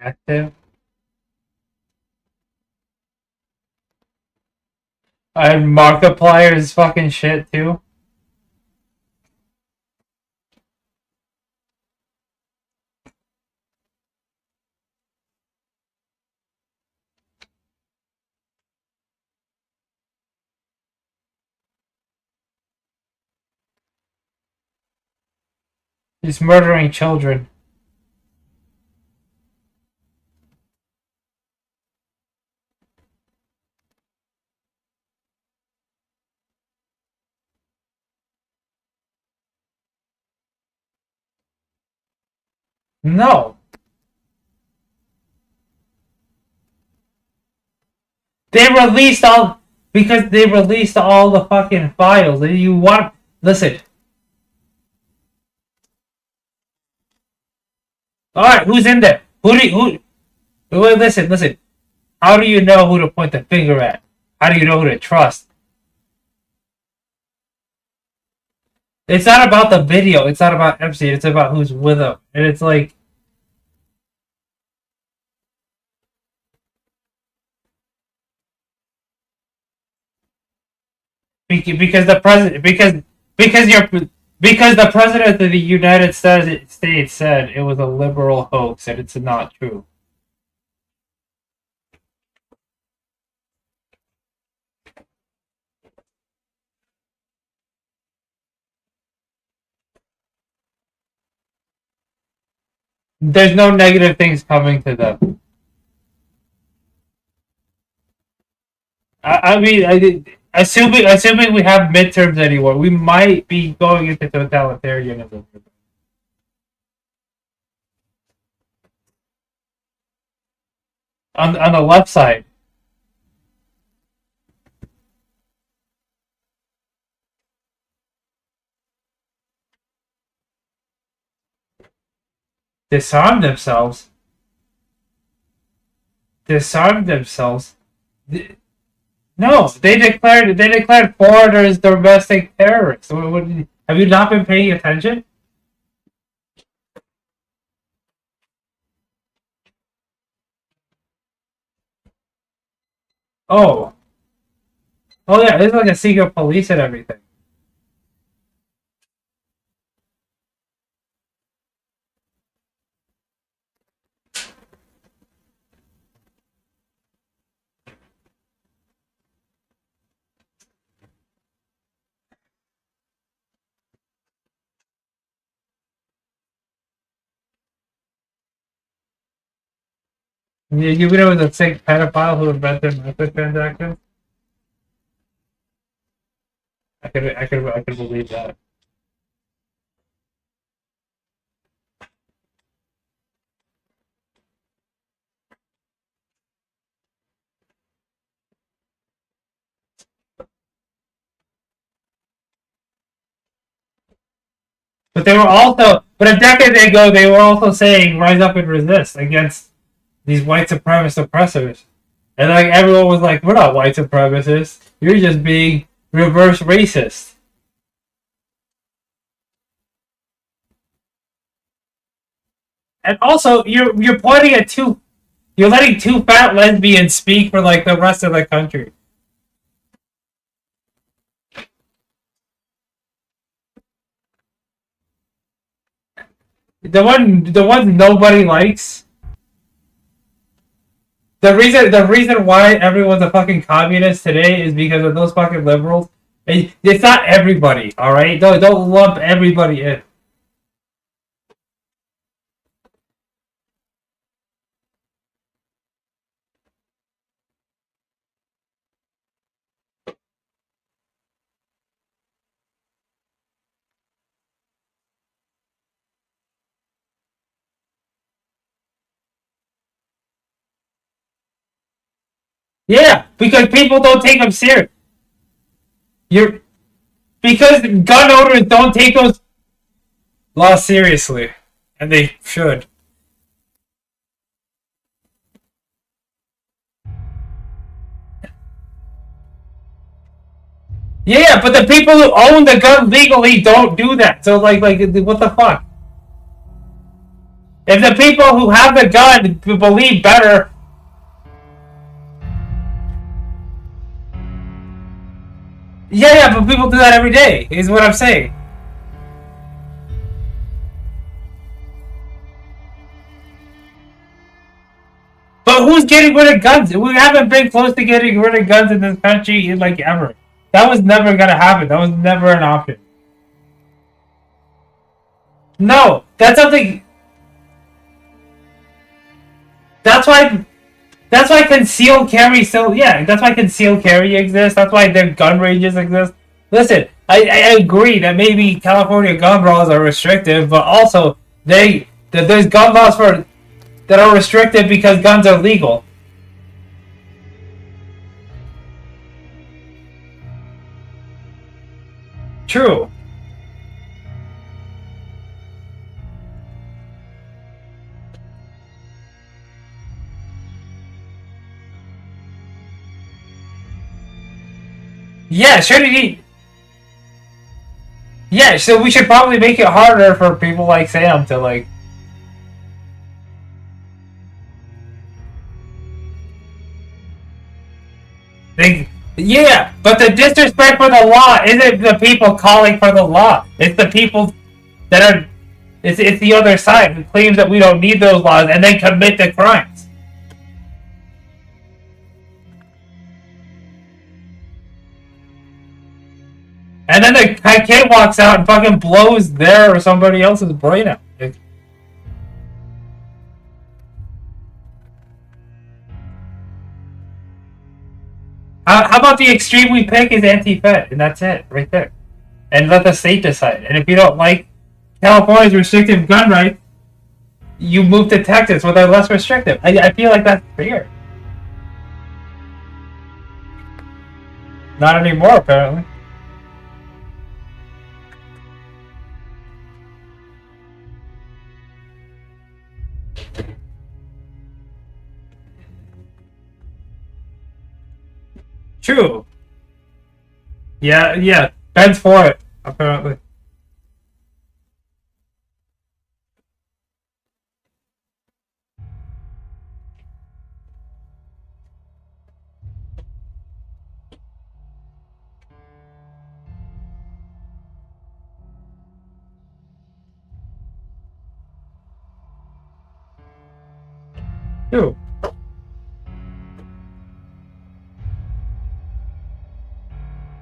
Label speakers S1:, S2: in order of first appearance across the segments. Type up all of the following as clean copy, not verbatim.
S1: active. And Markiplier is fucking shit too. He's murdering children. No. They released all because they released all the fucking files. You want listen. Alright, who's in there? Wait, listen. How do you know who to point the finger at? How do you know who to trust? It's not about the video, it's not about Epstein, it's about who's with him. And it's like because the president because the president of the United States said it was a liberal hoax and it's not true. There's no negative things coming to them. I mean, assuming we have midterms anymore, we might be going into totalitarianism. On the left side. Disarm themselves. No, they declared foreigners domestic terrorists. Have you not been paying attention? Oh. Oh yeah, there's like a secret police and everything. You know the sick pedophile who invented microtransactions? I could believe that. But a decade ago, they were also saying rise up and resist against these white supremacist oppressors. And like everyone was like, we're not white supremacists. You're just being reverse racist. And also, you're pointing at you're letting two fat lesbians speak for like the rest of the country. The one nobody likes. The reason why everyone's a fucking communist today is because of those fucking liberals. It's not everybody, all right? Don't lump everybody in. Yeah, because people don't take them serious. Because gun owners don't take those laws seriously, and they should. Yeah, but the people who own the gun legally don't do that. So like what the fuck? If the people who have the gun believe better, yeah, but people do that every day. Is what I'm saying. But who's getting rid of guns? We haven't been close to getting rid of guns in this country in like ever. That was never gonna happen. That was never an option. No, that's something. That's why. That's why concealed carry still. Yeah, that's why concealed carry exists. That's why their gun ranges exist. Listen, I agree that maybe California gun laws are restrictive, but also there's gun laws that are restrictive because guns are legal. True. Yeah, shouldn't he? Yeah, so we should probably make it harder for people like Sam to like. Think. Yeah, but the disrespect for the law isn't the people calling for the law. It's the people that are. It's the other side who claims that we don't need those laws and then commit the crimes. And then the kid walks out and fucking blows their or somebody else's brain out. How about the extreme we pick is anti-Fed, and that's it, right there. And let the state decide. And if you don't like California's restrictive gun rights, you move to Texas where they're less restrictive. I feel like that's fair. Not anymore, apparently. True. Yeah. Ben's for it, apparently. True.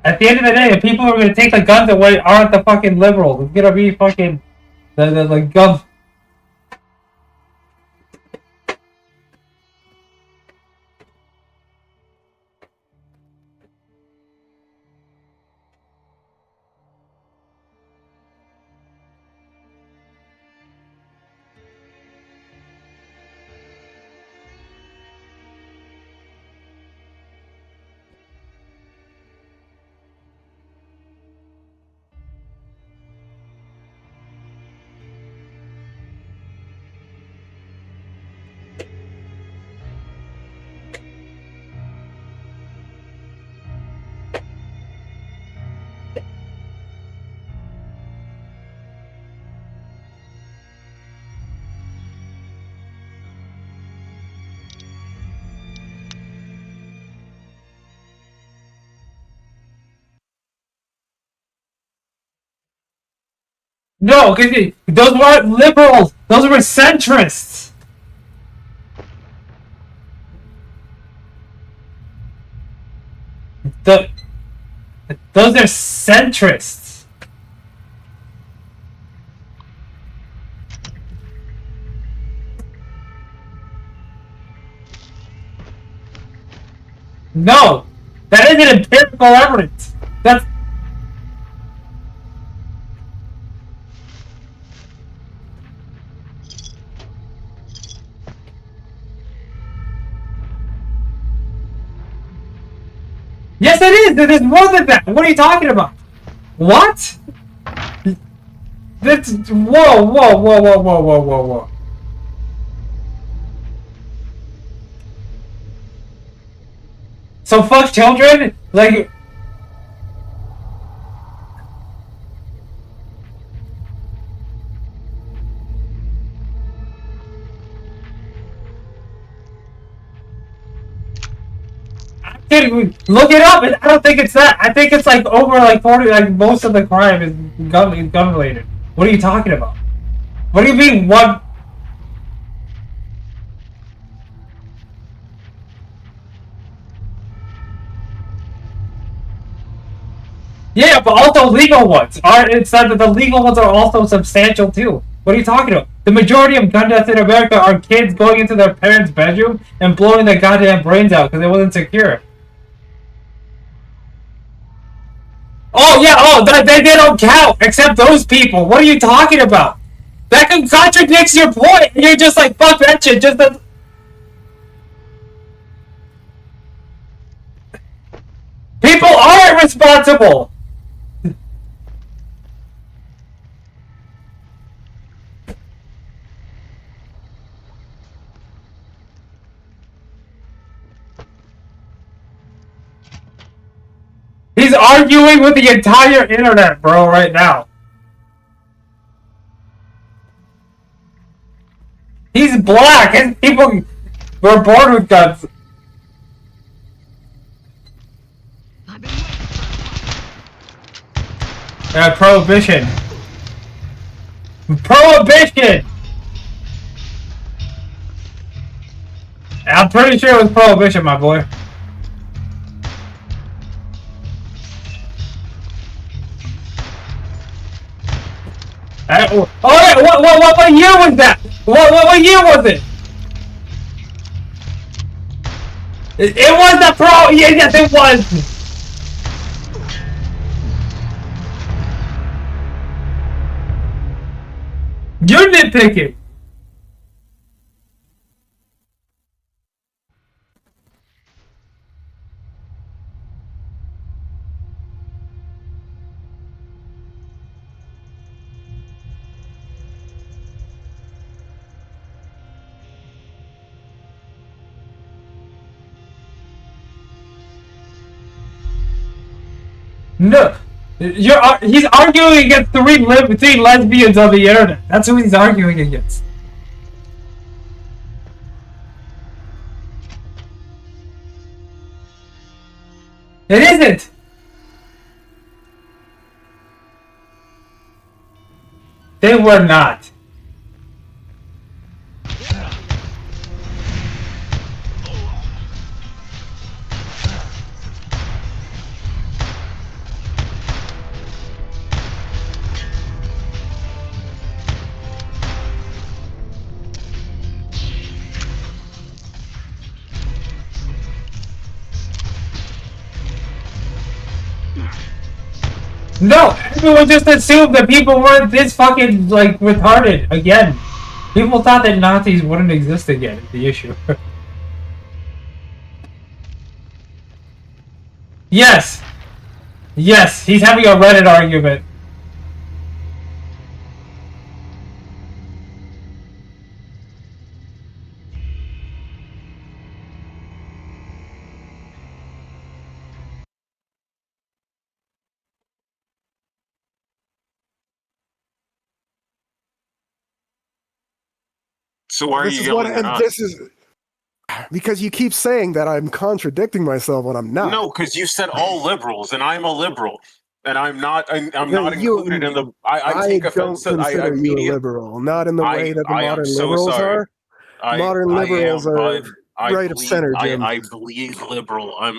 S1: At the end of the day, the people who are going to take the guns away aren't the fucking liberals. It's going to be fucking the gun. No, because those weren't liberals. Those were centrists. The, those are centrists. No, that isn't empirical evidence. That's yes, it is. There's more than that. What are you talking about? What? That's whoa. So fuck children? Like Dude, look it up. I don't think it's that. I think it's like over like 40. Like most of the crime is gun related. What are you talking about? What do you mean one? Yeah, but also legal ones are. It said that the legal ones are also substantial too. What are you talking about? The majority of gun deaths in America are kids going into their parents' bedroom and blowing their goddamn brains out because it wasn't secure. Oh yeah, they don't count except those people. What are you talking about? That contradicts your point. You're just like fuck that shit. People are irresponsible. He's arguing with the entire internet, bro, right now. He's black, and people were born with guns. Prohibition. Prohibition! I'm pretty sure it was prohibition, my boy. Oh yeah, what year was that? What year was it? It was the pro. Yeah, yes, it was. You're nitpicking. No, he's arguing against three lesbians on the internet. That's who he's arguing against. It isn't. They were not. No, everyone just assumed that people weren't this fucking, like, retarded again. People thought that Nazis wouldn't exist again, the issue. Yes! Yes, he's having a Reddit argument.
S2: So why are you yelling at us?
S3: This is because you keep saying that I'm contradicting myself when I'm not.
S2: No, because you said all liberals, and I'm a liberal, and I'm not. I'm not included in the. I take offense that I
S3: you a liberal, not in the way that the modern liberals are. Modern liberals are right of center, Jim.
S2: I believe liberal. I'm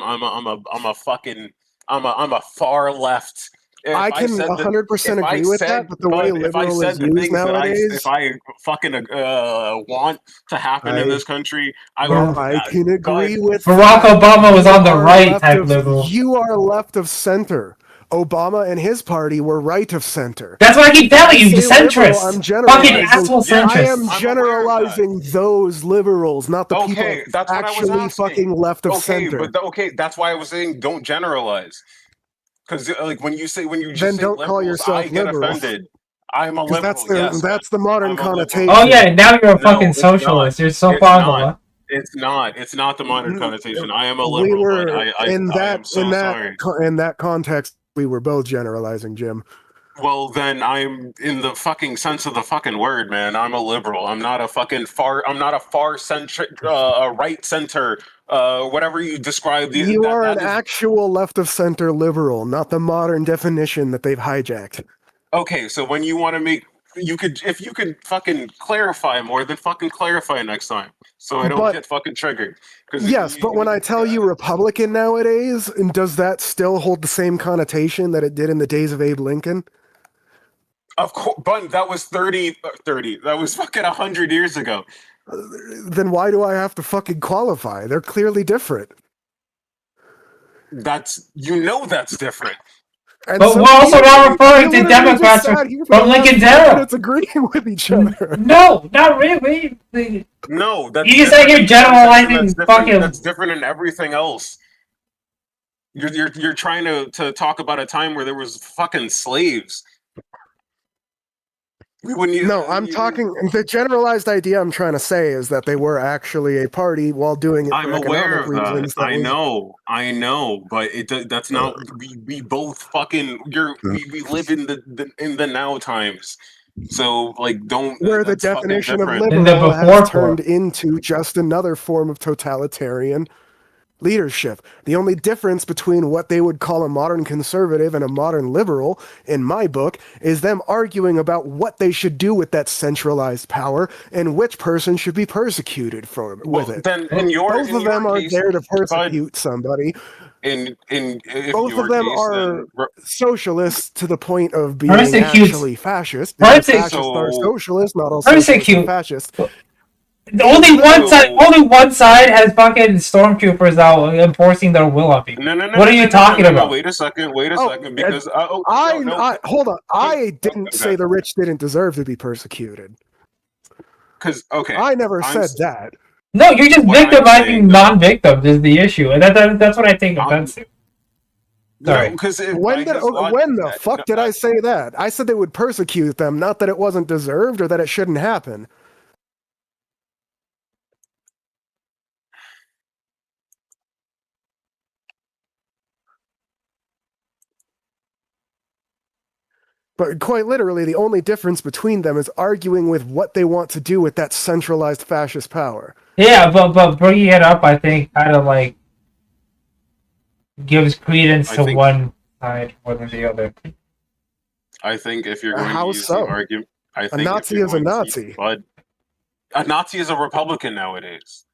S2: a far left.
S3: I can 100% agree with that, but the way liberal is used nowadays...
S2: If I fucking want to happen in this country, I
S3: can agree with
S1: Barack Obama was on the right type liberal.
S3: You are left of center. Obama and his party were right of center.
S1: That's what I keep telling you, centrist. Fucking asshole centrist.
S3: I am generalizing those liberals, not the people
S2: that's
S3: actually fucking left of center.
S2: But that's why I was saying don't generalize. Because like when you
S3: then don't call yourself
S2: I get
S3: liberal.
S2: Offended. I'm a liberal.
S3: That's the modern connotation.
S1: Oh yeah, now you're a fucking socialist. You're so far on the left.
S2: It's not. It's not the modern connotation. I am a liberal.
S3: We were in that context. We were both generalizing, Jim.
S2: Well, then I'm in the fucking sense of the fucking word, man. I'm a liberal. I'm not a fucking far. I'm not a far centric, right center, whatever you describe.
S3: You are an actual left of center liberal, not the modern definition that they've hijacked.
S2: Okay, so when you want to make, if you could fucking clarify more, then fucking clarify next time, so I don't get fucking triggered.
S3: Yes, but when I tell you Republican nowadays, and does that still hold the same connotation that it did in the days of Abe Lincoln?
S2: Of course, but that was 30. That was fucking 100 years ago.
S3: Then why do I have to fucking qualify? They're clearly different.
S2: That's different.
S1: And but we're also not referring to Democrats from Lincoln's era.
S3: It's agreeing with each other.
S1: No, not really.
S2: No, that's
S1: you just like you're generalizing.
S2: That's different in everything else. You're trying to talk about a time where there was fucking slaves.
S3: I'm talking. The generalized idea I'm trying to say is that they were actually a party while doing it.
S2: I'm aware of that. I know, but that's not. We both fucking. We live in the now times. So don't.
S3: Where the definition of liberal has turned into just another form of totalitarian leadership. The only difference between what they would call a modern conservative and a modern liberal, in my book, is them arguing about what they should do with that centralized power and which person should be persecuted with it.
S2: Then
S3: both of them are there to persecute somebody. Both of them are socialists to the point of being actually fascist. Fascists are socialists, not all socialists are fascists.
S1: Only one side has fucking stormtroopers out enforcing their will on people. What are you talking about?
S2: Wait a second, because
S3: hold on. I didn't say the rich didn't deserve to be persecuted. I never said that.
S1: No, you're just victimizing non-victims is the issue, and that's what I take offense to. Sorry.
S3: When the fuck did I say that? I said they would persecute them, not that it wasn't deserved or that it shouldn't happen. But quite literally, the only difference between them is arguing with what they want to do with that centralized fascist power.
S1: Yeah, but bringing it up, I think, kind of gives credence to one side more than the other.
S2: I think if you're going to use the argument, I think
S3: a Nazi is a Nazi.
S2: A Nazi is a Republican nowadays.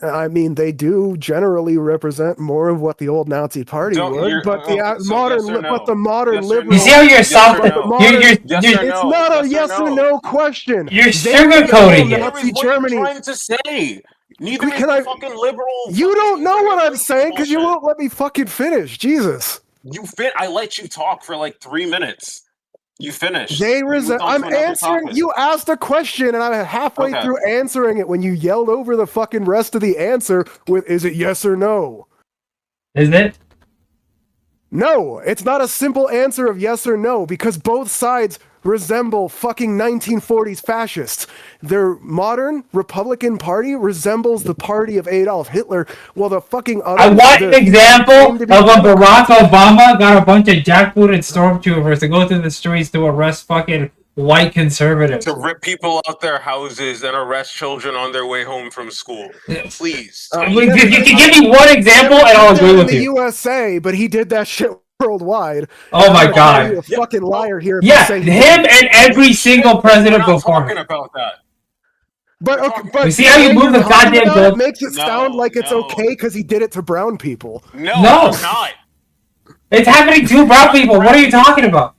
S3: I mean, they do generally represent more of what the old Nazi Party would, but the modern liberal.
S1: You see how you're soft?
S3: It's not a yes or no question.
S1: You're sugarcoating it.
S2: Nazi Germany. What are you trying to say? Neither is the fucking liberal.
S3: You don't know what I'm saying because you won't let me fucking finish. Jesus.
S2: I let you talk for 3 minutes. You finished.
S3: I'm answering.
S2: Topic.
S3: You asked a question, and I'm halfway through answering it when you yelled over the fucking rest of the answer with, "Is it yes or no?"
S1: Is it?
S3: No, it's not a simple answer of yes or no because both sides resemble fucking 1940s fascists. Their modern Republican Party resembles the party of Adolf Hitler, while the fucking other...
S1: I want an example of when Barack Obama got a bunch of jackbooted stormtroopers to go through the streets to arrest fucking white conservatives.
S2: To rip people out their houses and arrest children on their way home from school. Please.
S1: You can give me one example and I'll agree with you.
S3: In the USA, but he did that shit worldwide.
S1: Oh my god!
S3: A fucking liar here.
S1: Yeah, him and every single president before.
S2: Talking about that.
S3: But
S1: you see how you move the goddamn goal?
S3: It makes it sound like it's okay because he did it to brown people.
S2: No, it's not.
S1: It's happening to brown people. What are you talking about?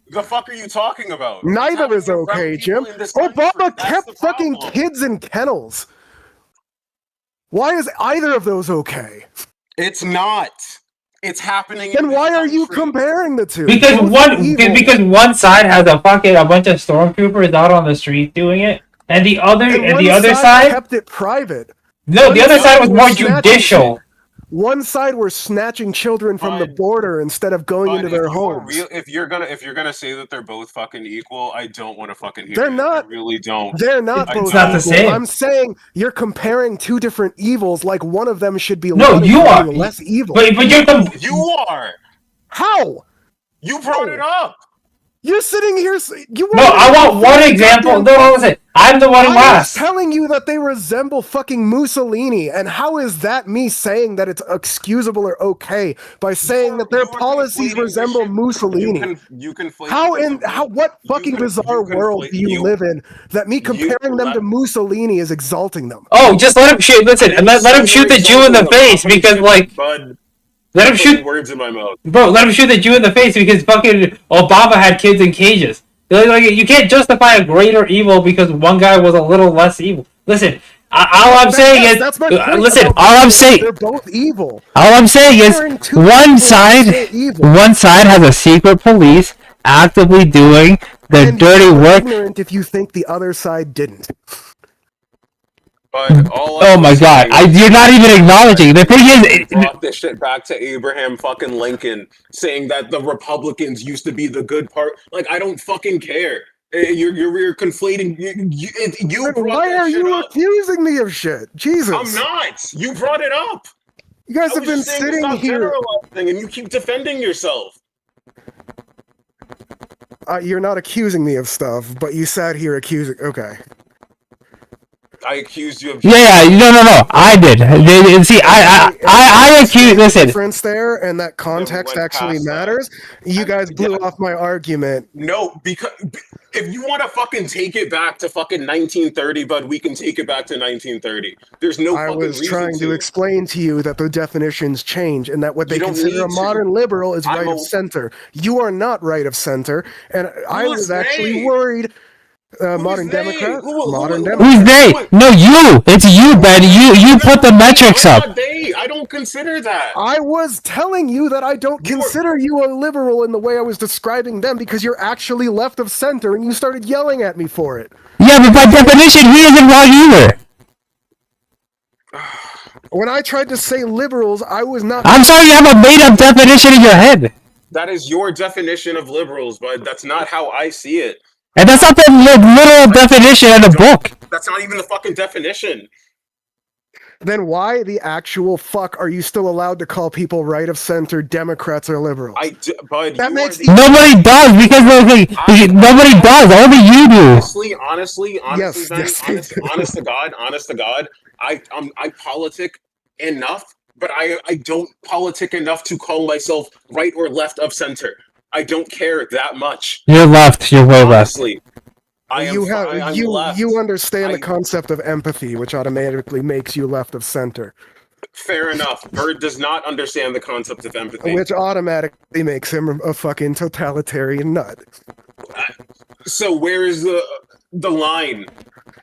S2: The fuck are you talking about?
S3: Neither is okay, Jim. Obama kept fucking kids in kennels. Why is either of those okay?
S2: It's not. It's happening.
S3: Then why are you comparing the two?
S1: Because one side has a bunch of stormtroopers out on the street doing it, and the other side
S3: kept it private.
S1: No, the other side was more judicial.
S3: One side were snatching children from the border instead of going into their homes.
S2: If you're gonna say that they're both fucking equal, I don't want to fucking hear.
S3: They're not.
S2: I really don't.
S3: They're not both.
S1: It's not the same.
S3: I'm saying you're comparing two different evils. Like one of them should be
S1: you are
S3: less evil.
S1: But
S2: You are.
S3: How?
S2: You brought it up.
S3: You're sitting here.
S1: No, I want one example. No, listen. I'm the one who asked.
S3: I'm telling you that they resemble fucking Mussolini, and how is that me saying that it's excusable or okay by saying that their policies resemble Mussolini?
S2: You can
S3: what fucking bizarre world do you live in that me comparing them to Mussolini is exalting them?
S1: Oh, just let him shoot. Listen, and let him shoot the Jew in the face because, like, let him shoot
S2: words in my mouth,
S1: bro. Let him shoot the Jew in the face because fucking Obama had kids in cages. Like, you can't justify a greater evil because one guy was a little less evil. Listen, all I'm saying is, listen. All I'm saying,
S3: they're both evil.
S1: All I'm saying is, one side has a secret police actively doing the dirty work.
S3: Ignorant if you think the other side didn't.
S2: But
S1: oh my god, you're not even acknowledging. The thing is,
S2: brought this shit back to Abraham fucking Lincoln, saying that the Republicans used to be the good part. Like, I don't fucking care. You're conflating.
S3: Why are you accusing me of shit? Jesus,
S2: I'm not. You brought it up.
S3: You guys have been sitting here,
S2: and you keep defending yourself.
S3: You're not accusing me of stuff, but you sat here accusing. Okay.
S2: I accused you of.
S1: Yeah, no. I did. See, I accused. Listen.
S3: Difference there, and that context actually matters. You guys blew off my argument.
S2: No, because if you want to fucking take it back to fucking 1930, bud, we can take it back to 1930. There's no.
S3: I was trying to explain to you that the definitions change, and that what they consider a modern liberal is right of center. You are not right of center, and I was actually worried. Modern Democrat. Modern Democrat.
S1: Who's they? No, you. It's you, Ben. You put the metrics up.
S2: I don't consider that.
S3: I was telling you that I don't consider you a liberal in the way I was describing them because you're actually left of center, and you started yelling at me for it.
S1: Yeah, but by definition, he isn't wrong either.
S3: When I tried to say liberals, I was not.
S1: I'm sorry, you have a made-up definition in your head.
S2: That is your definition of liberals, but that's not how I see it.
S1: And that's not the literal definition of the book.
S2: That's not even the fucking definition.
S3: Then why the actual fuck are you still allowed to call people right of center Democrats or liberals?
S2: Bud,
S1: nobody does because nobody does. Only you do.
S2: Honestly,
S3: yes,
S2: honest to God, I politic enough, but I don't politic enough to call myself right or left of center. I don't care that much.
S1: You're left. You're way left.
S3: You understand the concept of empathy, which automatically makes you left of center.
S2: Fair enough. Bird does not understand the concept of empathy,
S3: which automatically makes him a fucking totalitarian nut.
S2: So where is the line?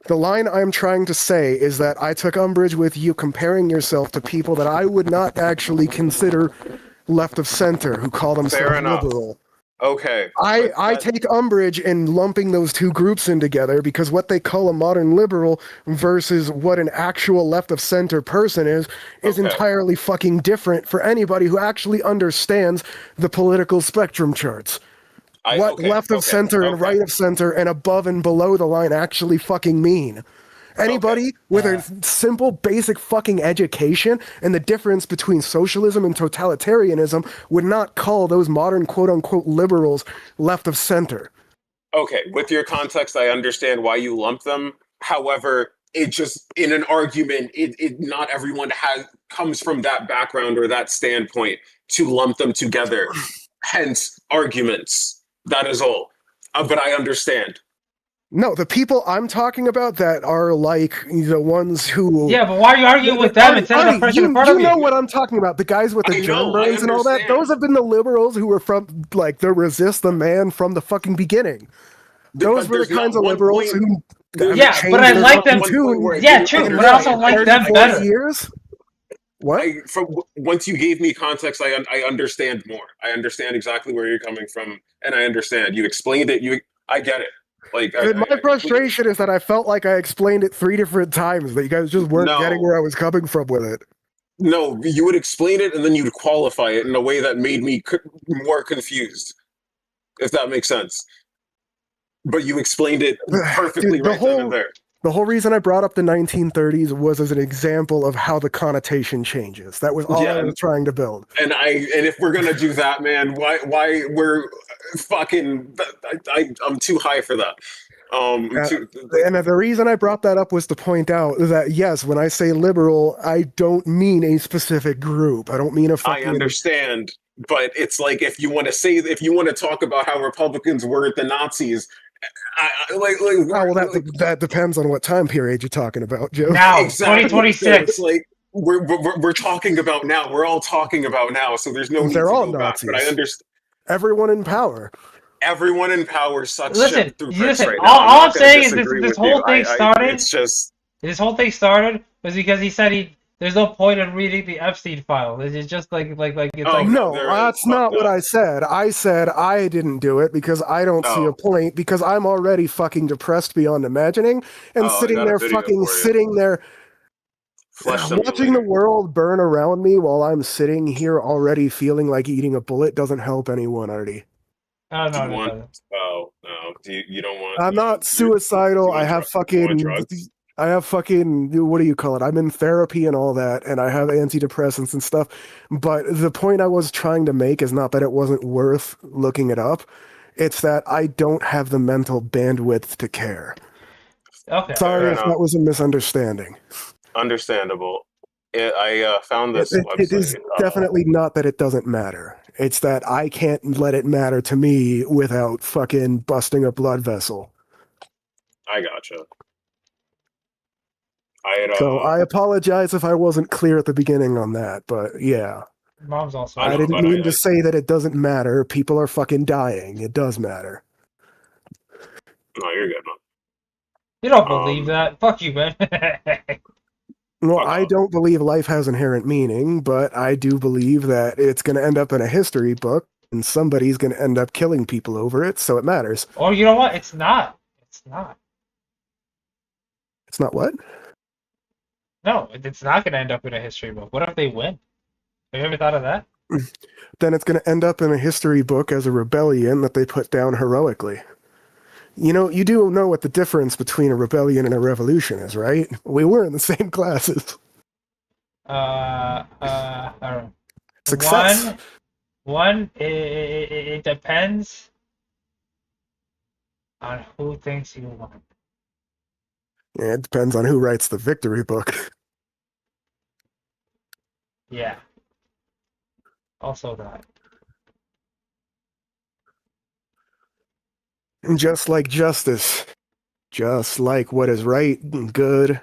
S3: The line I'm trying to say is that I took umbrage with you comparing yourself to people that I would not actually consider left of center, who call themselves liberal.
S2: Okay.
S3: I take umbrage in lumping those two groups in together because what they call a modern liberal versus what an actual left of center person is entirely fucking different for anybody who actually understands the political spectrum charts. Left of center and right of center and above and below the line actually fucking mean. Anybody with a simple, basic fucking education and the difference between socialism and totalitarianism would not call those modern quote-unquote liberals left of center.
S2: Okay, with your context, I understand why you lump them. However, it just, in an argument, not everyone comes from that background or that standpoint to lump them together. Hence, arguments. That is all. But I understand.
S3: No, the people I'm talking about that are like the ones who.
S1: Yeah, but why are you arguing with them instead of the person in front of you?
S3: You know what I'm talking about. The guys with the germ brains and all that. Those have been the liberals who were from, like, the resist the man from the fucking beginning. Those were the kinds of liberals who.
S1: Yeah, but I like them too. Yeah, true, but I also like them better.
S3: Years? What?
S2: Once you gave me context, I understand more. I understand exactly where you're coming from, and I understand. You explained it. I get it. Like,
S3: my frustration is that I felt like I explained it 3 different times, that you guys just weren't getting where I was coming from with it.
S2: No, you would explain it and then you'd qualify it in a way that made me more confused, if that makes sense. But you explained it perfectly. Dude,
S3: then and there. The whole reason I brought up the 1930s was as an example of how the connotation changes. That was all I was trying to build.
S2: And if we're gonna do that, man, why we're fucking? I'm too high for that.
S3: And the reason I brought that up was to point out that, yes, when I say liberal, I don't mean a specific group. I don't mean a fucking...
S2: I understand, but it's like if you want to talk about how Republicans were at the Nazis,
S3: that depends on what time period you're talking about, Joe.
S1: Now,
S2: exactly.
S1: 2026.
S2: So like we're talking about now. We're all talking about now, so there's no need to go Nazis. Back. But I understand.
S3: Everyone in power.
S2: Everyone in power sucks shit through
S1: listen,
S2: right
S1: all I'm saying is this whole thing started.
S2: It's just
S1: this whole thing started was because he said there's no point in reading the Epstein file. It's just like
S3: no, that's not what I said. I said I didn't do it because I don't see a point because I'm already fucking depressed beyond imagining and sitting there watching the world burn around me while I'm sitting here already feeling like eating a bullet doesn't help anyone, Artie.
S1: Oh, no,
S2: no. You don't want...
S3: I'm not suicidal. I have fucking, what do you call it? I'm in therapy and all that, and I have antidepressants and stuff. But the point I was trying to make is not that it wasn't worth looking it up. It's that I don't have the mental bandwidth to care.
S1: Okay.
S3: Sorry if that was a misunderstanding.
S2: Understandable. I found this website.
S3: It is definitely not that it doesn't matter. It's that I can't let it matter to me without fucking busting a blood vessel.
S2: I gotcha.
S3: So I apologize if I wasn't clear at the beginning on that, but yeah.
S1: Mom's also...
S3: I didn't mean to say that it doesn't matter. People are fucking dying. It does matter.
S2: No, you're good, man.
S1: You don't believe that? Fuck you, man.
S3: Well, I don't believe life has inherent meaning, but I do believe that it's going to end up in a history book, and somebody's going to end up killing people over it, so it matters.
S1: Oh, you know what? It's not. It's not.
S3: It's not what?
S1: No, it's not going to end up in a history book. What if they win? Have you ever thought of that?
S3: Then it's going to end up in a history book as a rebellion that they put down heroically. You know, you do know what the difference between a rebellion and a revolution is, right? We were in the same classes.
S1: I don't know.
S3: Success.
S1: It depends on who thinks you won.
S3: Yeah, it depends on who writes the victory book.
S1: Yeah. Also that.
S3: Just like justice, just like what is right and good,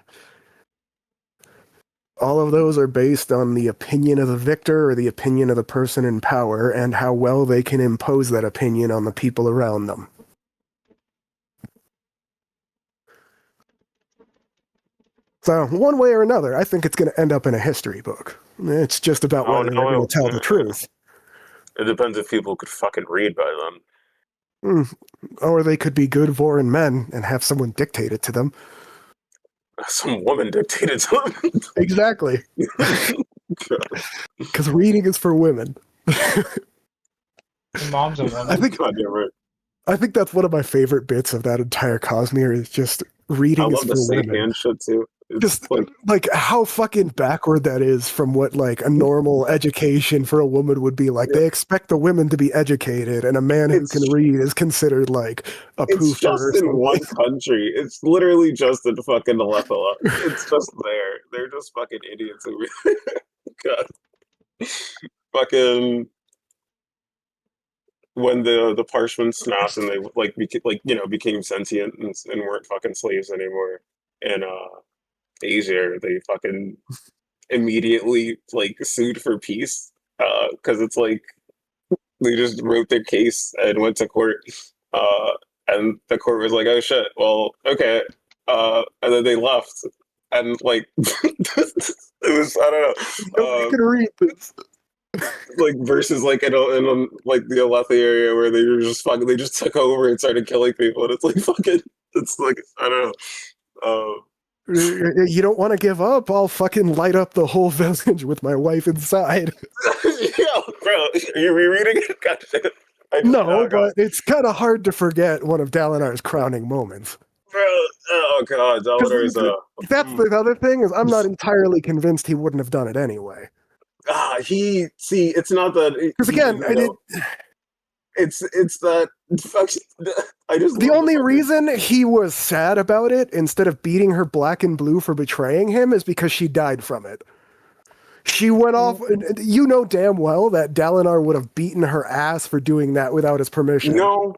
S3: all of those are based on the opinion of the victor or the opinion of the person in power and how well they can impose that opinion on the people around them. So, one way or another, I think it's going to end up in a history book. It's just about whether they're going to tell the truth.
S2: It depends if people could fucking read by then.
S3: Or they could be good foreign men and have someone dictate it to them.
S2: Some woman dictated to them.
S3: Exactly. Because reading is for women.
S1: Mom's a woman.
S3: I think that's one of my favorite bits of that entire Cosmere is just reading is for women.
S2: I love the shit too.
S3: Just like how fucking backward that is from what like a normal education for a woman would be like. Yeah. They expect the women to be educated, and a man who can read is considered like a poofer.
S2: It's just in one country. It's literally just in fucking Aleppo. It's just there. They're just fucking idiots. God. Fucking when the Parchment snapped and they became sentient and weren't fucking slaves anymore, and Asia, they fucking immediately like sued for peace because it's like they just wrote their case and went to court and the court was like, oh shit, well okay, and then they left and like it was, I don't know,
S3: nobody can read this.
S2: Like versus like in like the Alethi area where they were just fucking, they just took over and started killing people, and it's like fucking, it's like I don't know.
S3: You don't want to give up? I'll fucking light up the whole village with my wife inside.
S2: Yeah, bro, are you rereading it? God,
S3: no, but it's kind of hard to forget one of Dalinar's crowning moments.
S2: Bro, oh god, Dalinar is a.
S3: That's the other thing is I'm not entirely convinced he wouldn't have done it anyway.
S2: It's not that.
S3: Because again,
S2: it's that. I just
S3: the only reason he was sad about it instead of beating her black and blue for betraying him is because she died from it. She went off, and you know damn well that Dalinar would have beaten her ass for doing that without his permission.
S2: No,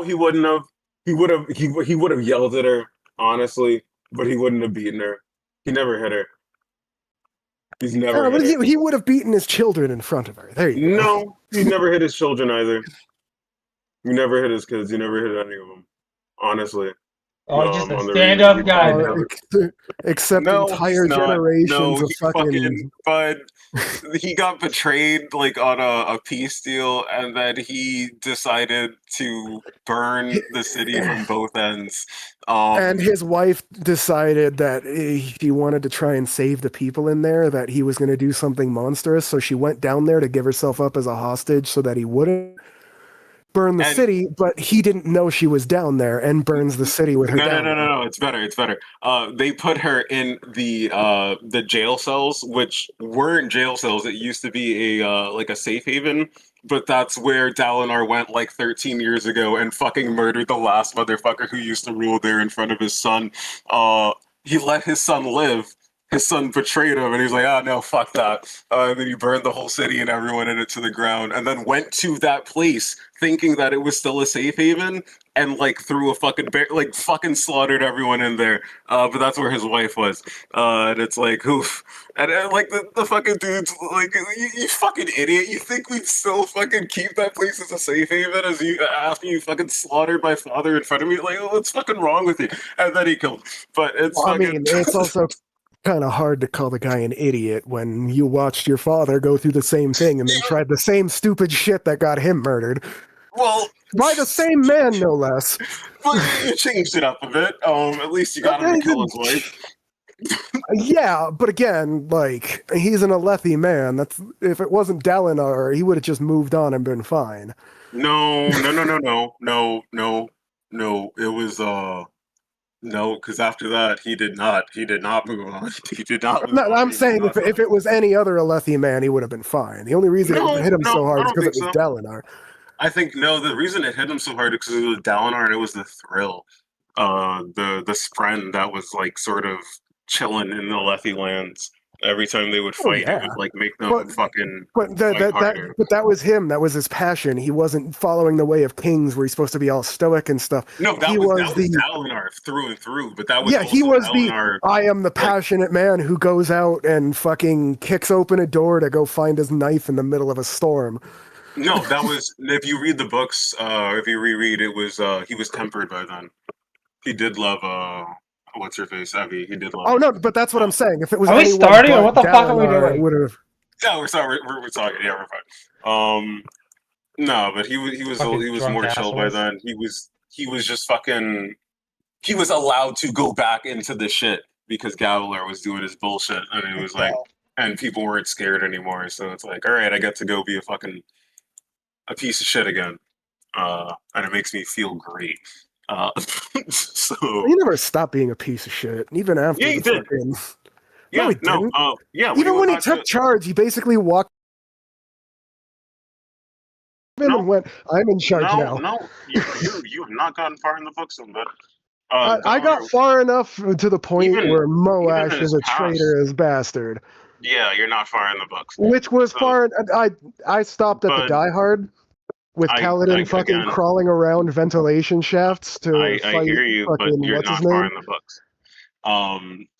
S2: he wouldn't have. He would have yelled at her, honestly, but he wouldn't have beaten her. He never hit her. He's never.
S3: But he would have beaten his children in front of her. There you go.
S2: No, he never hit his children either. He never hit his kids. He never hit any of them. Honestly.
S1: Oh, just a stand-up guy.
S3: Except entire generations of fucking.
S2: But he got betrayed like on a peace deal, and then he decided to burn the city from both ends.
S3: And his wife decided that he wanted to try and save the people in there, that he was going to do something monstrous, so she went down there to give herself up as a hostage so that he wouldn't burn the city, but he didn't know she was down there and burns the city with her.
S2: No. It's better. They put her in the jail cells, which weren't jail cells. It used to be a safe haven, but that's where Dalinar went like 13 years ago and fucking murdered the last motherfucker who used to rule there in front of his son. He let his son live. His son betrayed him, and he's like, "Oh no, fuck that!" And then he burned the whole city and everyone in it to the ground, and then went to that place thinking that it was still a safe haven, and like threw a fucking fucking slaughtered everyone in there. But that's where his wife was, and it's like, oof. And like the fucking dude's like, you fucking idiot! You think we'd still fucking keep that place as a safe haven as you after you fucking slaughtered my father in front of me? Like, what's fucking wrong with you? And then he killed. But it's.
S3: Well, I mean, it's also kind of hard to call the guy an idiot when you watched your father go through the same thing and then tried the same stupid shit that got him murdered.
S2: Well,
S3: by the same man, no less.
S2: Well, you changed it up a bit. At least you got him to kill his wife.
S3: Yeah, but again, like, he's an Alethi man. That's if it wasn't Dalinar, he would have just moved on and been fine.
S2: No. It was no, because after that he did not move on. He did not.
S3: I'm saying if it was any other Alethi man, he would have been fine. The only reason it hit him so hard is because it was Dalinar.
S2: I think the reason it hit him so hard is because it was Dalinar and it was the thrill, the spren that was like sort of chilling in the Alethi lands. Every time they would fight, it would like make them fucking.
S3: But that was him. That was his passion. He wasn't following the way of kings, where he's supposed to be all stoic and stuff.
S2: No, that was Dalinar through and through. But that was
S3: he was
S2: Dalinar,
S3: I am the passionate man who goes out and fucking kicks open a door to go find his knife in the middle of a storm.
S2: No, that was if you read the books, if you reread, it was he was tempered by then. He did love what's her face, Abby. He did love.
S3: Oh no, but that's what I'm saying. If it was,
S1: are we starting or what the fuck are we doing?
S2: No, we're sorry. We're talking. Yeah, we're fine. No, but he was more chill by then. He was just fucking. He was allowed to go back into the shit because Gavilar was doing his bullshit, and it was like, and people weren't scared anymore. So it's like, all right, I get to go be a piece of shit again, and it makes me feel great. So
S3: he never stopped being a piece of shit, even after.
S2: Yeah, he did.
S3: No, he didn't.
S2: Yeah.
S3: Even when he took charge, he basically walked and went, "I'm in charge now."
S2: No, you have not gotten far in the books on that.
S3: I got far enough to the point where Moash is a traitorous bastard.
S2: Yeah, you're not far in the books.
S3: Which was far. I stopped at the Die Hard. With Kaladin fucking crawling around ventilation shafts to fight.
S2: I hear you, but you're not far in the books.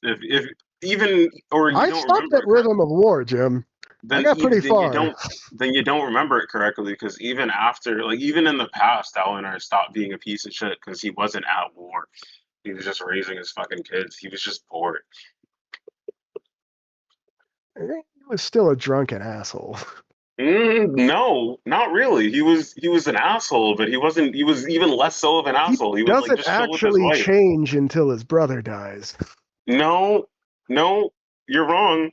S2: If even or you
S3: I
S2: don't
S3: stopped at Rhythm of War, Jim. I got pretty far.
S2: Then you don't remember it correctly because even after, like even in the past, Dalinar stopped being a piece of shit because he wasn't at war. He was just raising his fucking kids. He was just bored.
S3: He was still a drunken asshole.
S2: No, not really. He was an asshole, but he wasn't. He was even less so of an asshole. He
S3: doesn't
S2: was, like, just
S3: actually change until his brother dies.
S2: No, you're wrong.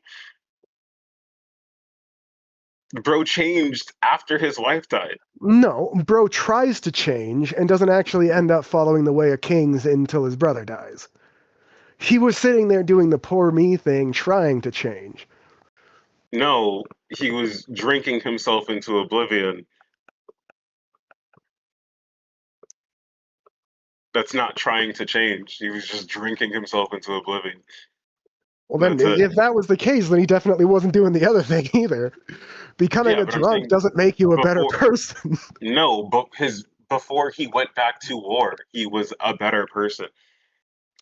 S2: Bro changed after his wife died.
S3: No, bro tries to change and doesn't actually end up following the way of kings until his brother dies. He was sitting there doing the poor me thing, trying to change.
S2: No, he was drinking himself into oblivion. That's not trying to change. He was just drinking himself into oblivion.
S3: Well, then, if that was the case, then he definitely wasn't doing the other thing either. Becoming a drunk doesn't make you a better person.
S2: No, but before he went back to war, he was a better person.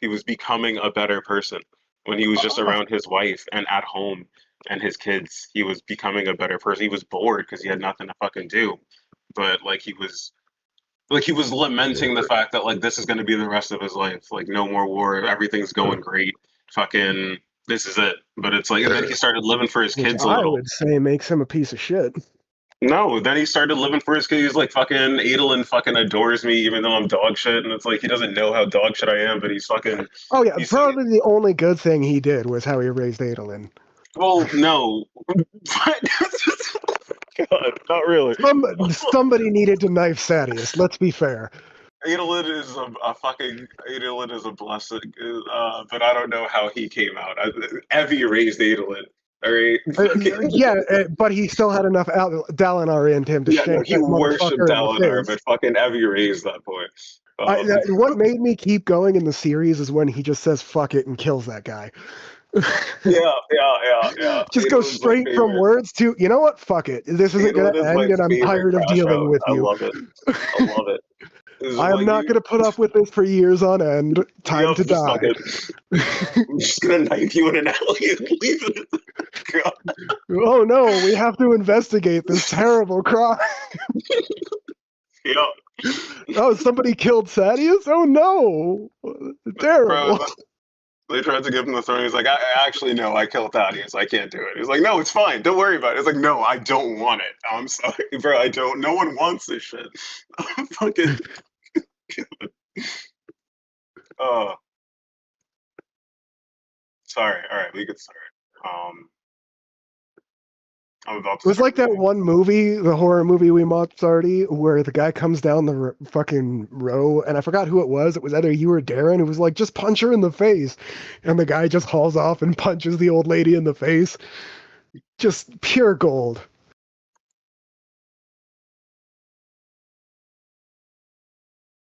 S2: He was becoming a better person. When he was just around his wife and at home and his kids, he was becoming a better person. He was bored because he had nothing to fucking do. But he was lamenting the fact that this is going to be the rest of his life. No more war. Everything's going great. Fucking this is it. But it's and then he started living for his kids a little.
S3: I would say makes him a piece of shit.
S2: No, then he started living for his kids. He's fucking Adolin fucking adores me even though I'm dog shit, and it's he doesn't know how dog shit I am, but he's fucking.
S3: Oh yeah, probably the only good thing he did was how he raised Adolin.
S2: Well, no. God, not really.
S3: Somebody needed to knife Sadeas, let's be fair.
S2: Adolin is Adolin is a blessing, but I don't know how he came out. Evie raised Adolin. All right.
S3: Yeah, but he still had enough Dalinar in him to shake
S2: he worshipped Dalinar, but fucking Evie raised that boy.
S3: What made me keep going in the series is when he just says "fuck it" and kills that guy.
S2: Yeah.
S3: Just go straight from words to, you know what? Fuck it. This isn't going to end, and I'm tired of dealing with you.
S2: I love it.
S3: I am not going to put up with this for years on end. Time to die.
S2: I'm just going to knife you in an alley and leave it. God.
S3: Oh no, we have to investigate this terrible crime.
S2: Yeah.
S3: Oh, somebody killed Sadeas? Oh no. Terrible.
S2: Bro, they tried to give him the throne. He's I actually, no, I killed Thaddeus. I can't do it. He's no, it's fine. Don't worry about it. It's no, I don't want it. I'm sorry, bro. I don't. No one wants this shit. I'm fucking. Oh. Sorry. All right, we could start. I'm about to.
S3: It was like that one movie, the horror movie we watched already, where the guy comes down the fucking row, and I forgot who it was. It was either you or Darren. It was just punch her in the face, and the guy just hauls off and punches the old lady in the face. Just pure gold.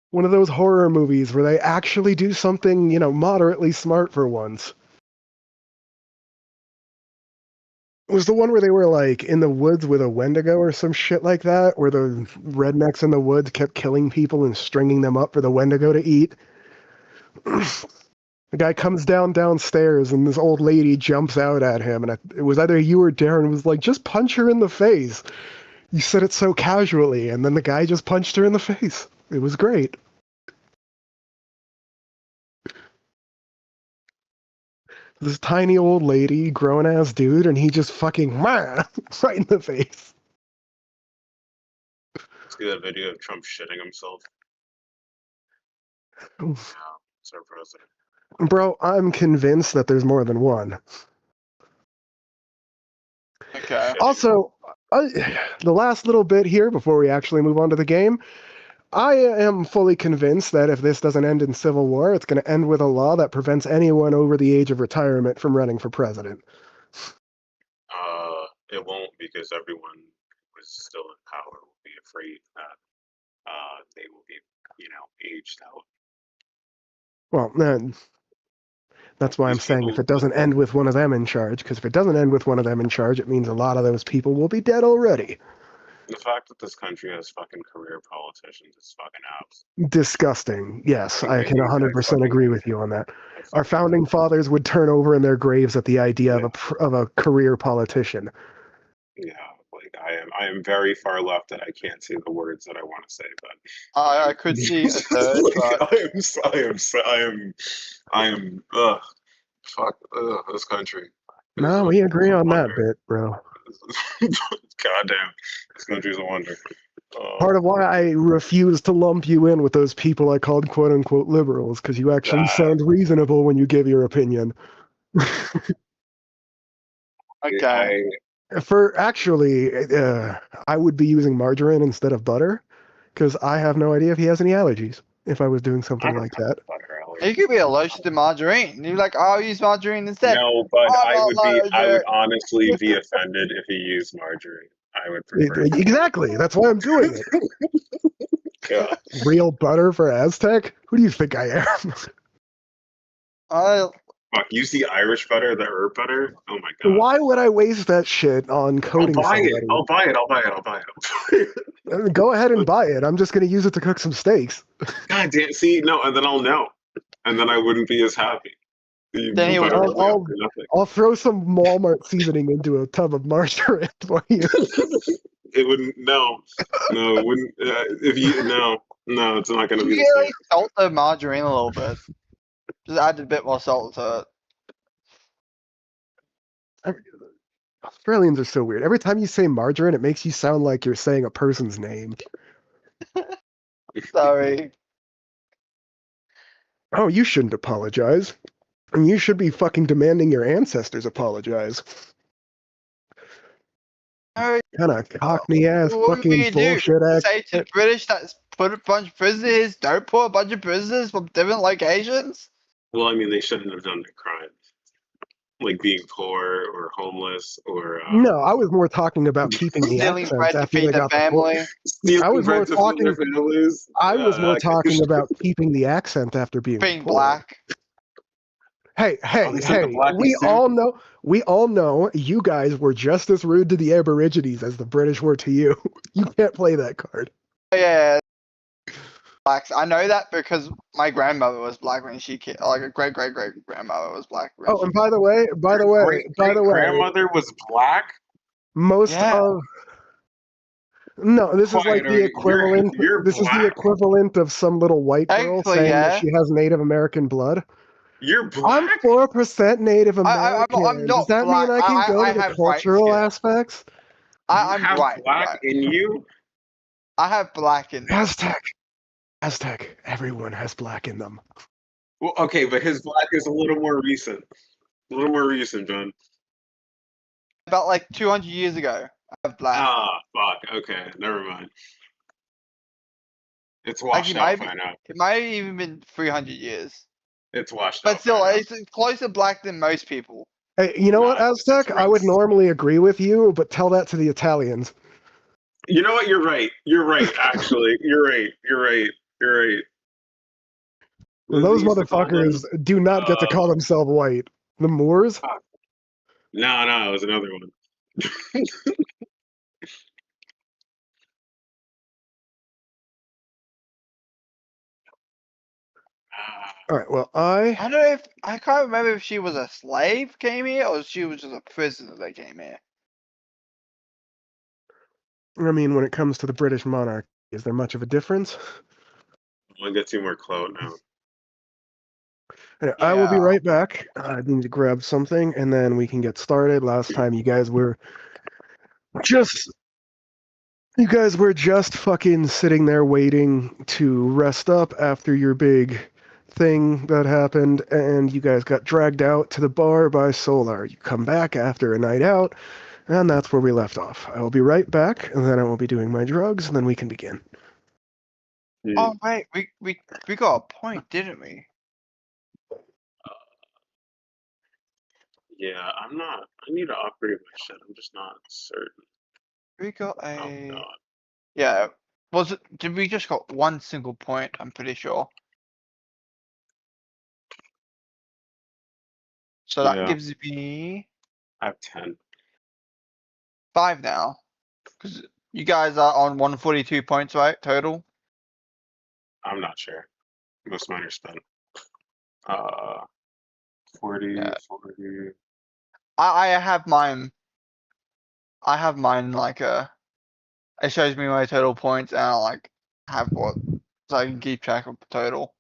S3: One of those horror movies where they actually do something, moderately smart for once. It was the one where they were in the woods with a Wendigo or some shit like that, where the rednecks in the woods kept killing people and stringing them up for the Wendigo to eat. The guy comes downstairs and this old lady jumps out at him, and it was either you or Darren was just punch her in the face. You said it so casually, and then the guy just punched her in the face. It was great. This tiny old lady, grown-ass dude, and he just fucking right in the face.
S2: See that video of Trump shitting himself? Yeah, it's our president.
S3: Bro, I'm convinced that there's more than one.
S4: Okay.
S3: Also, the last little bit here before we actually move on to the game, I am fully convinced that if this doesn't end in civil war, it's going to end with a law that prevents anyone over the age of retirement from running for president.
S2: It won't, because everyone who's still in power will be afraid that they will be, aged out.
S3: Well, that's why I'm saying if it doesn't end with one of them in charge, because if it doesn't end with one of them in charge, it means a lot of those people will be dead already.
S2: The fact that this country has fucking career politicians is fucking abs.
S3: Disgusting. Yes, I can 100% agree with you on that. Our founding fathers would turn over in their graves at the idea of a career politician.
S2: Yeah, I am very far left and I can't say the words that I want to say, but
S4: I could see a third, but
S2: I am fuck this country.
S3: No, we agree on that bit, bro.
S2: Goddamn, this country's a wonder.
S3: Part of why I refuse to lump you in with those people I called quote-unquote liberals, because you actually sound reasonable when you give your opinion.
S4: okay.
S3: For actually, I would be using margarine instead of butter because I have no idea if he has any allergies. If I was doing
S2: I
S3: something
S2: don't
S3: like
S2: have
S3: that,
S2: butter
S4: You
S2: allergy.
S4: could be allergic to margarine. You're like, I'll use margarine instead.
S2: No, but
S4: I'm
S2: I
S4: not
S2: would
S4: allergic.
S2: honestly be offended if he used margarine. I would prefer.
S3: Exactly. That's why I'm doing it.
S2: God.
S3: Real butter for Aztec? Who do you think I am?
S4: I
S2: Fuck, you see Irish butter, the herb butter? Oh my god.
S3: Why would I waste that shit on
S2: I'll
S3: coating
S2: buy it.
S3: somebody?
S2: I'll buy it. I'll buy it. I'll buy it.
S3: Go ahead and buy it. I'm just going to use it to cook some steaks.
S2: God damn. See, no, and then I'll know, and then I wouldn't be as happy. The
S4: Then he would-
S2: butter would be
S3: I'll-
S2: up for nothing.
S3: I'll throw some Walmart seasoning into a tub of margarine for you.
S2: It wouldn't. No, no, it wouldn't. If you no, it's not going to be
S4: you
S2: the
S4: can
S2: same.
S4: like salt the margarine a little bit. Just add a bit more salt to it.
S3: Australians are so weird. Every time you say margarine, it makes you sound like you're saying a person's name.
S4: Sorry.
S3: Oh, you shouldn't apologize. And you should be fucking demanding your ancestors apologize.
S4: No,
S3: Kind of cockney ass
S4: what would
S3: fucking
S4: you do?
S3: bullshit act.
S4: Say to the British that put a bunch of prisoners, don't put a bunch of prisoners from different locations?
S2: Well, I mean, they shouldn't have done the crime, like being poor or homeless or
S3: No, I was more talking about keeping the
S4: Stealing bread
S3: accents
S4: to
S3: after
S4: feed
S3: they
S4: the
S3: got the court.
S4: family?
S2: stealing
S3: I was more
S2: bread to feed their
S3: talking-
S2: families.
S3: I was more
S2: Okay.
S3: talking about keeping the accent after being
S4: Being
S3: poor.
S4: black.
S3: Hey,
S2: they said the black
S3: we
S2: is too?
S3: all know you guys were just as rude to the Aborigines as the British were to you. You can't play that card.
S4: Yeah. Blacks. I know that because my grandmother was black when she came. Like a great grandmother was black. when
S3: Oh,
S4: she
S3: and by the way,
S2: grandmother was black.
S3: most
S4: Yeah.
S3: of no, this is like
S2: Quiet,
S3: the
S2: or
S3: equivalent.
S2: you're
S3: This is the
S2: black?
S3: equivalent of some little white girl
S4: Actually,
S3: saying
S4: yeah.
S3: that she has Native American blood.
S2: You're
S3: I'm
S2: black.
S3: 4% Native American.
S4: I'm not
S3: Does that
S4: black.
S3: mean I can go
S4: I
S3: to the
S4: have white
S3: cultural
S4: skin.
S3: aspects?
S4: I'm
S2: you have
S4: white.
S2: black
S4: Right.
S2: in you.
S4: I have black in me.
S3: Aztec. Everyone has black in them.
S2: Well, okay, but his black is a little more recent. A little more recent, John.
S4: About like 200 years ago, I have black.
S2: Ah, fuck. Okay, never mind. It's washed
S4: Actually,
S2: out
S4: maybe-
S2: by now.
S4: It might have even been 300 years.
S2: It's washed
S4: But
S2: out.
S4: still,
S2: by now.
S4: it's closer black than most people.
S3: Hey, you know what,
S2: Nah,
S3: Aztec?
S2: it's
S3: I would
S2: rice.
S3: normally agree with you, but tell that to the Italians.
S2: You know what? You're right. You're right. Actually, you're right. You're right. You're right.
S3: Those
S2: They used to call them-
S3: motherfuckers do not get to call themselves white. The Moors?
S2: No, it was another one.
S3: All right. Well,
S4: I don't know if I can't remember if she was a slave came here or she was just a prisoner that came here.
S3: I mean, when it comes to the British monarchy, is there much of a difference?
S2: I'll get you more clout now.
S3: I will be
S4: Yeah.
S3: right back. I need to grab something, and then we can get started. Last time, you guys were just fucking sitting there waiting to rest up after your big thing that happened, and you guys got dragged out to the bar by Solar. You come back after a night out, and that's where we left off. I will be right back, and then I will be doing my drugs, and then we can begin.
S4: Oh wait, we got a point, didn't we?
S2: Yeah, I'm not. I need to upgrade my shit. I'm just not certain.
S4: We got
S2: Oh
S4: a
S2: god.
S4: yeah. Was it? Did we just got one single point? I'm pretty sure. So that
S2: Yeah.
S4: gives me
S2: I have 10.
S4: 5 now. Because you guys are on 142 points, right? Total.
S2: I'm not sure. Most of mine are spent. 40,
S4: Yeah.
S2: 40.
S4: I have mine. I have mine like it shows me my total points and I like have what so I can keep track of the total.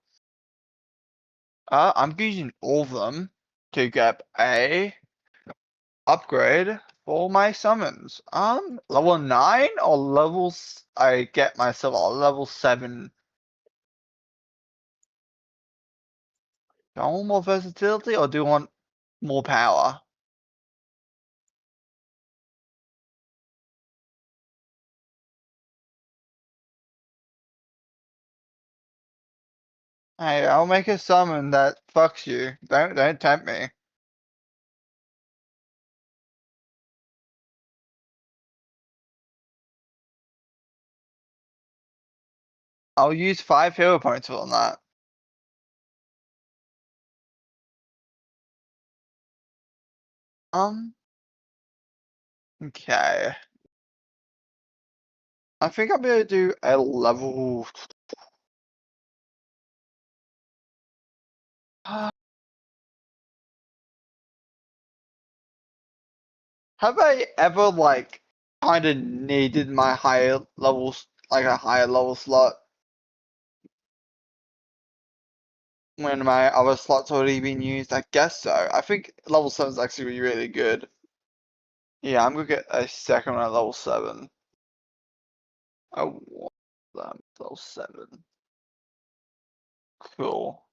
S4: I'm using all of them to get a upgrade for my summons. Level 9 or levels I get myself a level 7. Do I want more versatility or do I want more power? Hey, I'll make a summon that fucks you. Don't tempt me. I'll use 5 hero points on that. Okay. I think I'll be able to do a level. Have I ever like kind of needed my higher levels, like a higher level slot, when my other slots already been used? I guess so. I think level 7 is actually really good. Yeah, I'm gonna get a second one at level 7. I want them level 7. Cool.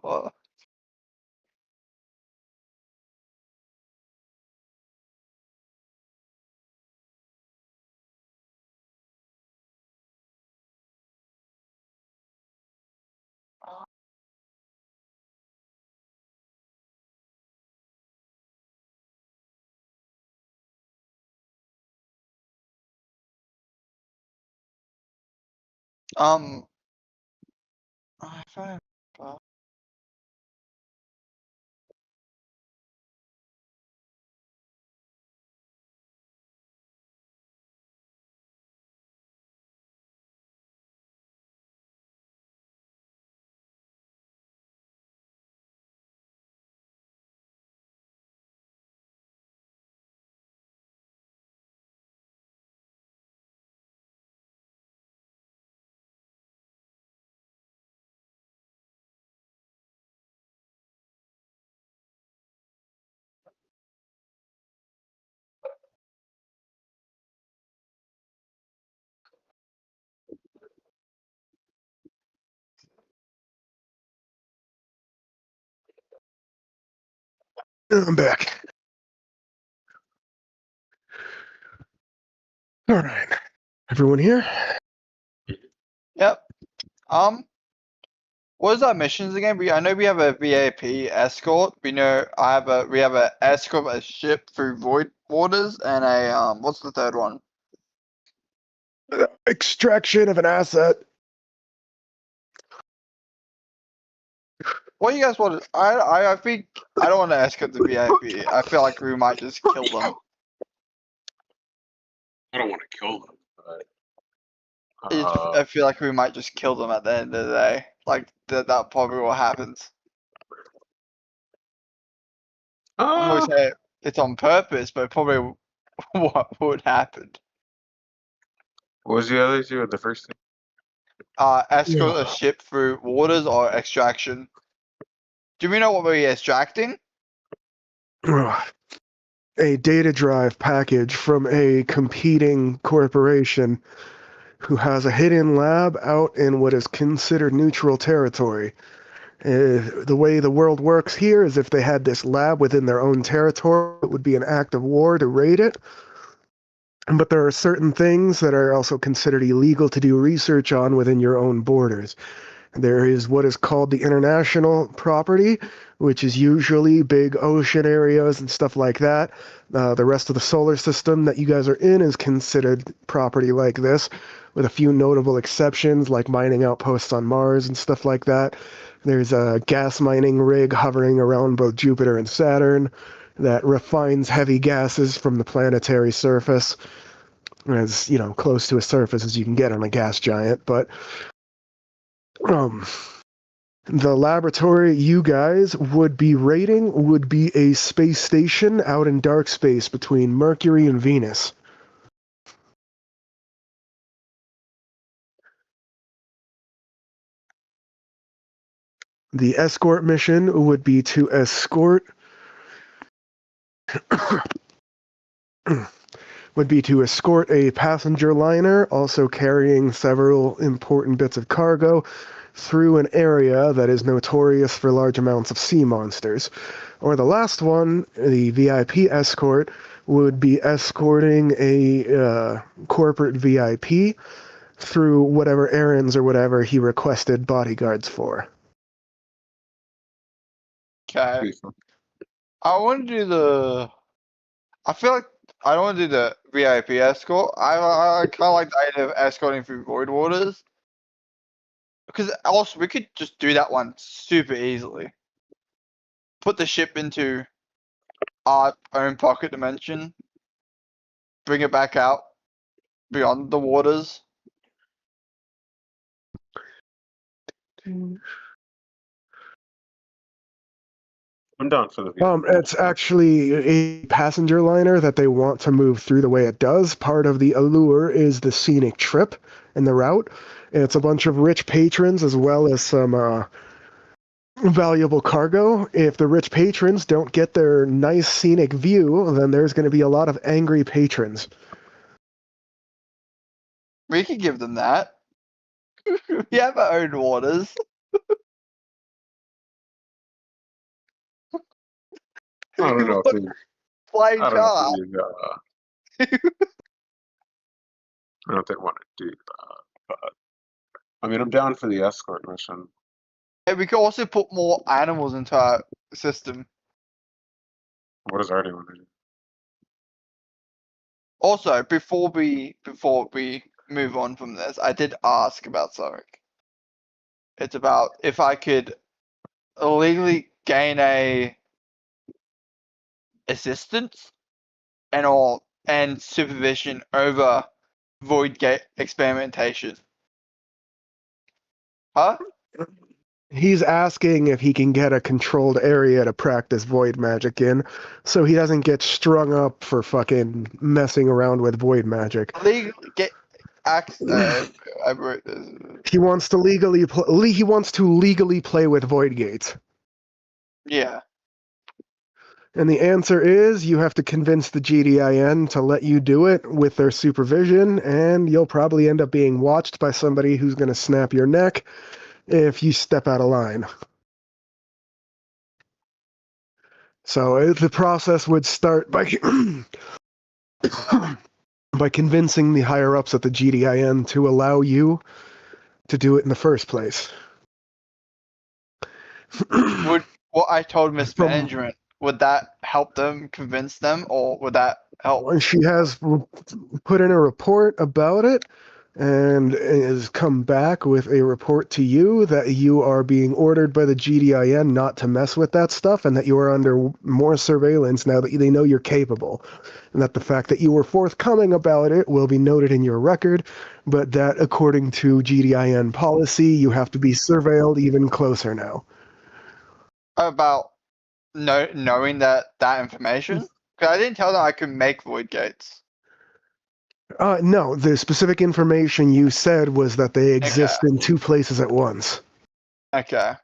S4: Uh, Um, if I,
S3: I'm back. All right. Everyone here?
S4: yep. What is our missions again? I know we have a VAP escort. We have a escort a ship through void waters and a what's the third one?
S3: Extraction of an asset.
S4: What do you guys want? I think I don't want to escort the VIP. I feel like we might just kill them.
S2: I don't want to kill them, but
S4: I feel like we might just kill them at the end of the day. Like that probably what happens. I'm gonna say it's on purpose, but probably what would happen.
S5: What was the other two? The first thing?
S4: Escort a ship through waters or extraction. Do we know what we're extracting?
S3: A data drive package from a competing corporation who has a hidden lab out in what is considered neutral territory. The way the world works here is if they had this lab within their own territory, it would be an act of war to raid it. But there are certain things that are also considered illegal to do research on within your own borders. There is what is called the international property, which is usually big ocean areas and stuff like that. The rest of the solar system that you guys are in is considered property like this, with a few notable exceptions like mining outposts on Mars and stuff like that. There's a gas mining rig hovering around both Jupiter and Saturn that refines heavy gases from the planetary surface, as close to a surface as you can get on a gas giant. But the laboratory you guys would be raiding would be a space station out in dark space between Mercury and Venus. The escort mission would be to escort a passenger liner, also carrying several important bits of cargo, through an area that is notorious for large amounts of sea monsters. Or the last one, the VIP escort, would be escorting a corporate VIP through whatever errands or whatever he requested bodyguards for.
S4: Okay.
S5: Pretty fun.
S4: I want to do the. I feel like I don't want to do the VIP escort. I kind of like the idea of escorting through Void Waters. Because also, we could just do that one super easily. Put the ship into our own pocket dimension. Bring it back out beyond the waters.
S5: I'm down for the
S3: It's actually a passenger liner that they want to move through the way it does. Part of the allure is the scenic trip and the route. It's a bunch of rich patrons as well as some valuable cargo. If the rich patrons don't get their nice scenic view, then there's going to be a lot of angry patrons.
S4: We could give them that. We have our own waters.
S5: I don't know if they,
S4: Flying
S5: I don't
S4: car.
S5: know if they, I don't know if they want to do that, but I mean, I'm down for the escort mission.
S4: And we could also put more animals into our system.
S5: What does Artie want to do?
S4: Also, before we move on from this, I did ask about something. It's about if I could illegally gain a assistance and supervision over Void Gate experimentation. Huh?
S3: He's asking if he can get a controlled area to practice void magic in, so he doesn't get strung up for fucking messing around with void magic.
S4: Legally get access. I wrote this.
S3: He wants to legally play with void gates.
S4: Yeah.
S3: And the answer is you have to convince the GDIN to let you do it with their supervision, and you'll probably end up being watched by somebody who's going to snap your neck if you step out of line. So the process would start by by convincing the higher-ups at the GDIN to allow you to do it in the first place.
S4: Would what I told Miss
S3: From-
S4: Management, would that help them convince them, or would that help?
S3: And she has put in a report about it and has come back with a report to you that you are being ordered by the GDIN not to mess with that stuff and that you are under more surveillance now that they know you're capable. And that the fact that you were forthcoming about it will be noted in your record, but that according to GDIN policy, you have to be surveilled even closer now.
S4: About knowing that information? Because I didn't tell them I could make void gates.
S3: No, the specific information you said was that they exist in two places at once.
S4: Okay.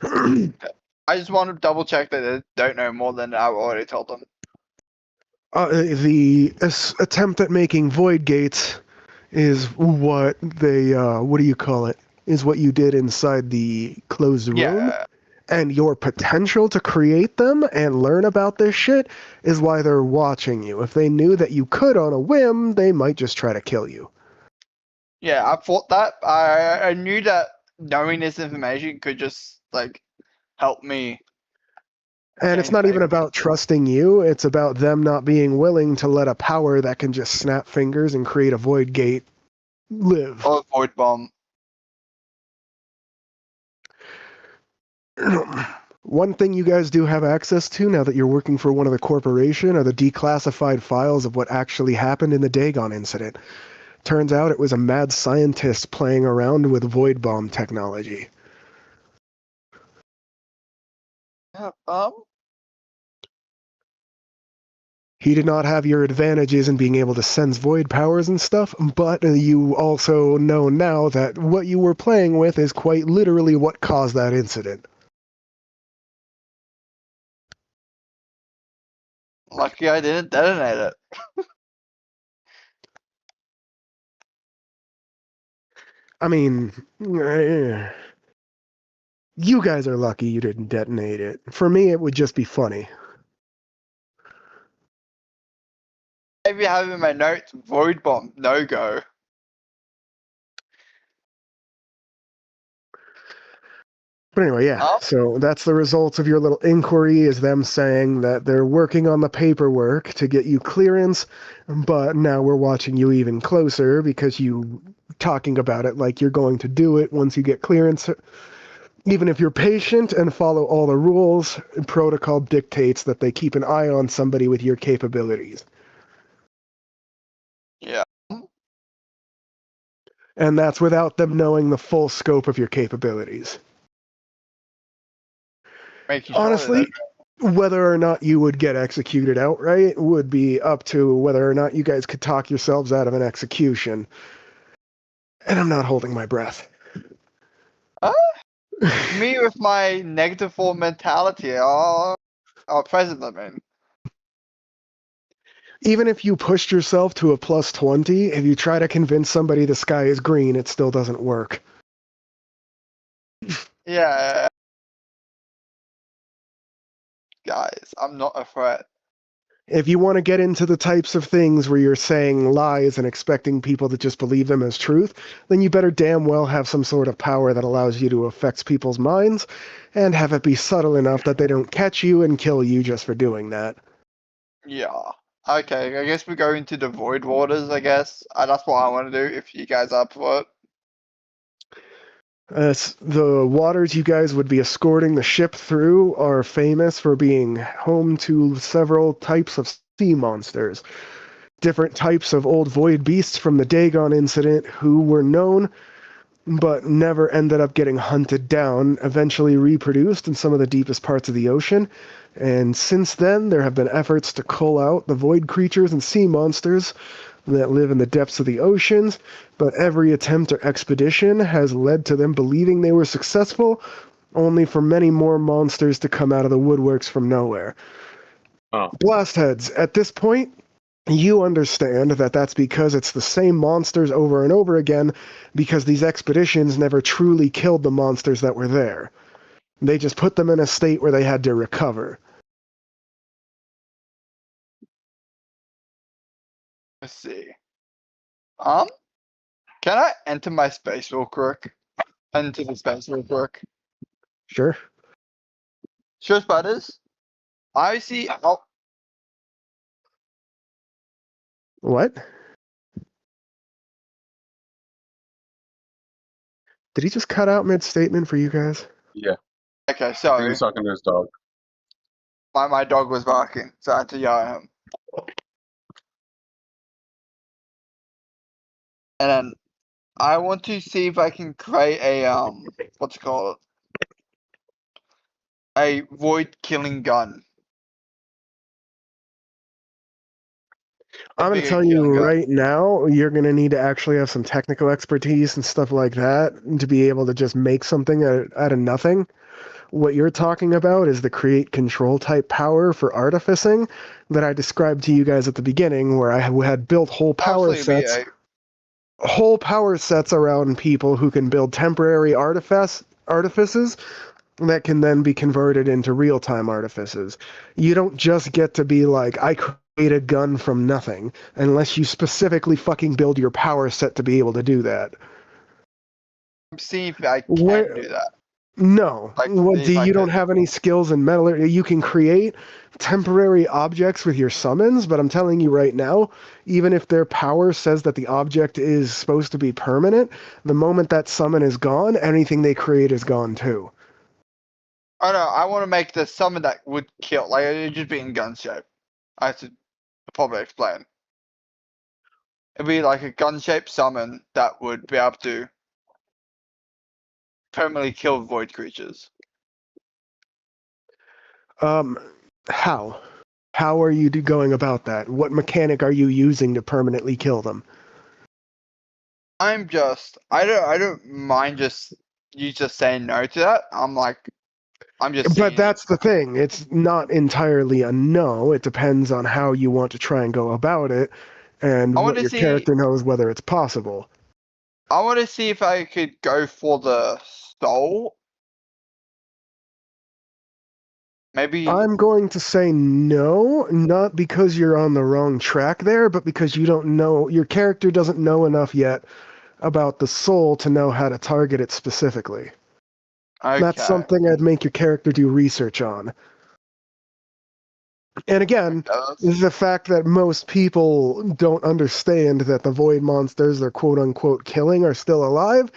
S4: I just want to double check that they don't know more than I already told them.
S3: The attempt at making void gates is what they, what do you call it? Is what you did inside the closed room.
S4: Yeah.
S3: And your potential to create them and learn about this shit is why they're watching you. If they knew that you could on a whim, they might just try to kill you.
S4: Yeah, I thought that. I knew that knowing this information could just, like, help me.
S3: And it's not even about trusting you, it's about them not being willing to let a power that can just snap fingers and create a void gate live.
S4: Or a void bomb.
S3: One thing you guys do have access to now that you're working for one of the corporation are the declassified files of what actually happened in the Dagon incident. Turns out it was a mad scientist playing around with void bomb technology. He did not have your advantages in being able to sense void powers and stuff, but you also know now that what you were playing with is quite literally what caused that incident.
S4: Lucky I didn't detonate it.
S3: I mean, you guys are lucky you didn't detonate it. For me, it would just be funny.
S4: Maybe I have in my notes, void bomb, no go.
S3: But anyway, yeah.
S4: Oh.
S3: So that's the results of your little inquiry, is them saying that they're working on the paperwork to get you clearance, but now we're watching you even closer because you talking about it like you're going to do it once you get clearance. Even if you're patient and follow all the rules, protocol dictates that they keep an eye on somebody with your capabilities.
S4: Yeah.
S3: And that's without them knowing the full scope of your capabilities.
S4: Making sure
S3: Honestly,
S4: that
S3: whether or not you would get executed outright would be up to whether or not you guys could talk yourselves out of an execution. And I'm not holding my breath.
S4: me with my negative 4 mentality, I'll present them in.
S3: Even if you pushed yourself to a plus 20, if you try to convince somebody the sky is green, it still doesn't work.
S4: Yeah. Guys, I'm not a threat.
S3: If you want to get into the types of things where you're saying lies and expecting people to just believe them as truth, then you better damn well have some sort of power that allows you to affect people's minds, and have it be subtle enough that they don't catch you and kill you just for doing that.
S4: Yeah. Okay, I guess we go into the void waters, I guess. That's what I want to do, if you guys are up for it.
S3: The waters you guys would be escorting the ship through are famous for being home to several types of sea monsters. Different types of old void beasts from the Dagon incident who were known but never ended up getting hunted down, eventually reproduced in some of the deepest parts of the ocean. And since then, there have been efforts to cull out the void creatures and sea monsters that live in the depths of the oceans, but every attempt or expedition has led to them believing they were successful, only for many more monsters to come out of the woodworks from nowhere.
S5: Oh.
S3: Blastheads, at this point, you understand that that's because it's the same monsters over and over again, because these expeditions never truly killed the monsters that were there. They just put them in a state where they had to recover.
S4: Let's see. Can I enter my space real quick? Enter the space real quick.
S3: Sure.
S4: Sure, Sputters. I see. Oh,
S3: What? Did he just cut out mid-statement for you guys?
S5: Yeah,
S4: okay,
S5: he
S4: sorry.
S5: was talking to his dog.
S4: My dog was barking, so I had to yell at him. And then I want to see if I can create a what's it called? A void killing gun.
S3: I'm going to tell you right now, you're going to need to actually have some technical expertise and stuff like that to be able to just make something out of nothing. What you're talking about is the create control type power for artificing that I described to you guys at the beginning, where I had built whole power sets around people who can build temporary artifices that can then be converted into real-time artifices. You don't just get to be like, I create a gun from nothing, unless you specifically fucking build your power set to be able to do that.
S4: See if I can do that.
S3: No.
S4: Like,
S3: You don't have any skills in metal. You can create temporary objects with your summons, but I'm telling you right now, even if their power says that the object is supposed to be permanent, the moment that summon is gone, anything they create is gone too.
S4: Oh no, I want to make the summon that would kill, like it'd just be in gun shape. I have to probably explain. It'd be like a gun-shaped summon that would be able to permanently kill void creatures.
S3: How? How are you going about that? What mechanic are you using to permanently kill them?
S4: I don't mind you just saying no to that. I'm like, I'm just
S3: But
S4: saying.
S3: that's the thing. It's not entirely a no. It depends on how you want to try and go about it and
S4: I
S3: what
S4: want to
S3: your
S4: see.
S3: character knows whether it's possible.
S4: I want to see if I could go for the soul. Maybe.
S3: I'm going to say no, not because you're on the wrong track there, but because you don't know, your character doesn't know enough yet about the soul to know how to target it specifically.
S4: Okay.
S3: That's something I'd make your character do research on. And again, the fact that most people don't understand that the void monsters they're quote unquote killing are still alive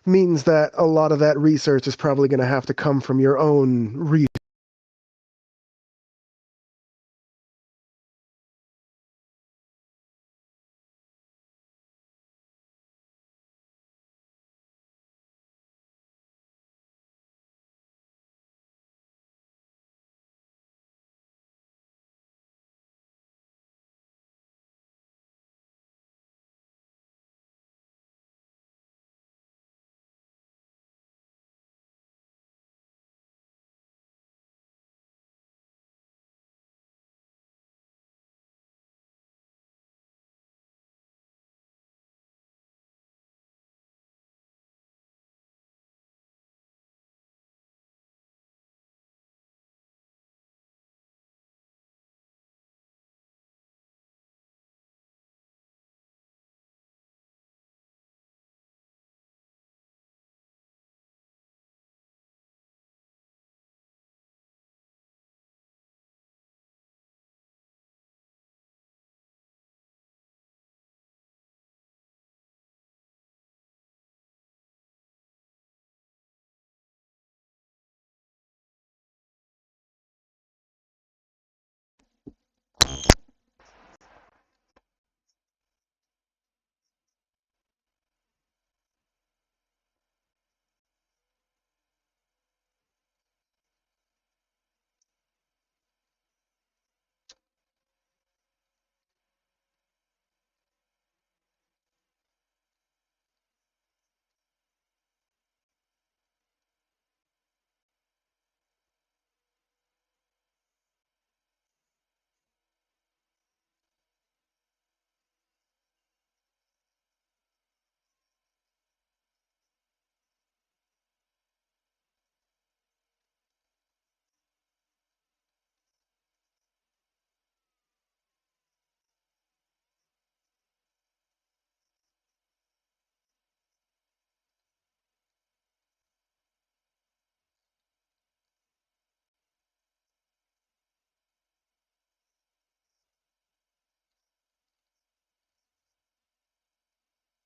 S3: means that a lot of that research is probably going to have to come from your own research.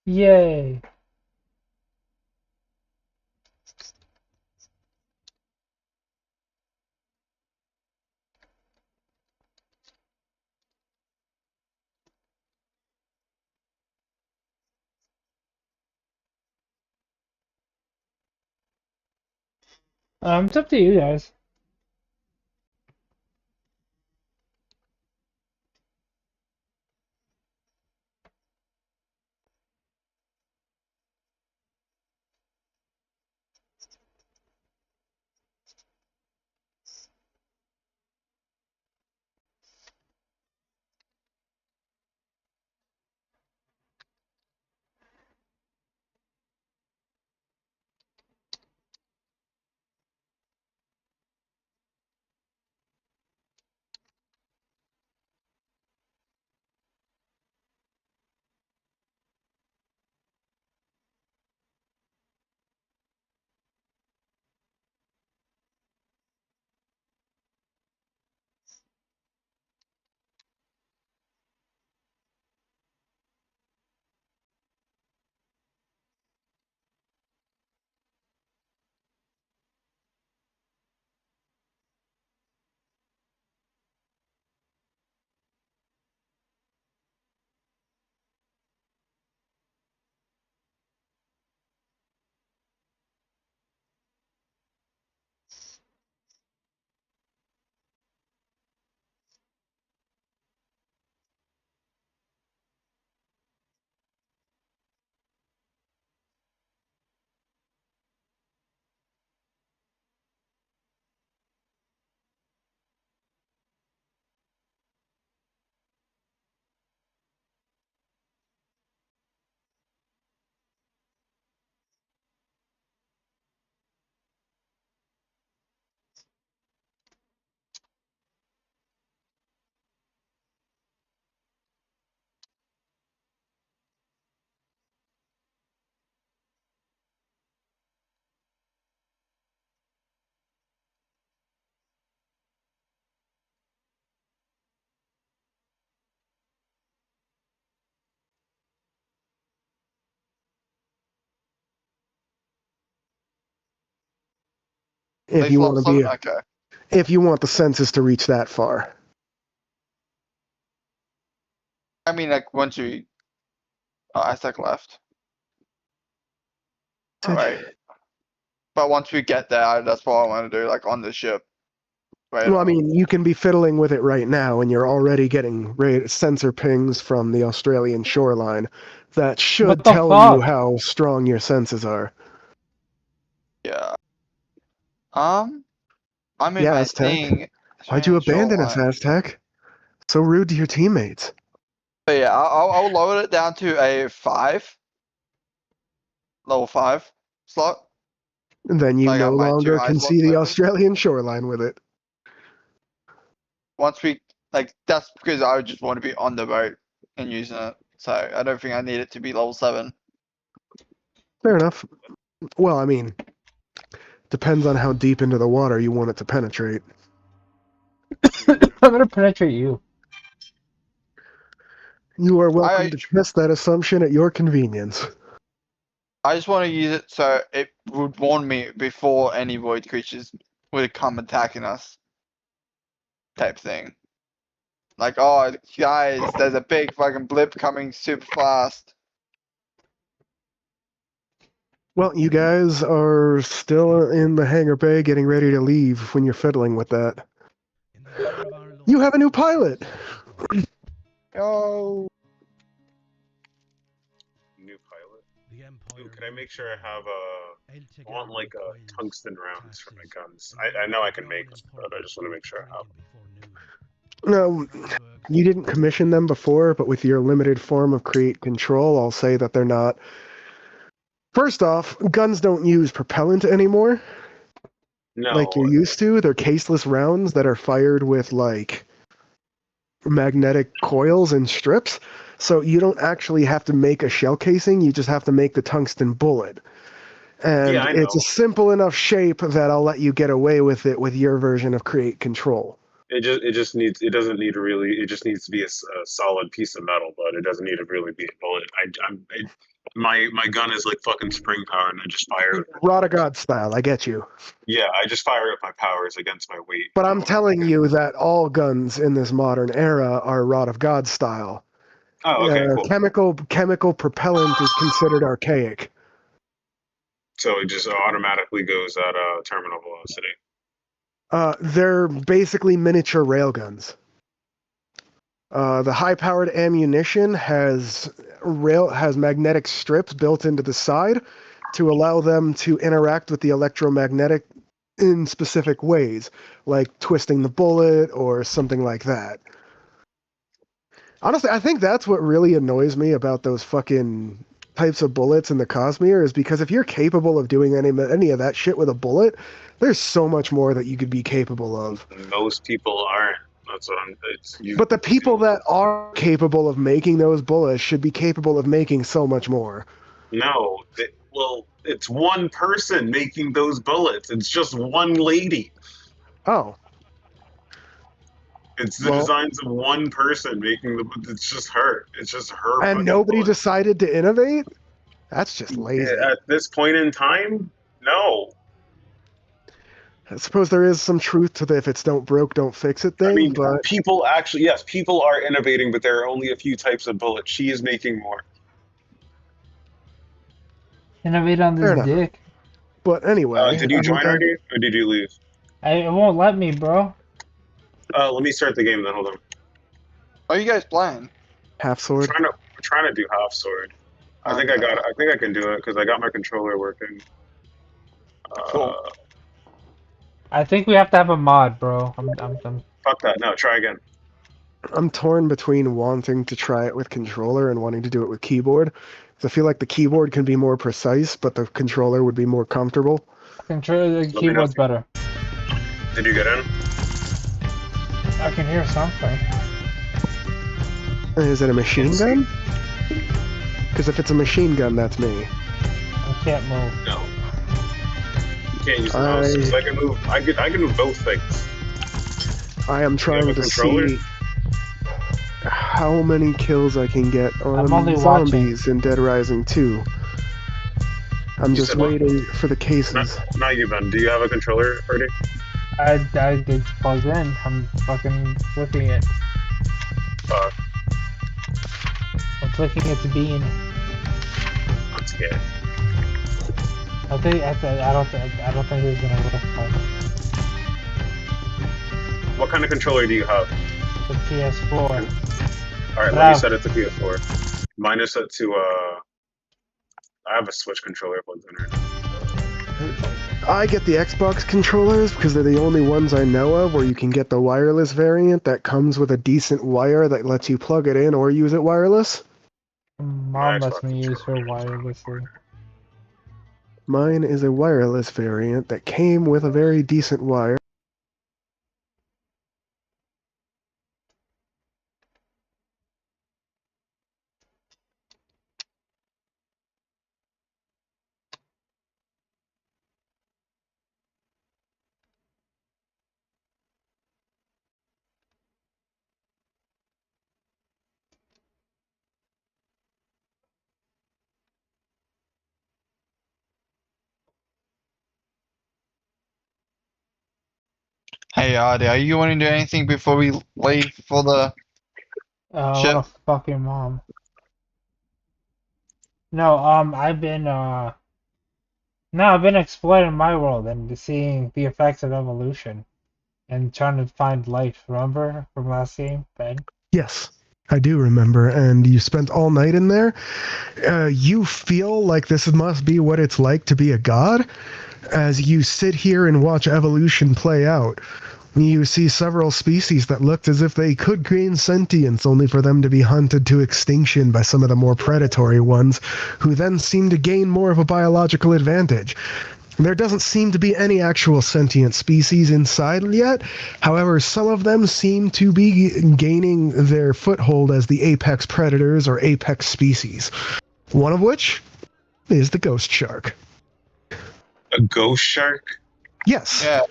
S1: Yay. It's up to you guys.
S3: If you want to be,
S4: okay.
S3: if you want the census to reach that far.
S4: I mean, like once we, Isaac left. Alright. But once we get there, that's what I want to do, like on the ship. Right.
S3: Well, I mean, you can be fiddling with it right now, and you're already getting sensor pings from the Australian shoreline that should
S1: What the
S3: tell
S1: fuck?
S3: you how strong your senses are.
S4: Yeah. I'm in
S3: Yeah,
S4: my
S3: Aztec.
S4: thing.
S3: Why'd you
S4: Australian
S3: abandon us,
S4: shoreline.
S3: Aztec? So rude to your teammates.
S4: But yeah, I'll lower it down to a 5. Level 5 slot.
S3: And then you
S4: I got
S3: no
S4: my 2
S3: longer
S4: ice
S3: can
S4: blocks
S3: see the
S4: open.
S3: Australian shoreline with it.
S4: Once we, like, that's because I just want to be on the boat and using it. So I don't think I need it to be level 7.
S3: Fair enough. Well, I mean, depends on how deep into the water you want it to penetrate.
S1: I'm gonna penetrate you.
S3: You are welcome
S4: I-
S3: to test that assumption at your convenience.
S4: I just want to use it so it would warn me before any void creatures would come attacking us. Type thing. Like, oh, guys, there's a big fucking blip coming super fast.
S3: Well, you guys are still in the hangar bay getting ready to leave when you're fiddling with that. You have a new pilot!
S4: Yo.
S5: New pilot. Ooh, can I make sure I have I want like tungsten rounds for my guns. I know I can make them, but I just want to make sure I have them.
S3: No, you didn't commission them before, but with your limited form of create control, I'll say that they're not. First off, guns don't use propellant anymore,
S5: No.
S3: like you're used to. They're caseless rounds that are fired with, like, magnetic coils and strips. So you don't actually have to make a shell casing, you just have to make the tungsten bullet. And
S5: Yeah, I
S3: it's
S5: know.
S3: a simple enough shape that I'll let you get away with it with your version of create control.
S5: It just needs. It doesn't need to really. It just needs to be a solid piece of metal, but it doesn't need to really be a bullet. My gun is like fucking spring power, and I just fire it.
S3: Rod of God style, I get you.
S5: Yeah, I just fire up my powers against my weight.
S3: But I'm telling you that all guns in this modern era are Rod of God style.
S5: Oh, okay, cool.
S3: Chemical propellant is considered archaic.
S5: So it just automatically goes at terminal velocity.
S3: They're basically miniature railguns. The high-powered ammunition has magnetic strips built into the side to allow them to interact with the electromagnetic in specific ways, like twisting the bullet or something like that. Honestly, I think that's what really annoys me about those fucking types of bullets in the Cosmere, is because if you're capable of doing any of that shit with a bullet, there's so much more that you could be capable of.
S5: Most people aren't. That's what I'm.
S3: But the people that are capable of making those bullets should be capable of making so much more.
S5: No, well, it's one person making those bullets. It's just one lady.
S3: Oh.
S5: It's the designs of one person making the. It's just her. It's just her.
S3: And nobody
S5: bullet.
S3: decided to innovate? That's just lazy.
S5: At this point in time, no.
S3: I suppose there is some truth to the if it's don't broke, don't fix it thing,
S5: I mean,
S3: but
S5: people actually, yes, people are innovating, but there are only a few types of bullets. She is making more.
S1: Innovate on
S3: Fair
S1: this
S3: enough.
S1: dick.
S3: But anyway.
S5: Did you join already, or did you leave?
S1: It won't let me, bro.
S5: Let me start the game then. Hold on.
S4: Are you guys playing?
S3: Half sword.
S5: We're trying to do half sword. I think I got it. I think I can do it because I got my controller working.
S4: Cool.
S1: I think we have to have a mod, bro. I'm
S5: Fuck that. No, try again.
S3: I'm torn between wanting to try it with controller and wanting to do it with keyboard. 'Cause I feel like the keyboard can be more precise, but the controller would be more comfortable.
S1: control the keyboard's better.
S5: Did you get in?
S1: I can hear something.
S3: Is it a machine gun? Because if it's a machine gun, that's me.
S1: I can't move.
S5: No. You can't use the mouse. 'Cause I can move. I can move both things.
S3: I am trying
S5: a
S3: to
S5: controller?
S3: see how many kills I can get on
S1: I'm only
S3: zombies in Dead Rising 2. I'm
S5: You
S3: just
S5: said what?
S3: waiting for the cases.
S5: Not you, Ben. Do you have a controller, Birdie?
S1: It's plugged in. I'm fucking flipping it. I'm flicking its bean.
S5: I'm scared.
S1: I don't think it's gonna work.
S5: What kind of controller do you have?
S1: The PS4.
S5: All right, let me set it to PS4. Mine is set to I have a Switch controller plugged in right now.
S3: I get the Xbox controllers because they're the only ones I know of where you can get the wireless variant that comes with a decent wire that lets you plug it in or use it wireless.
S1: Mom lets me use her wirelessly.
S3: Mine is a wireless variant that came with a very decent wire.
S4: Hey, Artie, are you wanting to do anything before we leave for the ship?
S1: What a fucking mom. No, I've been exploring my world and seeing the effects of evolution and trying to find life. Remember from last game, Ben?
S3: Yes, I do remember, and you spent all night in there. You feel like this must be what it's like to be a god? As you sit here and watch evolution play out, you see several species that looked as if they could gain sentience, only for them to be hunted to extinction by some of the more predatory ones, who then seem to gain more of a biological advantage. There doesn't seem to be any actual sentient species inside yet. However, some of them seem to be gaining their foothold as the apex predators or apex species. One of which is the ghost shark.
S5: A ghost shark?
S3: Yes.
S4: Yeah.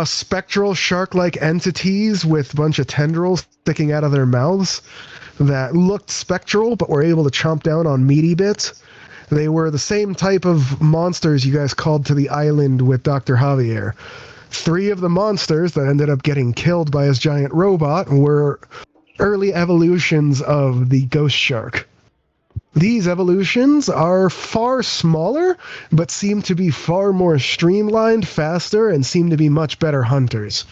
S3: Spectral shark-like entities with a bunch of tendrils sticking out of their mouths that looked spectral but were able to chomp down on meaty bits. They were the same type of monsters you guys called to the island with Dr. Javier. 3 of the monsters that ended up getting killed by his giant robot were early evolutions of the ghost shark. These evolutions are far smaller, but seem to be far more streamlined, faster, and seem to be much better hunters.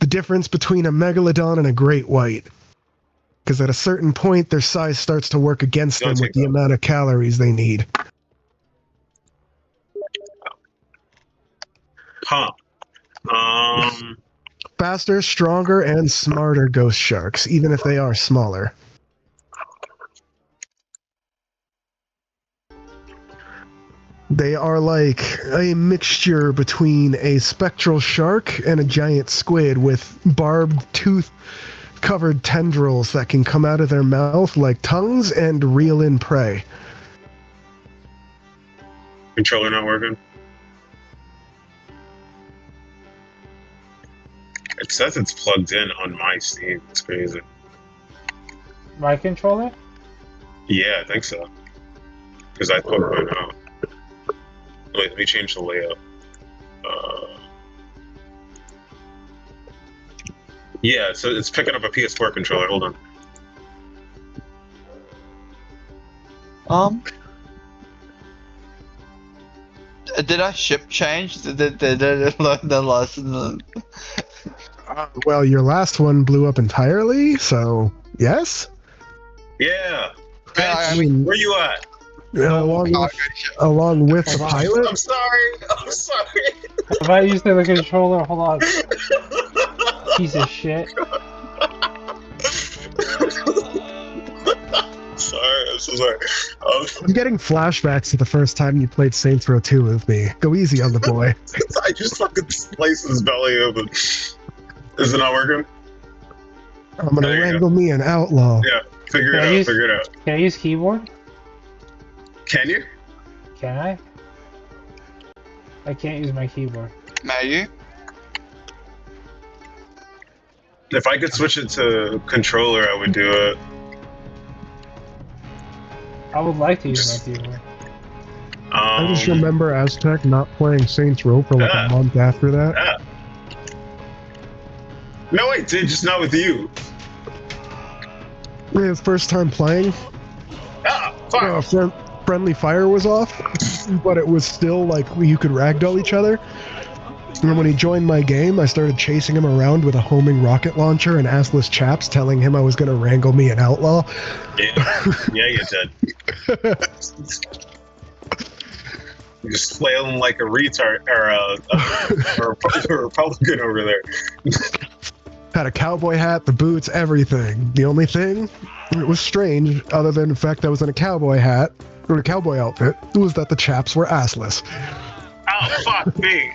S3: The difference between a megalodon and a great white. Because at a certain point, their size starts to work against them with the amount of calories they need.
S5: Huh.
S3: Faster, stronger, and smarter ghost sharks, even if they are smaller. They are like a mixture between a spectral shark and a giant squid with barbed tooth-covered tendrils that can come out of their mouth like tongues and reel in prey.
S5: Controller not working? It says it's plugged in on my Steam. It's crazy.
S1: My controller?
S5: Yeah, I think so. Because I put mine out. Wait, let me change the layout. Yeah, so it's picking up a PS4 controller. Hold
S4: on. Did our ship change? Did it learn the lesson?
S3: Well, your last one blew up entirely, so yes?
S5: Yeah!
S4: I
S3: mean,
S5: where you at?
S3: Along with the pilot?
S5: I'm sorry!
S1: If I used the controller, hold on. Piece of shit.
S5: I'm so sorry.
S3: I'm getting flashbacks to the first time you played Saints Row 2 with me. Go easy on the boy.
S5: I just fucking sliced his belly open. Is it not working?
S3: I'm gonna wrangle me an outlaw.
S5: Yeah, figure it out.
S1: Can I use keyboard?
S5: Can you?
S1: Can I? I can't use my keyboard.
S4: May you?
S5: If I could switch it to controller, I would do it.
S1: I would like to use my keyboard.
S6: I just remember Aztec not playing Saints Row for like a month after that.
S5: No, it did, just not with you.
S6: Yeah, first time playing.
S5: Fuck.
S6: Friendly fire was off, but it was still like you could ragdoll each other. And when he joined my game, I started chasing him around with a homing rocket launcher and assless chaps, telling him I was going to wrangle me an outlaw.
S5: Yeah, you did. You're just flailing like a retard or a Republican over there.
S6: Had a cowboy hat, the boots, everything. The only thing, it was strange, other than the fact I was in a cowboy hat, or a cowboy outfit, was that the chaps were assless.
S5: Oh, fuck me.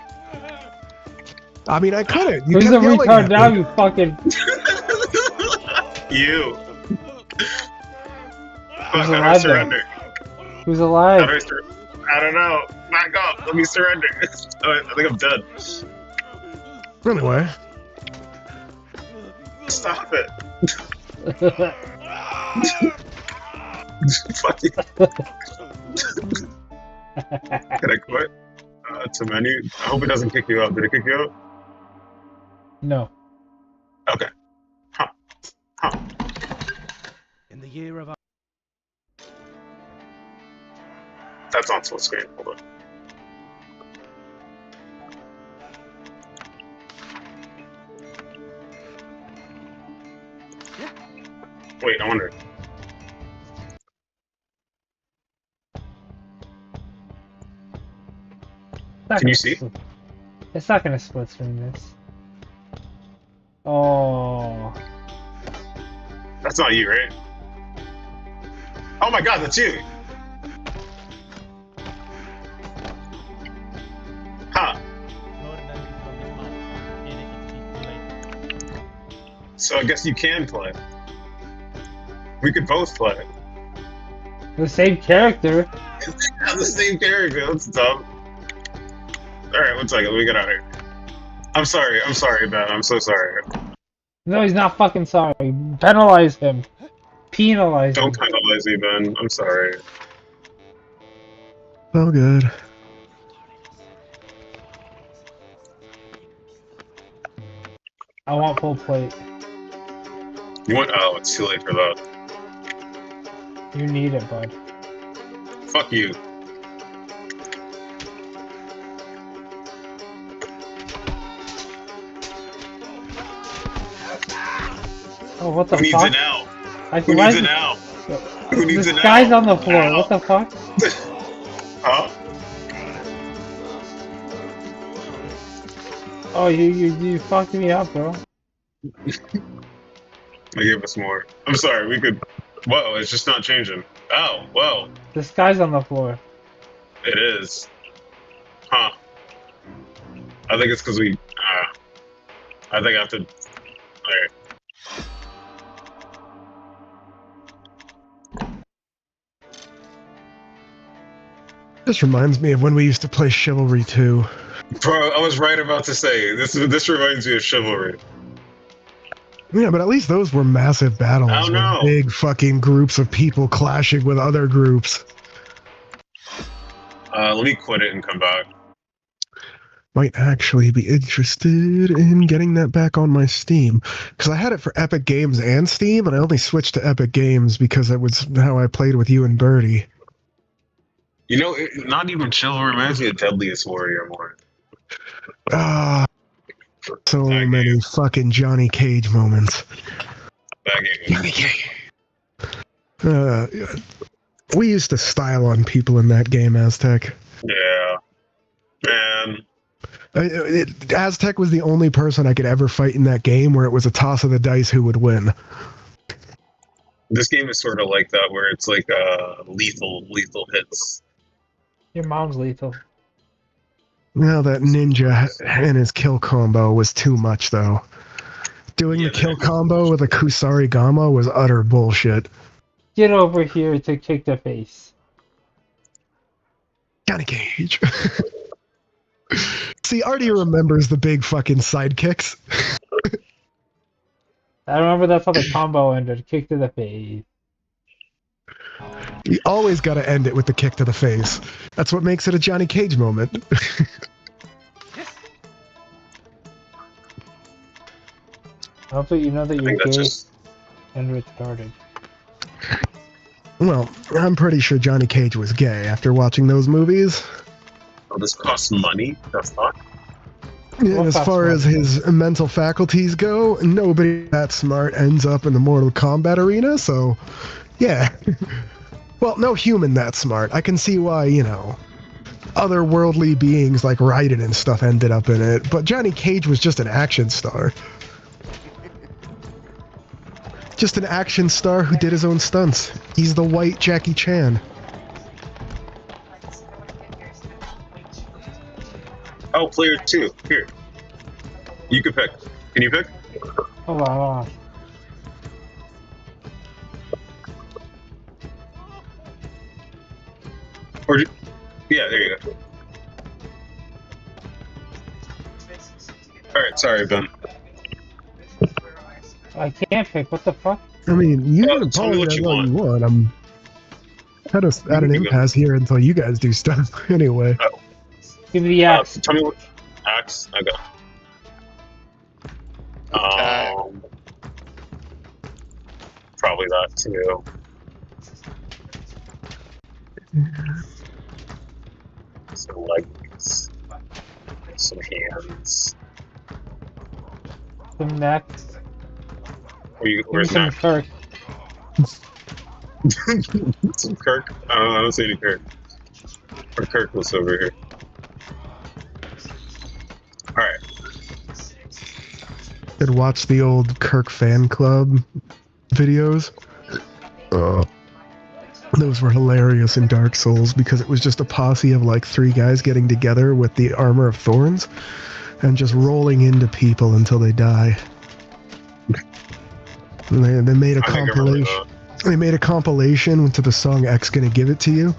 S6: I mean, I couldn't.
S1: Who's the retard now, you fucking...
S5: You.
S1: Who's
S5: Fuck,
S1: alive
S5: surrender.
S1: Who's alive?
S5: I don't know. Back up. Let me surrender. I think I'm dead.
S6: Anyway.
S5: Stop it. Fuck you. Can I quit? It's a menu. I hope it doesn't kick you out. Did it kick you out?
S1: No.
S5: Okay. Huh.
S7: In the year of...
S5: That's on full screen. Hold on. Wait, I wonder. Can you see?
S1: It's not gonna split screen this. Oh.
S5: That's not you, right? Oh my god, that's you! Huh. So I guess you can play. We could both play.
S1: The same character.
S5: Have the same character, that's dumb. Alright, one second, let me get out of here. I'm sorry, Ben, I'm so sorry.
S1: No, he's not fucking sorry. Penalize him. Penalize him.
S5: Don't penalize me, Ben, I'm sorry.
S6: Oh, good.
S1: I want full plate.
S5: You want? Oh, it's too late for that.
S1: You need it, bud.
S5: Fuck you.
S1: Oh, what the
S5: Who needs
S1: fuck?
S5: it now?
S1: I
S5: Who needs it now? Who needs it
S1: This
S5: now?
S1: guy's on the floor.
S5: Now.
S1: What the fuck?
S5: Huh?
S1: Oh, you fucked me up, bro.
S5: They gave us more. I'm sorry, we could... Whoa, it's just not changing. Oh, whoa.
S1: This guy's on the floor.
S5: It is. Huh. I think it's because we... I think I have to... Alright.
S6: This reminds me of when we used to play Chivalry 2.
S5: Bro, I was right about to say, this reminds me of Chivalry.
S6: Yeah, but at least those were massive battles.
S5: I don't know.
S6: With big fucking groups of people clashing with other groups.
S5: Let me quit it and come back.
S6: Might actually be interested in getting that back on my Steam. Because I had it for Epic Games and Steam, and I only switched to Epic Games because that was how I played with you and Birdie.
S5: You know, not even Chivalry reminds me of Deadliest Warrior more.
S6: Ah, so
S5: That
S6: many
S5: game.
S6: fucking Johnny Cage moments.
S5: That game.
S6: Johnny Cage. We used to style on people in that game, Aztec.
S5: Yeah. Man.
S6: Aztec was the only person I could ever fight in that game where it was a toss of the dice who would win.
S5: This game is sort of like that, where it's like lethal hits.
S1: Your mom's lethal.
S6: Now that ninja and his kill combo was too much, though. Doing the kill combo with a Kusari Gama was utter bullshit.
S1: Get over here to kick the face.
S6: Johnny Cage. See, Artie remembers the big fucking sidekicks.
S1: I remember that's how the combo ended. Kick to the face.
S6: You always got to end it with the kick to the face. That's what makes it a Johnny Cage moment.
S1: Hopefully you know that
S5: I
S1: you're
S5: think that's
S1: gay
S5: just.
S1: and retarded.
S6: Well, I'm pretty sure Johnny Cage was gay after watching those movies.
S5: Oh, this costs money. The fuck?
S6: And
S1: Well,
S6: as
S1: that's
S6: far
S1: right.
S6: as his mental faculties go, nobody that smart ends up in the Mortal Kombat arena, so yeah. Well, no human that smart. I can see why, otherworldly beings like Raiden and stuff ended up in it, but Johnny Cage was just an action star. Just an action star who did his own stunts. He's the white Jackie Chan.
S5: Oh, player 2. Here. You can pick. Can you pick?
S1: Hold on.
S5: Or yeah, there you go. Alright, sorry, Ben.
S1: I can't pick. What the fuck?
S6: I mean, you can
S5: tell me what
S6: apologize
S5: you
S6: all you want. I'm at an
S5: can go.
S6: impasse here until you guys do stuff. Anyway.
S1: Give me the axe.
S5: Tell me what. Axe? Okay.
S4: Okay.
S5: Probably that too. Some legs. Some hands.
S1: Some neck. Give me
S5: Where's
S1: some
S5: Mac?
S1: Kirk.
S5: Some Kirk? I don't see any Kirk. Or Kirk was over here. Alright.
S6: Did watch the old Kirk fan club videos. Those were hilarious in Dark Souls because it was just a posse of like 3 guys getting together with the armor of thorns and just rolling into people until they die. And they made a
S5: I think I remember
S6: compilation. They made a compilation to the song "X Gonna Give It to You."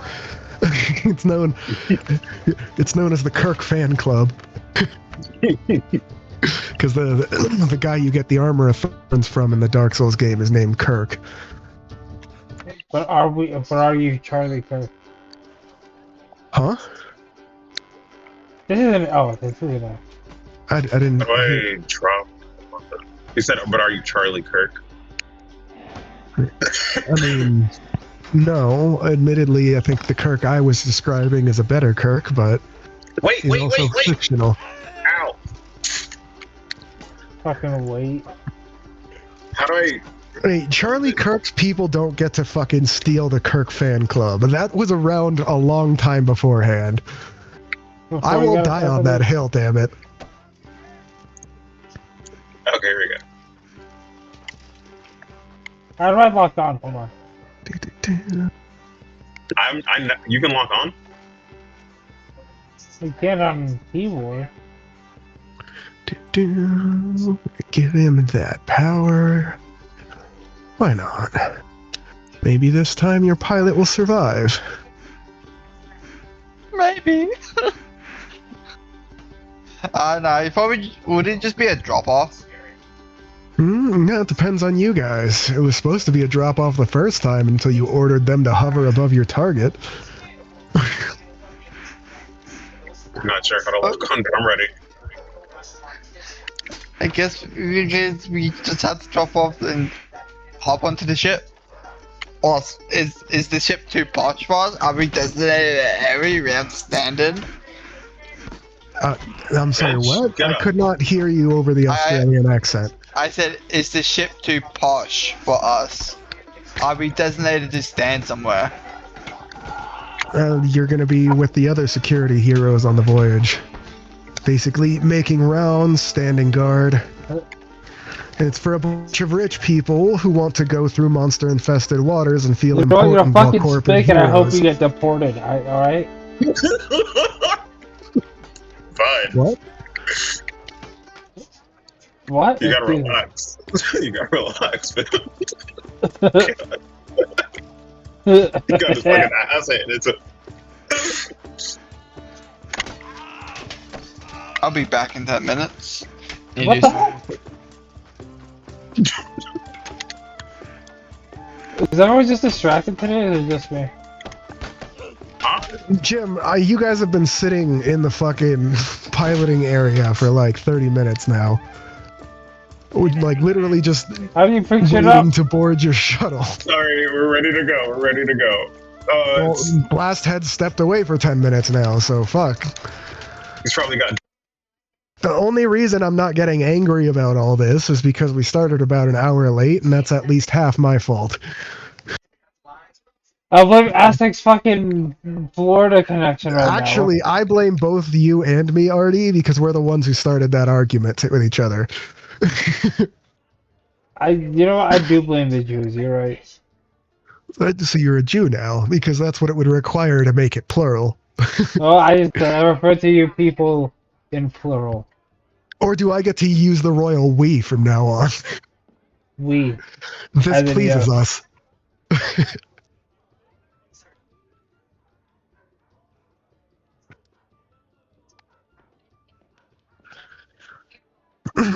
S6: It's known as the Kirk fan club. Because the guy you get the armor of thorns from in the Dark Souls game is named Kirk.
S1: But are you Charlie Kirk?
S6: Huh?
S1: This isn't. Oh, this isn't.
S6: I didn't.
S5: How do I drop? He said, but are you Charlie Kirk?
S6: I mean, no. Admittedly, I think the Kirk I was describing is a better Kirk, but
S5: Wait,
S6: he's also fictional.
S5: Ow!
S1: Fucking wait.
S5: How do I...
S6: Hey, Charlie Kirk's people don't get to fucking steal the Kirk fan club. That was around a long time beforehand. I will die on that hill, damn it.
S5: Okay, here we go.
S1: How do I lock on? Hold on.
S5: You can lock on?
S1: You can't on keyboard.
S6: Give him that power. Why not? Maybe this time your pilot will survive.
S4: Maybe. No, it probably would it just be a drop off?
S6: Yeah, it depends on you guys. It was supposed to be a drop off the first time until you ordered them to hover above your target.
S5: I'm not sure how to lock on, but I'm ready.
S4: I guess we just have to drop off and hop onto the ship. Or is the ship too posh for us? Are we designated every ramp standard?
S6: I'm sorry, what?
S5: Get
S6: I
S5: up.
S6: could not hear you over the Australian accent.
S4: I said, is the ship too posh for us? Are we designated to stand somewhere?
S6: You're gonna be with the other security heroes on the voyage. Basically, making rounds, standing guard. And it's for a bunch of rich people who want to go through monster-infested waters and feel
S1: You're
S6: important while
S1: fucking
S6: corporate
S1: sick, and I hope
S6: heroes.
S1: you get deported. Alright?
S5: Fine.
S6: What?
S1: What?
S5: You gotta relax. You gotta relax, man. You got his fucking ass in. It's a...
S4: I'll be back in 10 minutes.
S1: What the heck? Is everyone just distracted today, or is it just me?
S6: Jim, you guys have been sitting in the fucking piloting area for like 30 minutes now. Like literally just
S1: How do you fix it
S6: waiting
S1: up?
S6: to board your shuttle.
S5: Sorry, we're ready to go. We're ready to go.
S6: Well, Blasthead stepped away for 10 minutes now, so fuck.
S5: He's probably got.
S6: The only reason I'm not getting angry about all this is because we started about an hour late, and that's at least half my fault.
S1: I blame Aztec's fucking Florida connection right
S6: Actually, I blame both you and me, Artie, because we're the ones who started that argument with each other.
S1: now. You know what? I do blame the Jews. You're right.
S6: So you're a Jew now, because that's what it would require to make it plural.
S1: Well, I refer to you people in plural.
S6: Or do I get to use the royal we from now on?
S1: We.
S6: This
S1: As in,
S6: pleases
S1: yeah.
S6: us.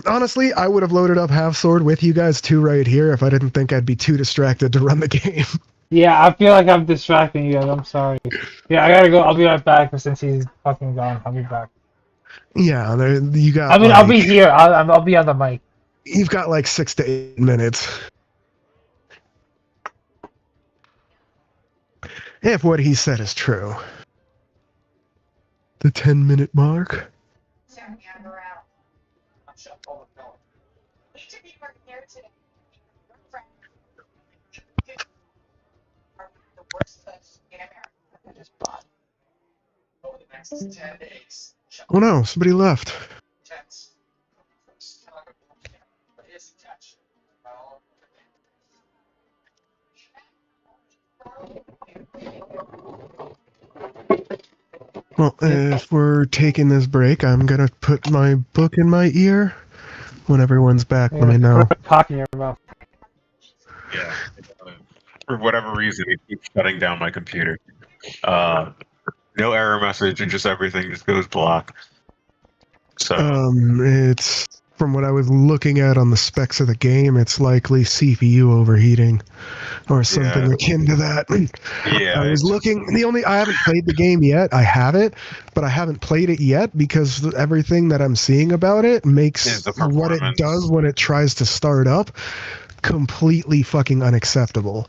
S6: Honestly, I would have loaded up Half Sword with you guys too right here if I didn't think I'd be too distracted to run the game.
S1: Yeah, I feel like I'm distracting you guys. I'm sorry. Yeah, I gotta go. I'll be right back. But since he's fucking gone, I'll be back.
S6: Yeah, you got.
S1: I mean, I'll be here. I'll be on the mic.
S6: You've got like 6 to 8 minutes. If what he said is true. The 10-minute mark. Oh no, somebody left. Well, if we're taking this break, I'm gonna put my book in my ear. When everyone's back, let me know.
S1: Cock in your mouth.
S5: Yeah. For whatever reason, it keeps shutting down my computer. No error message, and just everything just goes black. So.
S6: It's from what I was looking at on the specs of the game, it's likely CPU overheating or something akin to that.
S5: Yeah.
S6: I was looking. I haven't played the game yet. I have it, but I haven't played it yet because everything that I'm seeing about it makes what it does when it tries to start up completely fucking unacceptable.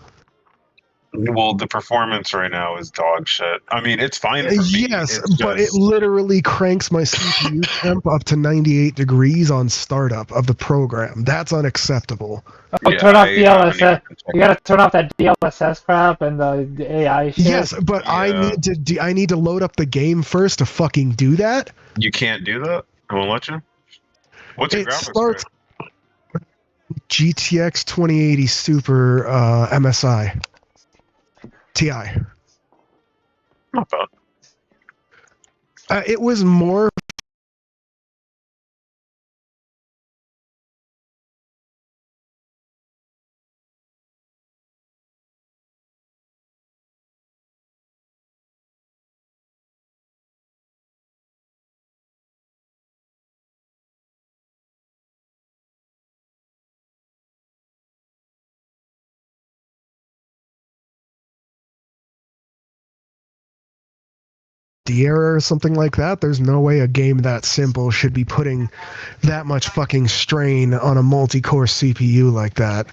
S5: Well, the performance right now is dog shit. I mean, it's fine for me.
S6: Yes, but it literally cranks my CPU temp up to 98 degrees on startup of the program. That's unacceptable.
S1: Oh, yeah, turn off DLSS. You gotta turn off that DLSS crap and the AI shit.
S6: Yes, but I need to load up the game first to fucking do that.
S5: You can't do that? I won't let you? What's your graphics
S6: starts GTX 2080 Super MSI. TI.
S5: Not bad.
S6: It was more. The error or something like that. There's no way a game that simple should be putting that much fucking strain on a multi-core CPU like that.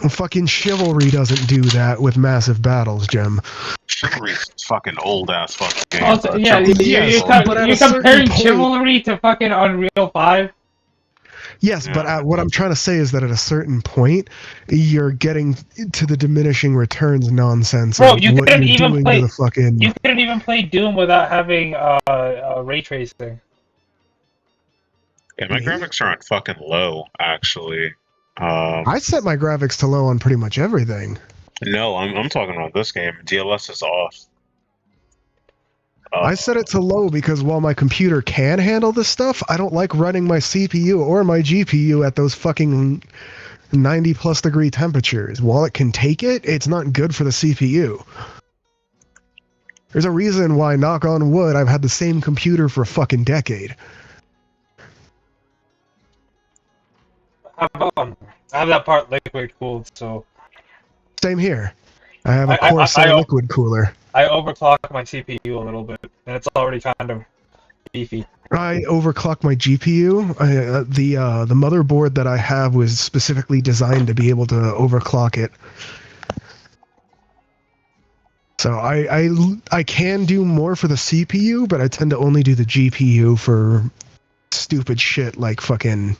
S6: Fucking Chivalry doesn't do that with massive battles, Jim.
S5: Chivalry's fucking old ass fucking game.
S1: Also, yeah, you're comparing Chivalry to fucking Unreal 5?
S6: Yes, but what I'm trying to say is that at a certain point, you're getting to the diminishing returns nonsense.
S1: Bro, you couldn't even play.
S6: Fucking...
S1: You couldn't even play Doom without having ray tracing.
S5: Yeah, my graphics aren't fucking low, actually.
S6: I set my graphics to low on pretty much everything.
S5: No, I'm talking about this game. DLS is off.
S6: I set it to low because while my computer can handle this stuff, I don't like running my CPU or my GPU at those fucking 90 plus degree temperatures. While it can take it, it's not good for the CPU. There's a reason why, knock on wood, I've had the same computer for a fucking decade.
S1: I have that part liquid cooled, so
S6: Same here. I have a
S1: I-
S6: Corsair liquid cooler.
S1: I overclock my CPU a little bit, and it's already kind of beefy.
S6: I overclock my GPU. The motherboard that I have was specifically designed to be able to overclock it. So I can do more for the CPU, but I tend to only do the GPU for stupid shit like fucking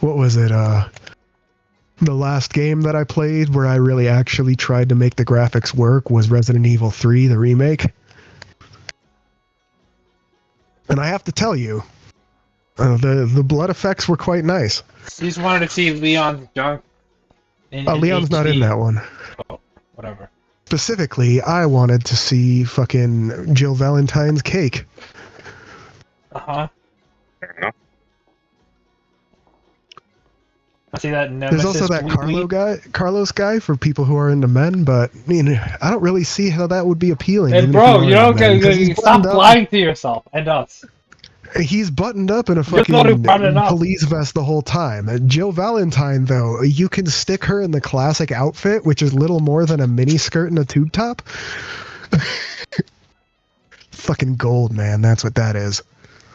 S6: what was it? The last game that I played where I really actually tried to make the graphics work was Resident Evil 3, the remake. And I have to tell you, the blood effects were quite nice.
S1: You just wanted to see Leon's junk.
S6: Leon's not in that one.
S1: Oh, whatever.
S6: Specifically, I wanted to see fucking Jill Valentine's cake.
S1: Uh-huh.
S5: Fair enough.
S1: I see that Nemesis.
S6: There's also that Carlos guy for people who are into men, but I mean, I don't really see how that would be appealing.
S1: Hey,
S6: even
S1: bro,
S6: if
S1: you don't
S6: into men, 'cause he's
S1: stop
S6: buttoned up-
S1: lying to yourself and us.
S6: He's buttoned up in a
S1: You're not
S6: fucking
S1: buttoned up.
S6: police vest the whole time. Jill Valentine, though, you can stick her in the classic outfit, which is little more than a mini skirt and a tube top. Fucking gold, man. That's what that is.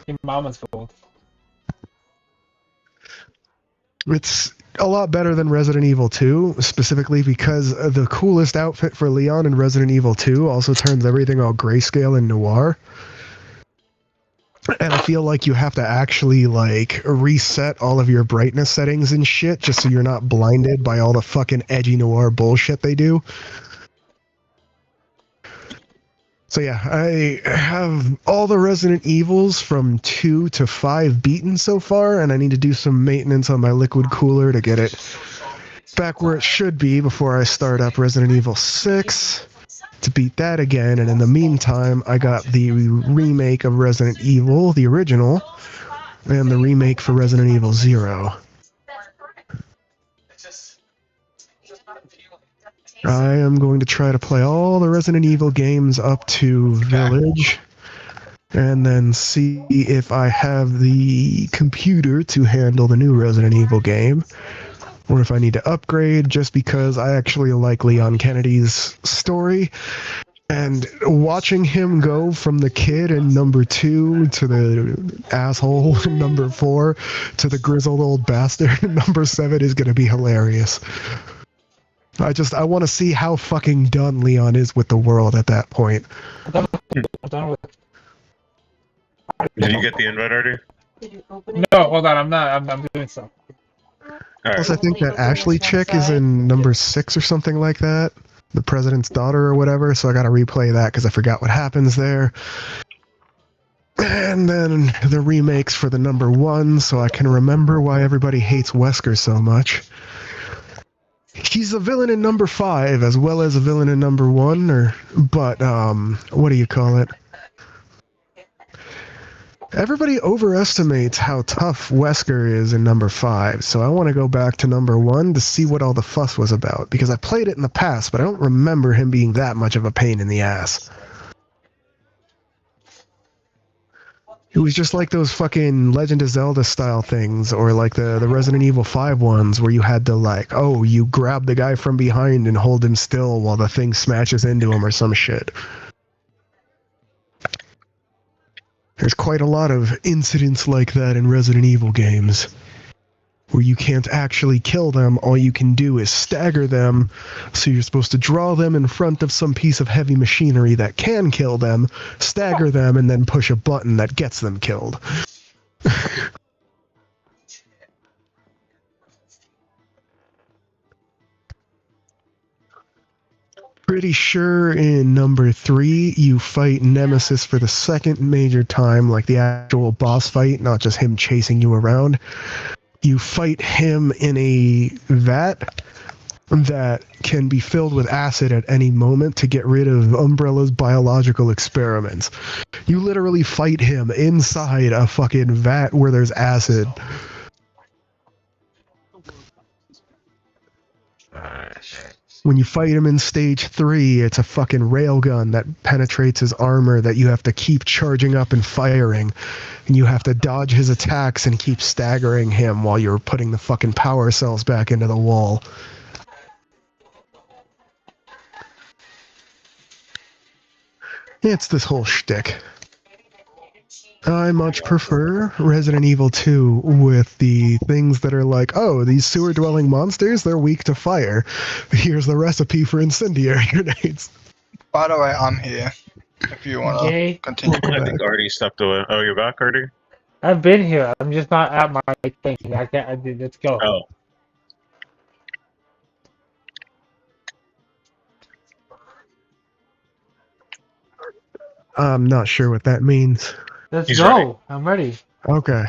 S1: Your mama's gold.
S6: It's a lot better than Resident Evil 2, specifically because the coolest outfit for Leon in Resident Evil 2 also turns everything all grayscale and noir. And I feel like you have to actually, like, reset all of your brightness settings and shit just so you're not blinded by all the fucking edgy noir bullshit they do. So yeah, I have all the Resident Evils from 2 to 5 beaten so far, and I need to do some maintenance on my liquid cooler to get it back where it should be before I start up Resident Evil 6 to beat that again. And in the meantime, I got the remake of Resident Evil, the original, and the remake for Resident Evil 0. I am going to try to play all the Resident Evil games up to Village, and then see if I have the computer to handle the new Resident Evil game, or if I need to upgrade, just because I actually like Leon Kennedy's story. And watching him go from the kid in number 2 to the asshole in number 4 to the grizzled old bastard in number 7 is going to be hilarious. I want to see how fucking done Leon is with the world at that point.
S1: I'm done with it.
S5: Did you get the invite already?
S1: No, hold on, I'm not. I'm doing stuff.
S5: All right.
S6: Plus, I think that Ashley chick is in number 6 or something like that. The president's daughter or whatever, so I gotta replay that because I forgot what happens there. And then the remakes for the number 1, so I can remember why everybody hates Wesker so much. He's a villain in number 5 as well as a villain in number 1, but what do you call it? Everybody overestimates how tough Wesker is in number 5, so I want to go back to number 1 to see what all the fuss was about, because I played it in the past, but I don't remember him being that much of a pain in the ass. It was just like those fucking Legend of Zelda style things, or like the Resident Evil 5 ones where you had to like, oh, you grab the guy from behind and hold him still while the thing smashes into him or some shit. There's quite a lot of incidents like that in Resident Evil games, where you can't actually kill them, all you can do is stagger them, so you're supposed to draw them in front of some piece of heavy machinery that can kill them, stagger them, and then push a button that gets them killed. Pretty sure in number 3 you fight Nemesis for the second major time, like the actual boss fight, not just him chasing you around. You fight him in a vat that can be filled with acid at any moment to get rid of Umbrella's biological experiments. You literally fight him inside a fucking vat where there's acid. When you fight him in stage 3, it's a fucking railgun that penetrates his armor that you have to keep charging up and firing. And you have to dodge his attacks and keep staggering him while you're putting the fucking power cells back into the wall. It's this whole shtick. I much prefer Resident Evil 2 with the things that are like, oh, these sewer-dwelling monsters, they're weak to fire. Here's the recipe for incendiary grenades.
S4: By the way, I'm here. If you want to
S1: Okay.
S4: continue.
S5: I think Artie stepped away. Oh, you're back, Artie?
S1: I've been here. I'm just not at my thing. I can't. Let's go.
S5: Oh.
S6: I'm not sure what that means.
S1: Let's
S5: He's
S1: go.
S5: ready.
S1: I'm ready.
S6: Okay.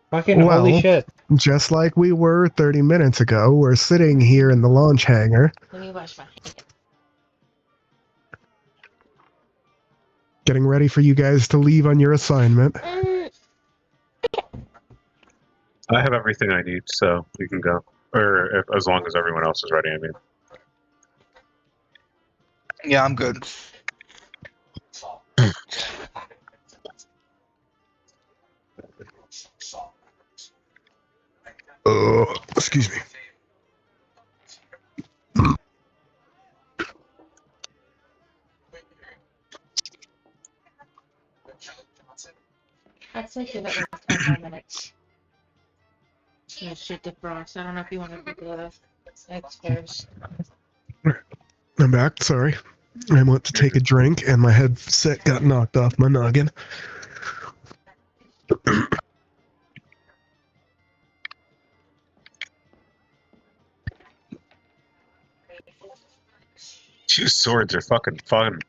S1: Fucking
S6: Well,
S1: holy shit.
S6: Just like we were 30 minutes ago, we're sitting here in the launch hangar,
S8: Let me wash my hands.
S6: getting ready for you guys to leave on your assignment.
S5: I have everything I need, so we can go. Or as long as everyone else is ready, I mean.
S4: Yeah, I'm good.
S6: Excuse me.
S8: I'd say give it like 10 more minutes. Yeah, shit defrost. I don't know if you want to do the eggs first.
S6: I'm back, sorry. I went to take a drink and my headset got knocked off my noggin.
S5: Two swords are fucking fun.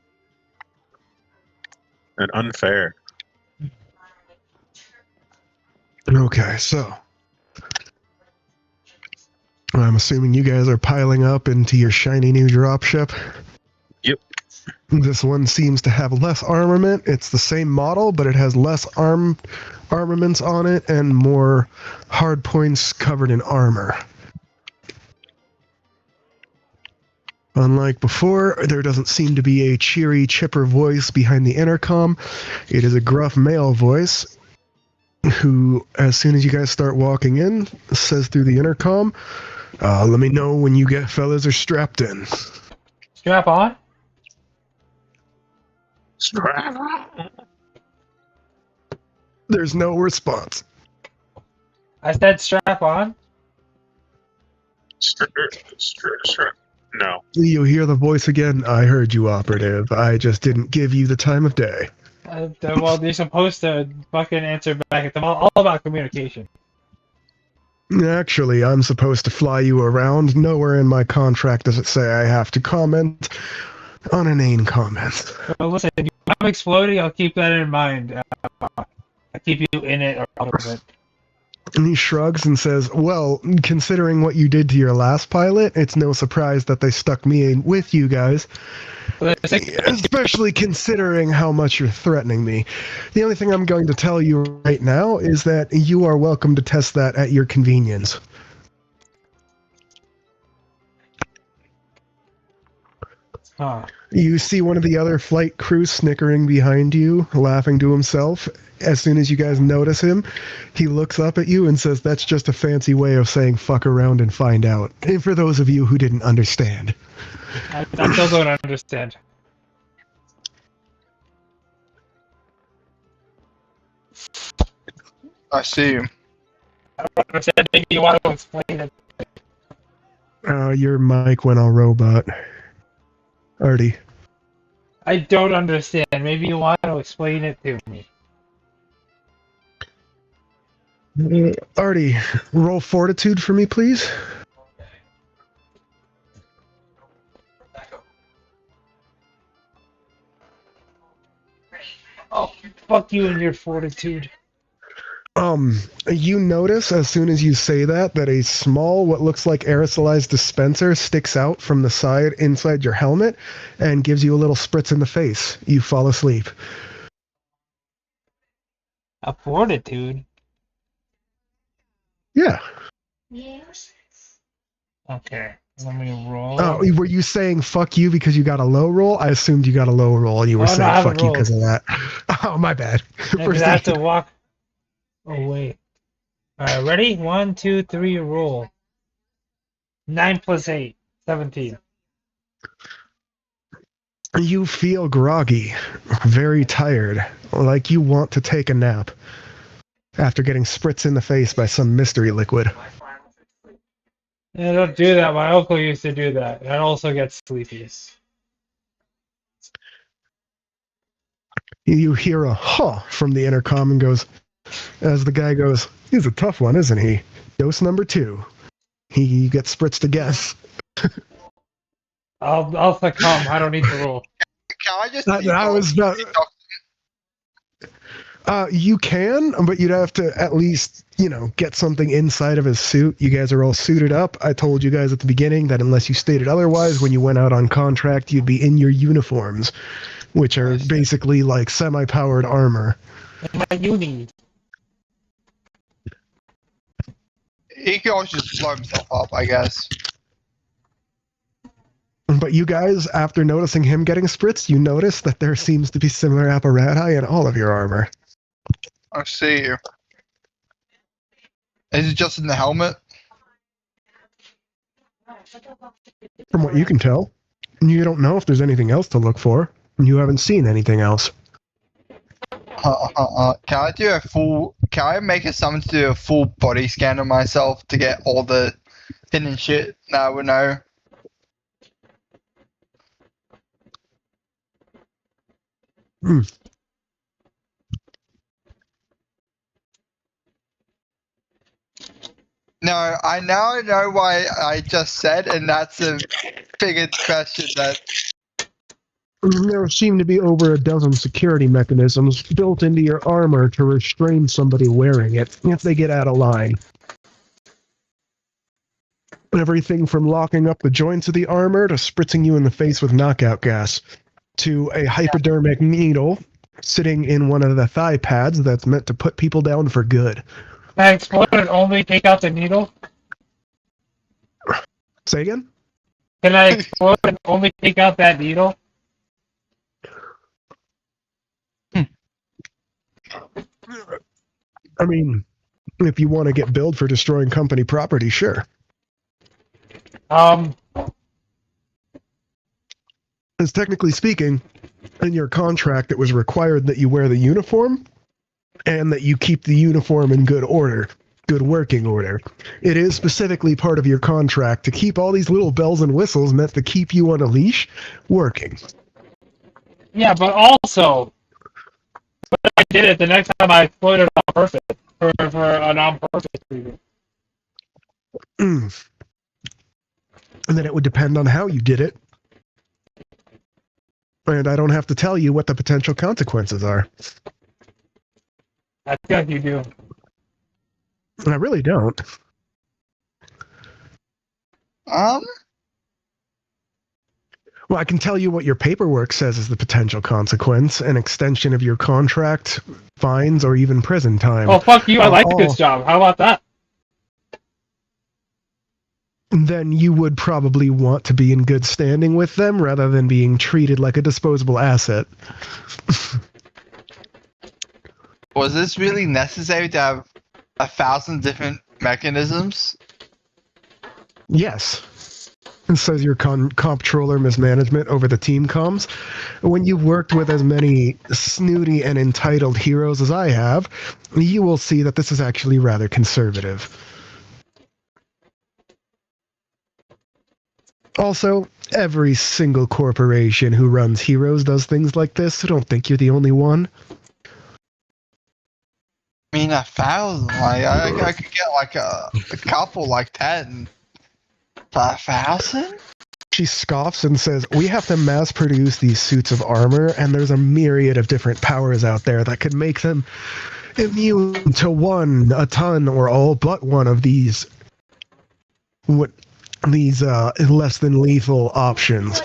S5: And unfair.
S6: Okay, so I'm assuming you guys are piling up into your shiny new dropship.
S5: Yep.
S6: This one seems to have less armament. It's the same model, but it has less armaments on it and more hard points covered in armor. Unlike before, there doesn't seem to be a cheery, chipper voice behind the intercom. It is a gruff male voice who, as soon as you guys start walking in, says through the intercom, let me know when you fellas are strapped in.
S1: Strap on?
S5: Strap on.
S6: There's no response.
S1: I said strap on.
S5: Strap. No.
S6: You hear the voice again. I heard you, operative. I just didn't give you the time of day.
S1: Well, you're supposed to fucking answer back. It's all about communication.
S6: Actually, I'm supposed to fly you around. Nowhere in my contract does it say I have to comment on inane comments.
S1: Well, listen, if I'm exploding, I'll keep that in mind. I'll keep you in it or out of it.
S6: And he shrugs and says, well, considering what you did to your last pilot, it's no surprise that they stuck me in with you guys. Especially considering how much you're threatening me. The only thing I'm going to tell you right now is that you are welcome to test that at your convenience.
S1: Huh.
S6: You see one of the other flight crew snickering behind you, laughing to himself. As soon as you guys notice him, he looks up at you and says, that's just a fancy way of saying fuck around and find out. And for those of you who didn't understand.
S1: I still don't understand.
S4: I see you.
S1: I don't understand. Maybe you want to explain it.
S6: Your mic went all robot. Artie.
S1: I don't understand. Maybe you want to explain it to me.
S6: Artie, roll fortitude for me, please.
S1: Oh, fuck you and your fortitude.
S6: You notice as soon as you say that a small, what looks like aerosolized dispenser sticks out from the side inside your helmet and gives you a little spritz in the face. You fall asleep.
S1: A fortitude?
S6: Yeah.
S8: Yes.
S1: Okay. Let me roll.
S6: Oh, were you saying fuck you because you got a low roll? I assumed you got a low roll and you were
S1: Oh, no, I
S6: saying
S1: haven't
S6: fuck you because of
S1: rolled.
S6: that. Oh, my bad.
S1: Yeah, 'cause I have to walk. Oh, wait. Alright, ready? 1, 2, 3, roll. 9 plus 8. 17.
S6: You feel groggy, very tired, like you want to take a nap after getting spritzed in the face by some mystery liquid.
S1: Yeah, don't do that. My uncle used to do that. And also gets sleepy.
S6: You hear a huh from the intercom and goes, as the guy goes, he's a tough one, isn't he? Dose number 2. He gets spritzed again.
S1: I'll succumb. I don't need to roll.
S4: Can I just?
S6: I was not. You can, but you'd have to at least, get something inside of his suit. You guys are all suited up. I told you guys at the beginning that unless you stated otherwise, when you went out on contract, you'd be in your uniforms, which are basically like semi-powered armor.
S1: My uni.
S4: He can always just blow himself up, I guess.
S6: But you guys, after noticing him getting spritzed, you notice that there seems to be similar apparati in all of your armor.
S4: I see you. Is it just in the helmet?
S6: From what you can tell, you don't know if there's anything else to look for. You haven't seen anything else.
S4: Can I do a full? Can I make a summon to do a full body scan of myself to get all the hidden shit that I would know? No, I now know why I just said, and that's a bigger question that.
S6: There seem to be over a dozen security mechanisms built into your armor to restrain somebody wearing it if they get out of line. Everything from locking up the joints of the armor to spritzing you in the face with knockout gas, to a hypodermic needle sitting in one of the thigh pads that's meant to put people down for good.
S1: Can I explode and only take out the needle?
S6: Say again?
S1: Can I explode and only take out that needle?
S6: I mean, if you want to get billed for destroying company property, sure. As technically speaking, in your contract it was required that you wear the uniform and that you keep the uniform in good order, good working order. It is specifically part of your contract to keep all these little bells and whistles meant to keep you on a leash working.
S1: Yeah, but also, when I did it, the next time I exploded on purpose, for an on-purpose reason.
S6: And then it would depend on how you did it. And I don't have to tell you what the potential consequences are.
S1: I think you do.
S6: I really don't. Well, I can tell you what your paperwork says is the potential consequence: an extension of your contract, fines, or even prison time.
S1: Oh, fuck you, I like this job. How about that?
S6: Then you would probably want to be in good standing with them rather than being treated like a disposable asset.
S4: Was this really necessary to have 1,000 different mechanisms?
S6: Yes. It says your comptroller mismanagement over the team comms. When you've worked with as many snooty and entitled heroes as I have, you will see that this is actually rather conservative. Also, every single corporation who runs heroes does things like this, so don't think you're the only one.
S4: I mean, 1,000. Like, I could get like a couple, like 10. 1,000?
S6: She scoffs and says, we have to mass produce these suits of armor, and there's a myriad of different powers out there that could make them immune to one, a ton, or all but one of these less than lethal options.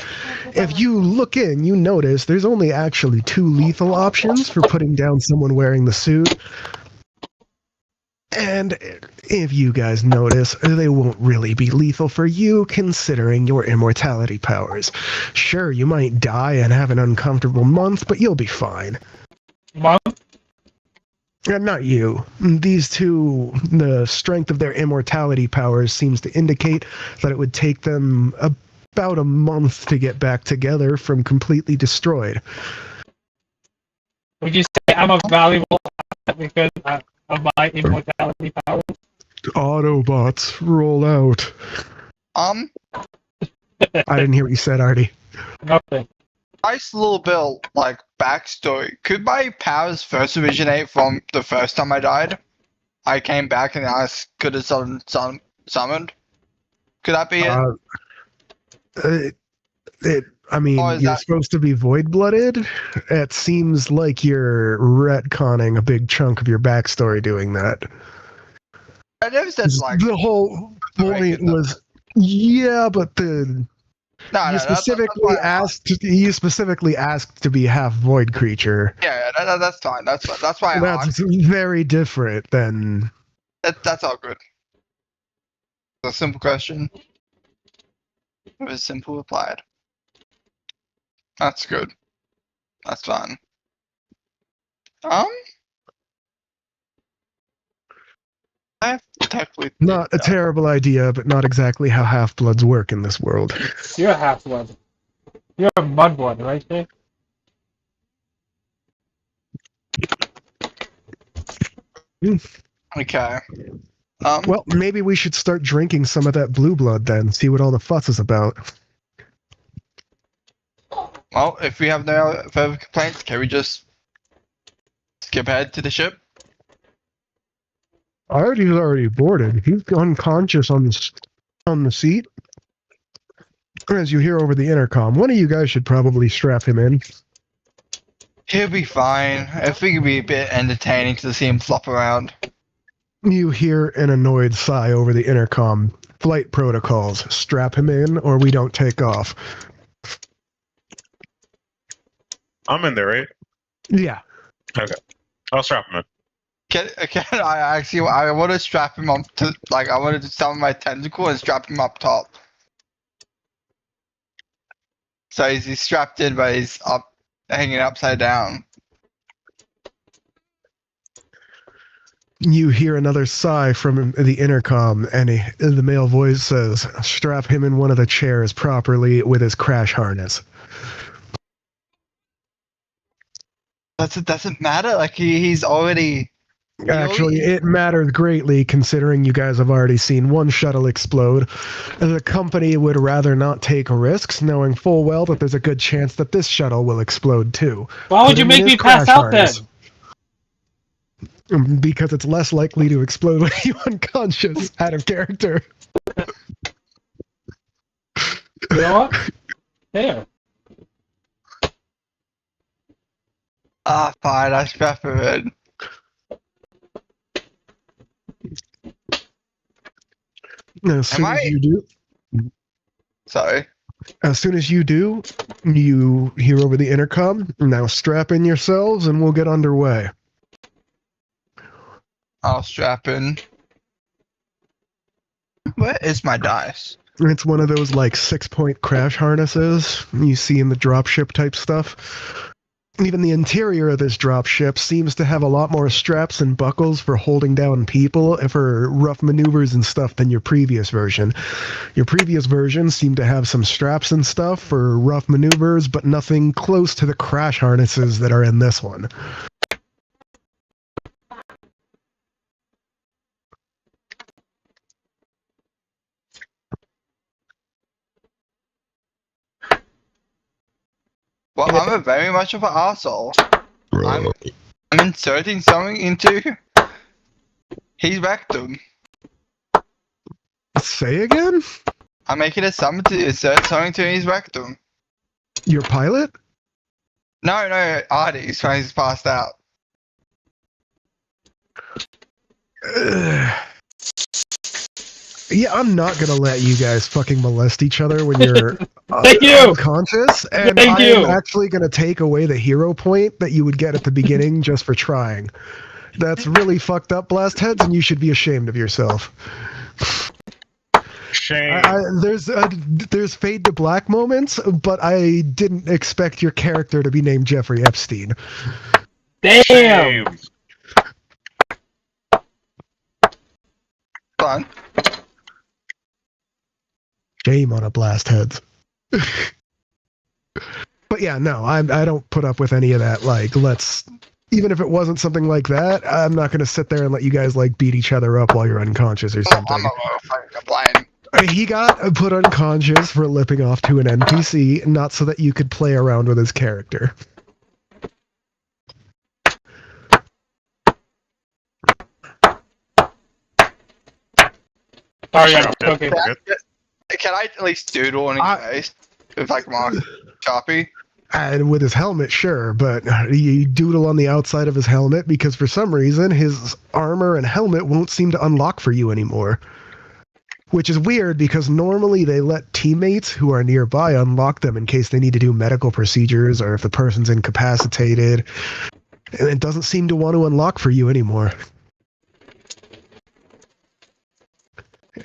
S6: If you look in, you notice there's only actually 2 lethal options for putting down someone wearing the suit. And if you guys notice, they won't really be lethal for you considering your immortality powers. Sure, you might die and have an uncomfortable month, but you'll be fine.
S1: Month?
S6: Not you. These two, the strength of their immortality powers seems to indicate that it would take them about a month to get back together from completely destroyed.
S1: Would you say I'm a valuable asset because of my immortality powers?
S6: Autobots, roll out. I didn't hear what you said, Artie.
S1: Nothing.
S4: Nice little bit, like, backstory. Could my powers first originate from the first time I died? I came back and I could have summoned? Could that be it?
S6: I mean, you're supposed to be void-blooded. It seems like you're retconning a big chunk of your backstory doing that.
S4: I never said, like...
S6: The whole point was... Yeah, but the... You specifically asked to be half void creature.
S4: Yeah, that's fine. That's why I
S6: That's very different than...
S4: That's all good. It's a simple question. It was simple replied. That's good. That's fine. I have technically...
S6: Not a terrible idea, but not exactly how half-bloods work in this world.
S1: You're a half-blood. You're a mudblood, right there?
S4: Okay.
S6: Well, maybe we should start drinking some of that blue blood then, see what all the fuss is about.
S4: Well, if we have no further complaints, can we just skip ahead to the ship?
S6: Artie's already boarded. He's unconscious on the seat. As you hear over the intercom, one of you guys should probably strap him in.
S4: He'll be fine. I think it'd be a bit entertaining to see him flop around.
S6: You hear an annoyed sigh over the intercom. Flight protocols. Strap him in or we don't take off.
S5: I'm in there, right?
S6: Yeah.
S5: Okay. I'll strap him in.
S4: Can I want to strap him up to, like, I want to summon my tentacle and strap him up top. So he's strapped in, but he's up, hanging upside down.
S6: You hear another sigh from the intercom, and the male voice says, strap him in one of the chairs properly with his crash harness.
S4: It doesn't matter, like, he's already...
S6: Actually, it matters greatly considering you guys have already seen one shuttle explode. The company would rather not take risks, knowing full well that there's a good chance that this shuttle will explode too.
S1: Why would you make me pass out then?
S6: Because it's less likely to explode when you're unconscious, out of character.
S1: You know what? There.
S4: Fine, I strap him in.
S6: As soon as you do...
S4: Sorry.
S6: As soon as you do, you hear over the intercom, now strap in yourselves and we'll get underway.
S4: I'll strap in. Where is my dice?
S6: It's one of those, like, 6-point crash harnesses you see in the dropship type stuff. Even the interior of this dropship seems to have a lot more straps and buckles for holding down people and for rough maneuvers and stuff than your previous version. Your previous version seemed to have some straps and stuff for rough maneuvers, but nothing close to the crash harnesses that are in this one.
S4: Well, I'm very much of an arsehole. I'm inserting something into his rectum.
S6: Say again?
S4: I'm making a summon to insert something to his rectum.
S6: Your pilot?
S4: No, Artie's when he's passed out.
S6: Yeah, I'm not gonna let you guys fucking molest each other when you're unconscious, and I'm actually gonna take away the hero point that you would get at the beginning just for trying. That's really fucked up, Blast Heads, and you should be ashamed of yourself.
S5: Shame.
S6: There's fade to black moments, but I didn't expect your character to be named Jeffrey Epstein.
S1: Damn!
S5: Shame.
S4: Fun.
S6: Shame on a Blast Heads. But yeah, no, I don't put up with any of that. Like, even if it wasn't something like that, I'm not going to sit there and let you guys, like, beat each other up while you're unconscious or something.
S4: I'm a fucking complain.
S6: He got put unconscious for lipping off to an NPC, not so that you could play around with his character.
S1: Sorry, I'm
S5: Dropped it.
S1: cooking.
S4: Can I at least doodle in his face? If I can mark copy?
S6: And with his helmet, sure, but you doodle on the outside of his helmet because for some reason his armor and helmet won't seem to unlock for you anymore. Which is weird because normally they let teammates who are nearby unlock them in case they need to do medical procedures or if the person's incapacitated. And it doesn't seem to want to unlock for you anymore.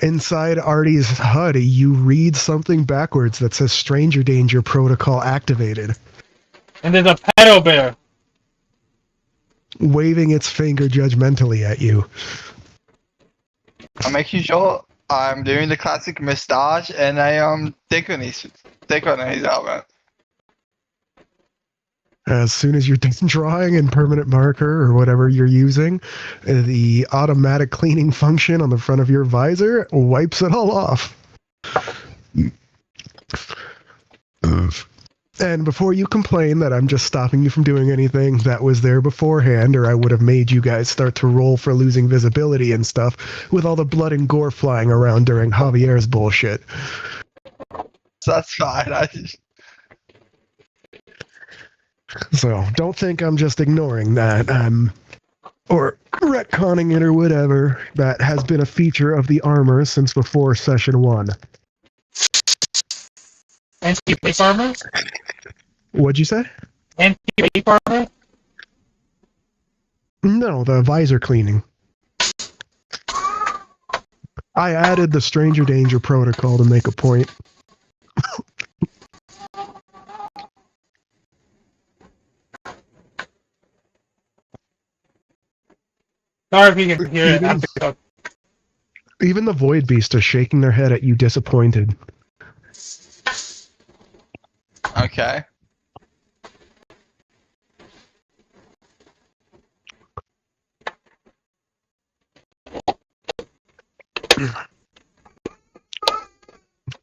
S6: Inside Artie's HUD, you read something backwards that says Stranger Danger Protocol activated.
S1: And there's a pedo bear.
S6: Waving its finger judgmentally at you.
S4: I'm making sure I'm doing the classic mustache and a dick on his helmet.
S6: As soon as you're done drawing in permanent marker or whatever you're using, the automatic cleaning function on the front of your visor wipes it all off. And before you complain that I'm just stopping you from doing anything that was there beforehand, or I would have made you guys start to roll for losing visibility and stuff with all the blood and gore flying around during Javier's bullshit.
S4: So that's fine.
S6: So don't think I'm just ignoring that. Or retconning it or whatever. That has been a feature of the armor since before session 1.
S1: Anti-vape armor?
S6: What'd you say?
S1: Anti-vape armor?
S6: No, the visor cleaning. I added the Stranger Danger protocol to make a point.
S1: Sorry if you can hear it. I'm cooked.
S6: Even the Void Beast are shaking their head at you disappointed.
S4: Okay.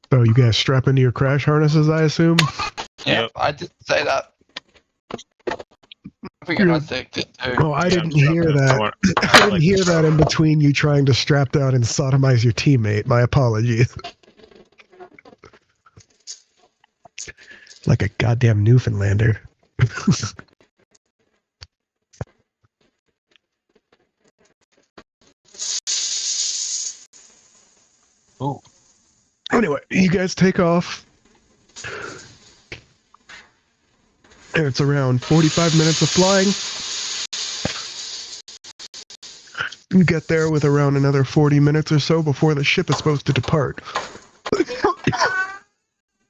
S6: So you guys strap into your crash harnesses, I assume?
S4: Yeah,
S5: Yep.
S4: I did say that. I think I addicted too.
S6: Oh, I didn't hear that. I didn't hear that in between you trying to strap down and sodomize your teammate. My apologies. Like a goddamn Newfoundlander.
S1: Ooh.
S6: Anyway, you guys take off. And it's around 45 minutes of flying. You get there with around another 40 minutes or so before the ship is supposed to depart.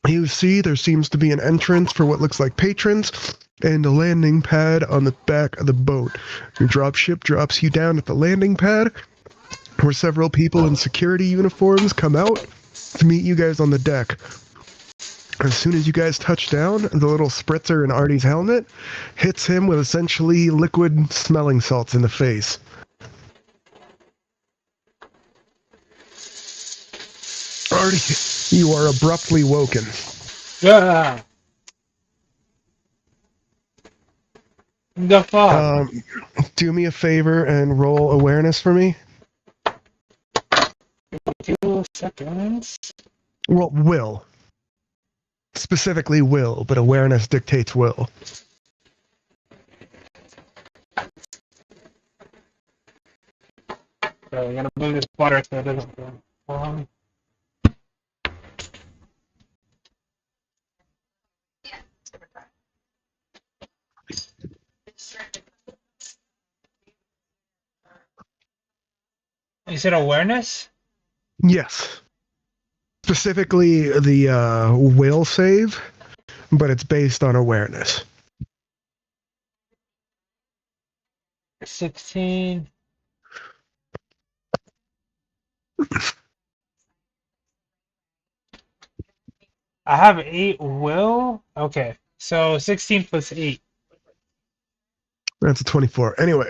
S6: You see there seems to be an entrance for what looks like patrons and a landing pad on the back of the boat. Your dropship drops you down at the landing pad where several people in security uniforms come out to meet you guys on the deck. As soon as you guys touch down, the little spritzer in Artie's helmet hits him with essentially liquid smelling salts in the face. Artie, you are abruptly woken.
S1: Yeah. The fuck?
S6: Do me a favor and roll awareness for me.
S1: 2 seconds.
S6: Well, will. Specifically will, but awareness dictates will.
S1: So I'm gonna move this butter so it doesn't go. Is it awareness?
S6: Yes. Specifically the will save, but it's based on awareness.
S1: 16. I have 8 will. Okay, so 16 plus 8.
S6: That's a 24. Anyway,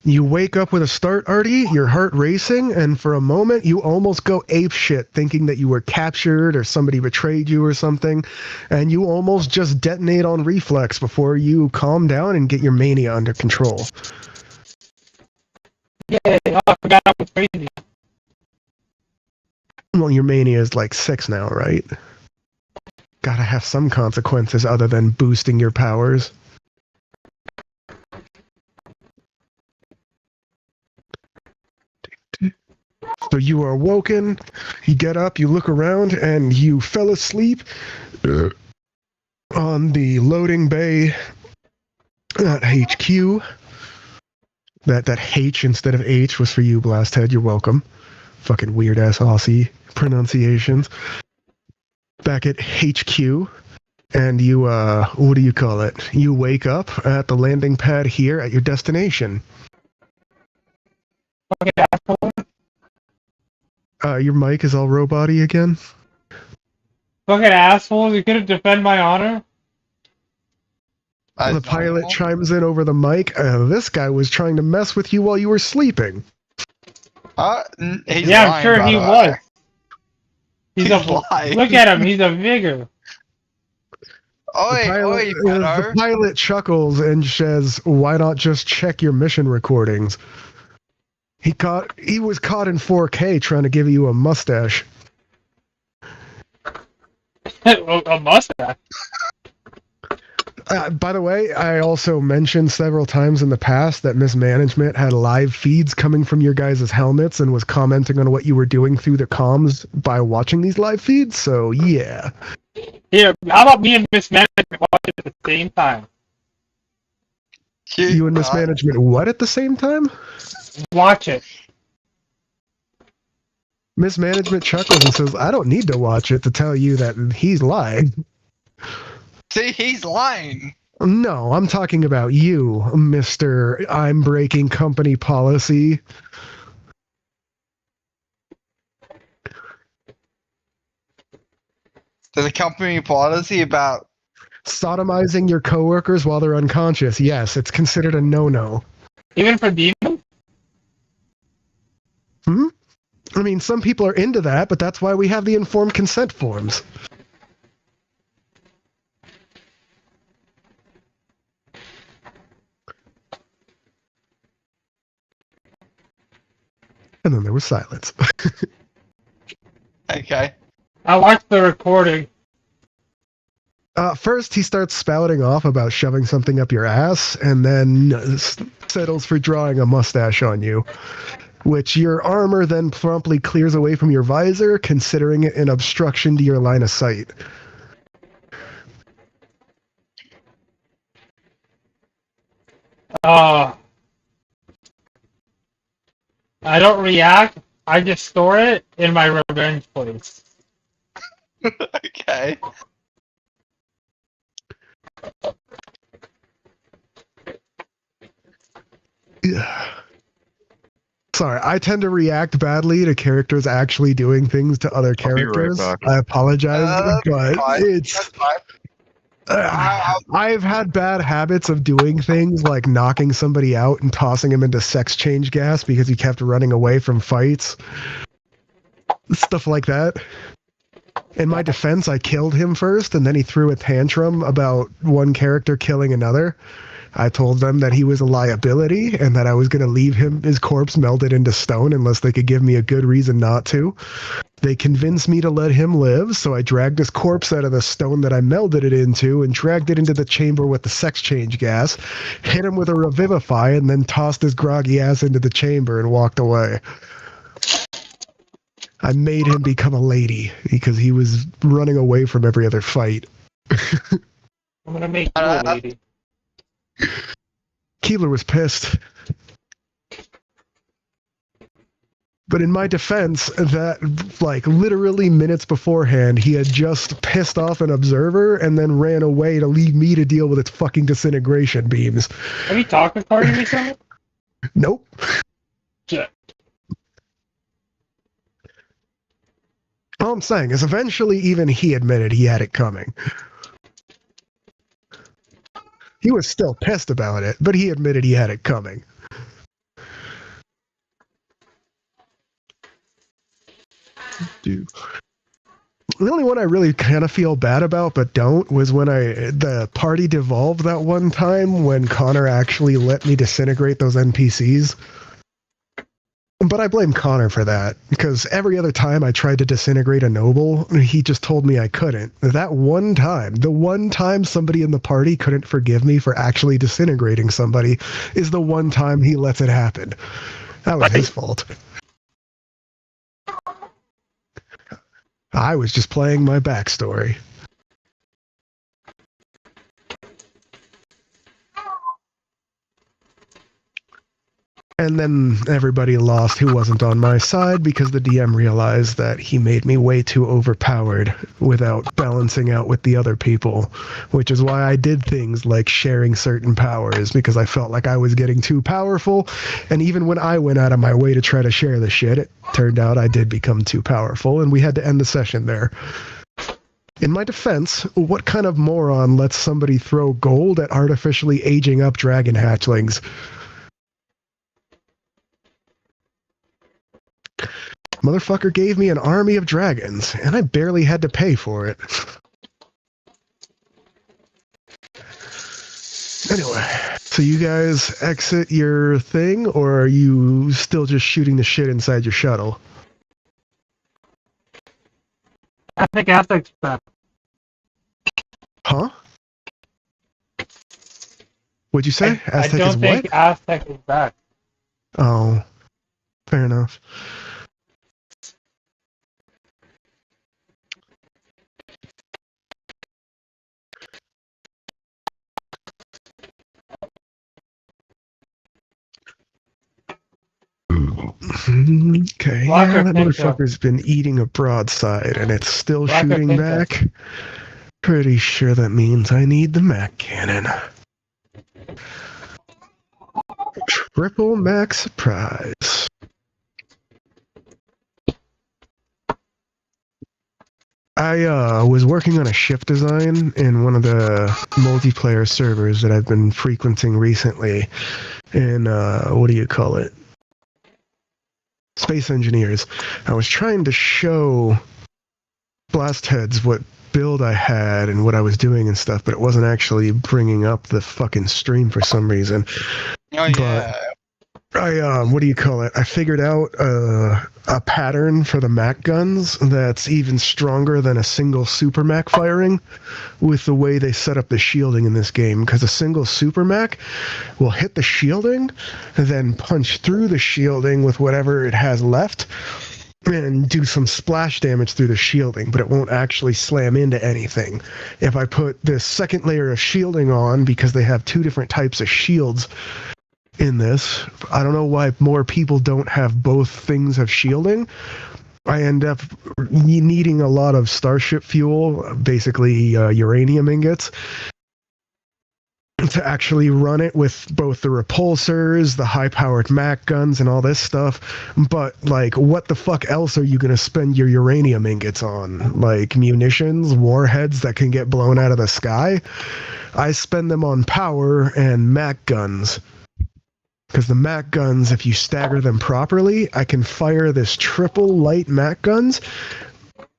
S6: you wake up with a start, Artie, your heart racing, and for a moment you almost go ape shit thinking that you were captured or somebody betrayed you or something, and you almost just detonate on reflex before you calm down and get your mania under control.
S1: Yeah, I forgot I was crazy.
S6: Well, your mania is like 6 now, right? Gotta have some consequences other than boosting your powers. So you are awoken, you get up, you look around, and you fell asleep on the loading bay at HQ. That H instead of H was for you, Blasthead. You're welcome. Fucking weird-ass Aussie pronunciations. Back at HQ, and you, what do you call it? You wake up at the landing pad here at your destination.
S1: Fucking asshole.
S6: Your mic is all robot-y again?
S1: Fucking assholes, you couldn't defend my honor?
S6: The pilot chimes in over the mic. This guy was trying to mess with you while you were sleeping.
S4: He's
S1: Yeah, I'm
S4: lying,
S1: sure
S4: by
S1: he
S4: the way.
S1: was. He's
S4: lying.
S1: Look at him, he's a vigor.
S6: The pilot chuckles and says, "Why not just check your mission recordings?" He was caught in 4K trying to give you a mustache.
S1: A mustache?
S6: By the way, I also mentioned several times in the past that mismanagement had live feeds coming from your guys' helmets and was commenting on what you were doing through the comms by watching these live feeds, so yeah.
S1: Here, how about me and mismanagement watch it at the same time?
S6: You and mismanagement what at the same time?
S1: Watch it.
S6: Mismanagement chuckles and says, "I don't need to watch it to tell you that he's lying."
S4: See, he's lying.
S6: No, I'm talking about you, Mr. I'm breaking company policy.
S4: There's a company policy about
S6: sodomizing your coworkers while they're unconscious. Yes, it's considered a no-no.
S1: Even for demons?
S6: I mean, some people are into that, but that's why we have the informed consent forms. And then there was silence.
S4: Okay.
S1: I watched the recording.
S6: First, he starts spouting off about shoving something up your ass, and then settles for drawing a mustache on you, which your armor then promptly clears away from your visor, considering it an obstruction to your line of sight.
S1: I don't react. I just store it in my revenge place.
S4: Okay.
S6: Sorry, I tend to react badly to characters actually doing things to other characters.
S5: back.
S6: I apologize, but it's...
S4: That's fine.
S6: I've had bad habits of doing things like knocking somebody out and tossing him into sex change gas because he kept running away from fights. Stuff like that. In my defense, I killed him first, and then he threw a tantrum about one character killing another. I told them that he was a liability and that I was going to leave his corpse melted into stone unless they could give me a good reason not to. They convinced me to let him live, so I dragged his corpse out of the stone that I melded it into and dragged it into the chamber with the sex change gas, hit him with a revivify, and then tossed his groggy ass into the chamber and walked away. I made him become a lady because he was running away from every other fight.
S1: I'm gonna make you a lady.
S6: Keebler was pissed. But in my defense, that, like, literally minutes beforehand, he had just pissed off an observer and then ran away to leave me to deal with its fucking disintegration beams.
S1: Have you talked with Party recently?
S6: Nope.
S1: Shit.
S6: All I'm saying is eventually even he admitted he had it coming. He was still pissed about it, but he admitted he had it coming. Dude. The only one I really kind of feel bad about, but don't, was when the party devolved that one time when Connor actually let me disintegrate those NPCs. But I blame Connor for that, because every other time I tried to disintegrate a noble, he just told me I couldn't. That one time, the one time somebody in the party couldn't forgive me for actually disintegrating somebody, is the one time he lets it happen. That was his fault. I was just playing my backstory. And then everybody lost who wasn't on my side because the DM realized that he made me way too overpowered without balancing out with the other people, which is why I did things like sharing certain powers, because I felt like I was getting too powerful, and even when I went out of my way to try to share the shit, it turned out I did become too powerful, and we had to end the session there. In my defense, what kind of moron lets somebody throw gold at artificially aging up dragon hatchlings? Motherfucker gave me an army of dragons, and I barely had to pay for it. Anyway, so you guys exit your thing, or are you still just shooting the shit inside your shuttle?
S1: I think Aztec's back.
S6: Huh? What'd you say?
S1: I
S6: Aztec
S1: don't
S6: is
S1: think
S6: what?
S1: Aztec is back.
S6: Oh, fair enough. Okay,
S1: Blocker
S6: yeah, that
S1: Pinto.
S6: motherfucker's been eating a broadside, and it's still
S1: Blocker
S6: shooting
S1: Pinto.
S6: back. Pretty sure that means I need the Mac cannon. Triple Mac surprise. I was working on a ship design in one of the multiplayer servers that I've been frequenting recently. In, what do you call it? Space Engineers. I was trying to show Blastheads what build I had and what I was doing and stuff, but it wasn't actually bringing up the fucking stream for some reason.
S4: Oh yeah.
S6: I what do you call it? I figured out a pattern for the Mac guns that's even stronger than a single Super Mac firing with the way they set up the shielding in this game, because a single Super Mac will hit the shielding, then punch through the shielding with whatever it has left and do some splash damage through the shielding, but it won't actually slam into anything. If I put this second layer of shielding on, because they have two different types of shields in this, I don't know why more people don't have both things of shielding. I end up needing a lot of starship fuel, basically uranium ingots, to actually run it with both the repulsors, the high-powered Mac guns, and all this stuff. But, like, what the fuck else are you going to spend your uranium ingots on? Like, munitions, warheads that can get blown out of the sky? I spend them on power and Mac guns. Because the Mac guns, if you stagger them properly, I can fire this triple light Mac guns,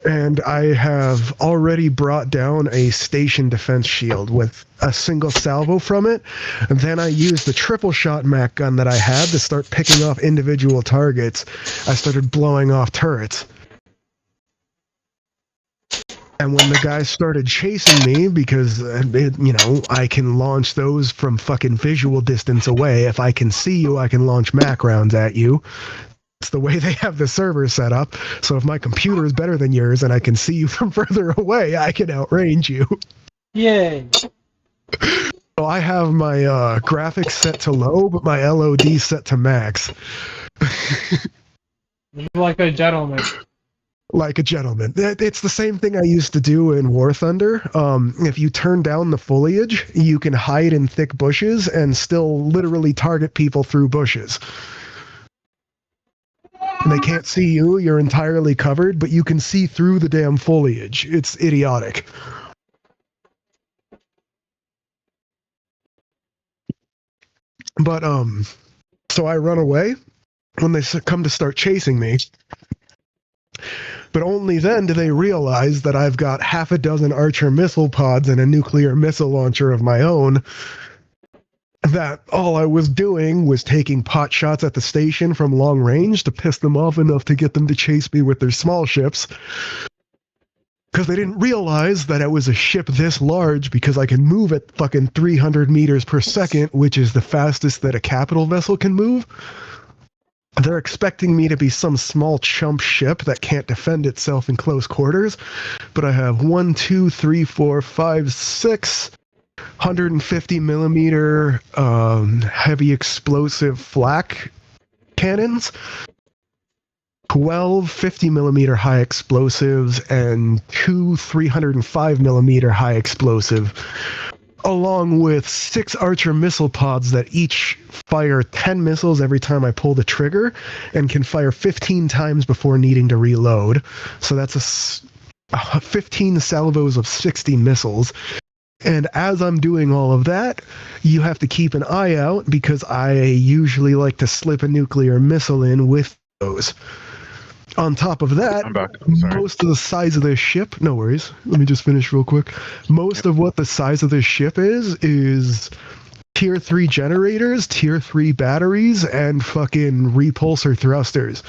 S6: and I have already brought down a station defense shield with a single salvo from it. And then I used the triple shot Mac gun that I had to start picking off individual targets. I started blowing off turrets. And when the guys started chasing me, because, I can launch those from fucking visual distance away. If I can see you, I can launch Mac rounds at you. It's the way they have the server set up. So if my computer is better than yours and I can see you from further away, I can outrange you.
S1: Yay.
S6: So I have my graphics set to low, but my LOD set to max.
S1: Like a gentleman.
S6: Like a gentleman. It's the same thing I used to do in War Thunder. If you turn down the foliage, you can hide in thick bushes and still literally target people through bushes. They can't see you, you're entirely covered, but you can see through the damn foliage. It's idiotic. But, so I run away when they come to start chasing me. But only then do they realize that I've got half a dozen Archer missile pods and a nuclear missile launcher of my own. That all I was doing was taking pot shots at the station from long range to piss them off enough to get them to chase me with their small ships. Because they didn't realize that I was a ship this large because I can move at fucking 300 meters per second, which is the fastest that a capital vessel can move. They're expecting me to be some small chump ship that can't defend itself in close quarters, but I have 1, 2, 3, 4, 5, 6 150 millimeter heavy explosive flak cannons, 12 50 millimeter high explosives, and 2 305 millimeter high explosive, along with 6 Archer missile pods that each fire 10 missiles every time I pull the trigger and can fire 15 times before needing to reload. So that's 15 salvos of 60 missiles. And as I'm doing all of that, you have to keep an eye out because I usually like to slip a nuclear missile in with those. On top of that, most of the size of this ship, no worries, let me just finish real quick. Most of what the size of this ship is tier 3 generators, tier 3 batteries, and fucking repulsor thrusters.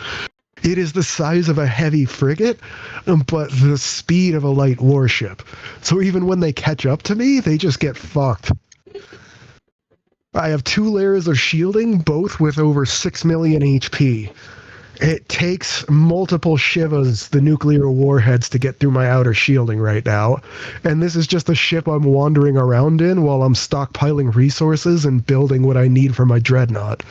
S6: It is the size of a heavy frigate, but the speed of a light warship. So even when they catch up to me, they just get fucked. I have 2 layers of shielding, both with over 6 million HP. It takes multiple Shivas, the nuclear warheads, to get through my outer shielding right now. And this is just a ship I'm wandering around in while I'm stockpiling resources and building what I need for my dreadnought.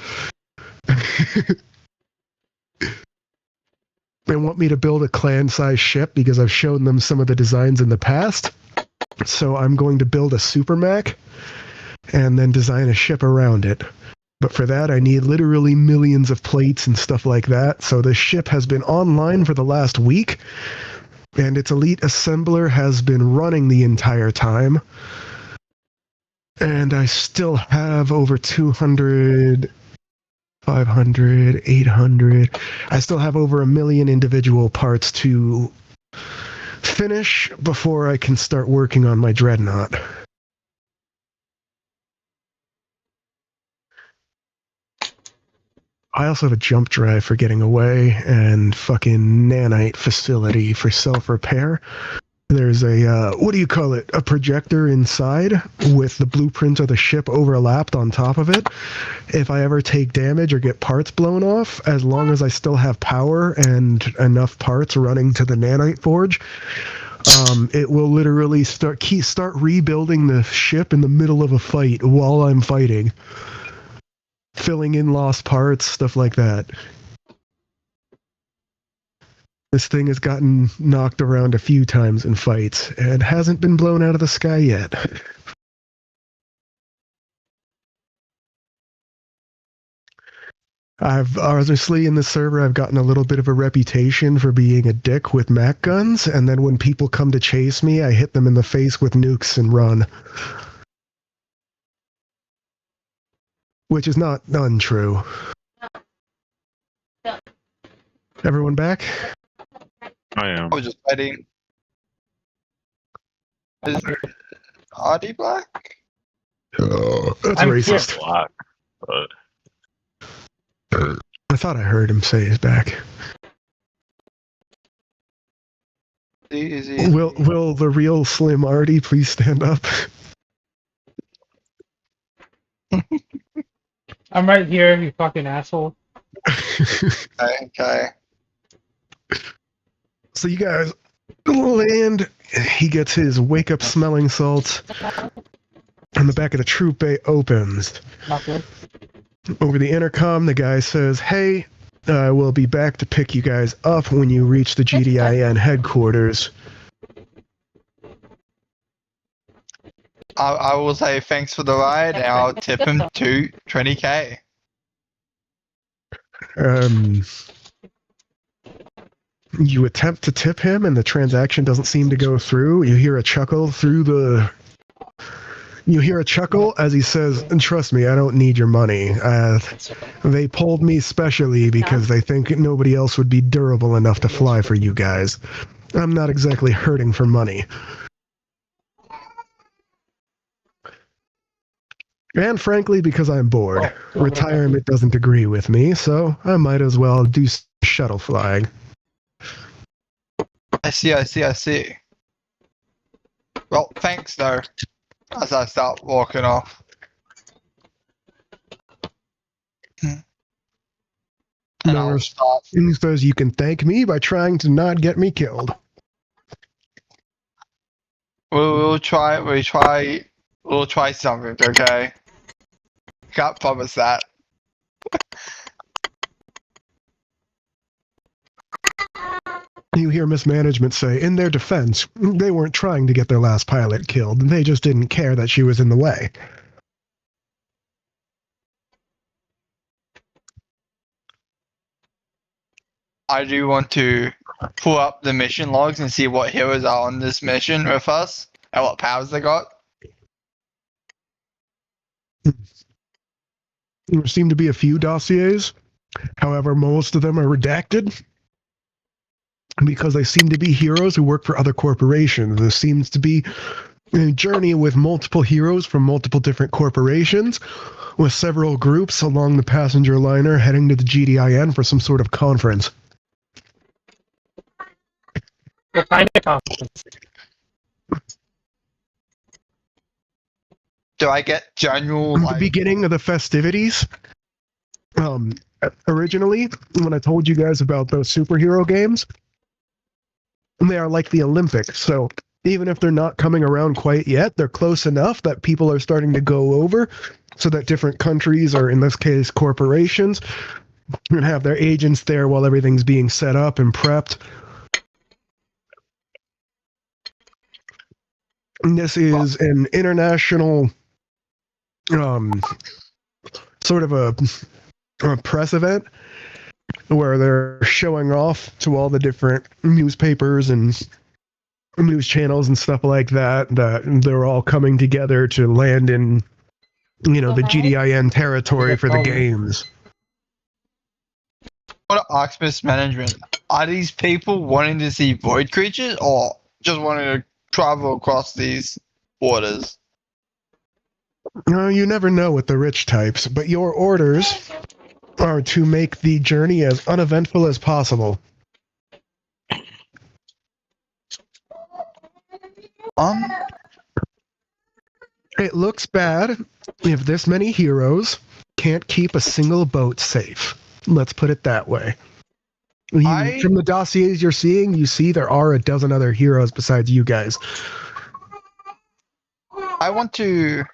S6: They want me to build a clan-sized ship because I've shown them some of the designs in the past. So I'm going to build a supermech and then design a ship around it. But for that, I need literally millions of plates and stuff like that. So the ship has been online for the last week, and its elite assembler has been running the entire time. And I still have over 200, 500, 800. I still have over 1 million individual parts to finish before I can start working on my dreadnought. I also have a jump drive for getting away and fucking nanite facility for self-repair. There's a, what do you call it? A projector inside with the blueprint of the ship overlapped on top of it. If I ever take damage or get parts blown off, as long as I still have power and enough parts running to the nanite forge, it will literally start rebuilding the ship in the middle of a fight while I'm fighting. Filling in lost parts, stuff like that. This thing has gotten knocked around a few times in fights and hasn't been blown out of the sky yet. I've honestly, in the server, I've gotten a little bit of a reputation for being a dick with Mac guns, and then when people come to chase me, I hit them in the face with nukes and run. Which is not untrue. Everyone back?
S5: I am.
S4: I was just fighting. Is Audie black?
S6: Oh, that's
S1: I'm
S6: racist.
S5: Black, but
S6: I thought I heard him say he's back.
S4: Easy.
S6: Will the real Slim Artie please stand up?
S1: I'm right here, you fucking asshole.
S4: Okay.
S6: So you guys land. He gets his wake up smelling salts. And the back of the troop bay opens.
S1: Not good.
S6: Over the intercom, the guy says, "Hey, I will be back to pick you guys up when you reach the GDIN headquarters.
S4: I will say thanks for the ride, and I'll tip him 20K.
S6: You attempt to tip him, and the transaction doesn't seem to go through. You hear a chuckle as he says, "And trust me, I don't need your money. They pulled me specially because they think nobody else would be durable enough to fly for you guys. I'm not exactly hurting for money." And frankly, because I'm bored. Retirement doesn't agree with me, so I might as well do shuttle flying.
S4: I see. Well, thanks though. As I start walking off. And I'll start.
S6: He says you can thank me by trying to not get me killed.
S4: We'll try something, okay? Can't promise that.
S6: You hear mismanagement say, in their defense, they weren't trying to get their last pilot killed. They just didn't care that she was in the way.
S4: I do want to pull up the mission logs and see what heroes are on this mission with us and what powers they got.
S6: There seem to be a few dossiers. However, most of them are redacted because they seem to be heroes who work for other corporations. There seems to be a journey with multiple heroes from multiple different corporations, with several groups along the passenger liner heading to the GDIN for some sort of conference.
S1: What kind of conference?
S4: Do I get general,
S6: At the beginning of the festivities, originally, when I told you guys about those superhero games, they are like the Olympics. So even if they're not coming around quite yet, they're close enough that people are starting to go over so that different countries, or in this case, corporations, can have their agents there while everything's being set up and prepped. And this is an international sort of a press event where they're showing off to all the different newspapers and news channels and stuff like that they're all coming together to land in, the GDIN territory for the games.
S4: What Arxmis management? Are these people wanting to see void creatures or just wanting to travel across these borders?
S6: You never know with the rich types, but your orders are to make the journey as uneventful as possible. It looks bad if this many heroes can't keep a single boat safe. Let's put it that way. From the dossiers you're seeing, you see there are a dozen other heroes besides you guys.
S4: I want to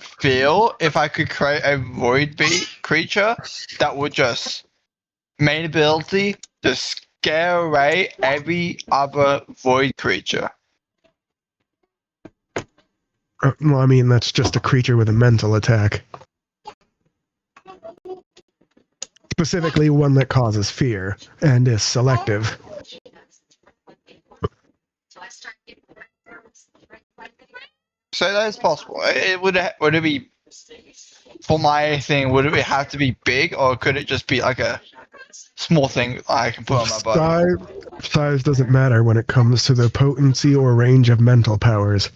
S4: feel if I could create a void creature that would just main ability to scare away every other void creature.
S6: Well, I mean, that's just a creature with a mental attack. Specifically one that causes fear and is selective.
S4: So that is possible. Would it be, for my thing, would it have to be big, or could it just be like a small thing I can put on my body?
S6: Size doesn't matter when it comes to the potency or range of mental powers.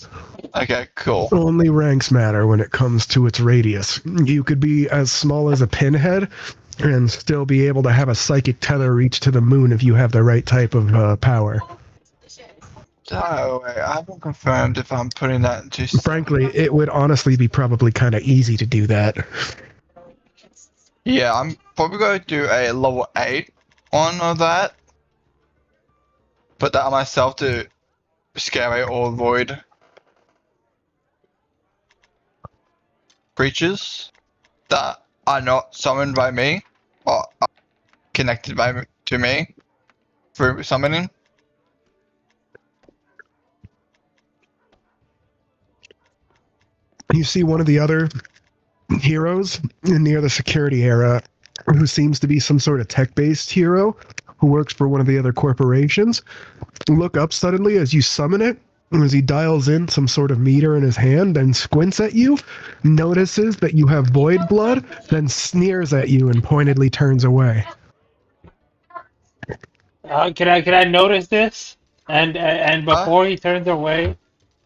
S4: Okay, cool.
S6: Only ranks matter when it comes to its radius. You could be as small as a pinhead and still be able to have a psychic tether reach to the moon if you have the right type of power.
S4: Oh, wait, I haven't confirmed if I'm putting that into...
S6: Frankly, it would honestly be probably kind of easy to do that.
S4: Yeah, I'm probably going to do a level 8 on of that. Put that on myself to scare away all void creatures that are not summoned by me, or connected to me through summoning.
S6: You see one of the other heroes near the security area who seems to be some sort of tech-based hero who works for one of the other corporations look up suddenly as you summon it, as he dials in some sort of meter in his hand and squints at you, notices that you have void blood, then sneers at you and pointedly turns away.
S1: Can I notice this? And before he turns away,